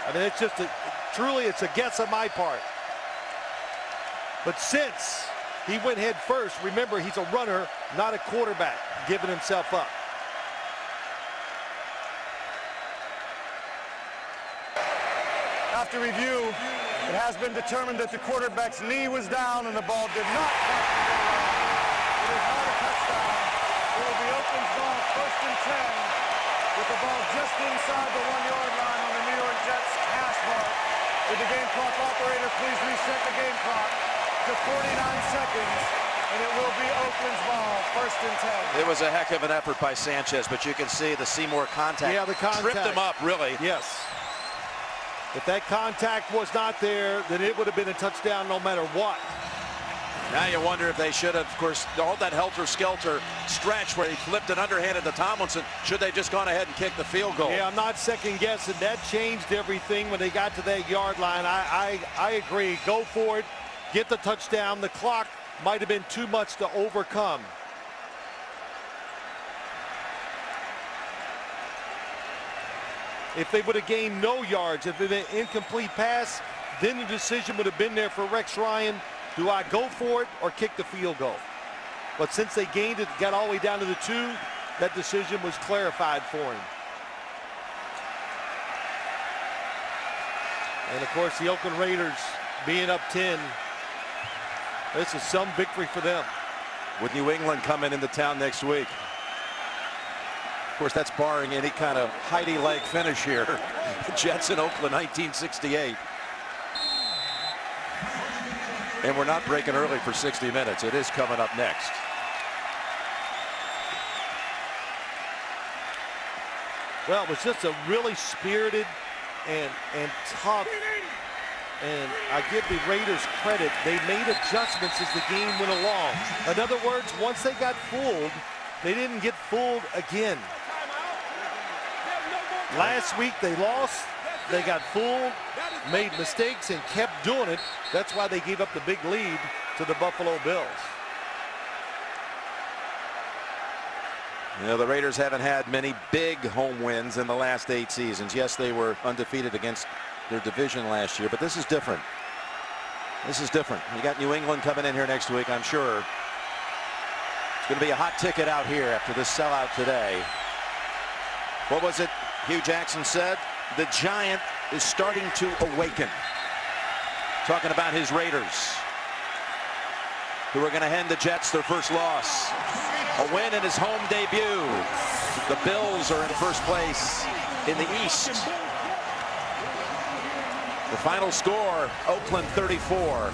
I mean, it's just truly it's a guess on my part. But since he went head first, remember, he's a runner, not a quarterback, giving himself up. After review, it has been determined that the quarterback's knee was down and the ball did not touch the goal line. It is not a touchdown. It will be Oakland's ball, 1st and 10, with the ball just inside the 1-yard line on the New York Jets hash mark. Would the game clock operator please reset the game clock to 49 seconds, and it will be Oakland's ball, 1st and 10. It was a heck of an effort by Sanchez, but you can see the Seymour contact. Yeah, the contact tripped him up, really. Yes. If that contact was not there, then it would have been a touchdown no matter what. Now you wonder if they should have, of course, all that helter-skelter stretch where he flipped it underhanded to Tomlinson. Should they just gone ahead and kicked the field goal? Yeah, I'm not second-guessing. That changed everything when they got to that yard line. I agree. Go for it. Get the touchdown. The clock might have been too much to overcome. If they would have gained no yards, if it had been an incomplete pass, then the decision would have been there for Rex Ryan. Do I go for it or kick the field goal? But since they gained it, got all the way down to the 2, that decision was clarified for him. And of course, the Oakland Raiders being up 10, this is some victory for them. With New England coming into town next week. Of course, that's barring any kind of Heidi-like finish here. The Jets in Oakland, 1968. And we're not breaking early for 60 minutes. It is coming up next. Well, it was just a really spirited and tough, and I give the Raiders credit. They made adjustments as the game went along. In other words, once they got fooled, they didn't get fooled again. Last week they lost, they got fooled, made mistakes, and kept doing it. That's why they gave up the big lead to the Buffalo Bills. You know, the Raiders haven't had many big home wins in the last 8 seasons. Yes, they were undefeated against their division last year, but this is different. This is different. You got New England coming in here next week, I'm sure. It's going to be a hot ticket out here after this sellout today. What was it Hugh Jackson said? The Giant is starting to awaken. Talking about his Raiders, who are going to hand the Jets their first loss. A win in his home debut. The Bills are in first place in the East. The final score, Oakland 34,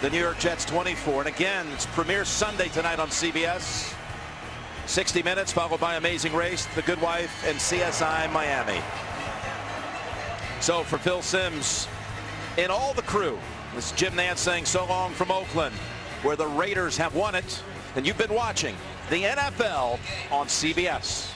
the New York Jets 24. And again, it's premiere Sunday tonight on CBS. 60 Minutes, followed by Amazing Race, The Good Wife, and CSI Miami. So for Phil Simms and all the crew, this is Jim Nantz saying so long from Oakland, where the Raiders have won it. And you've been watching the NFL on CBS.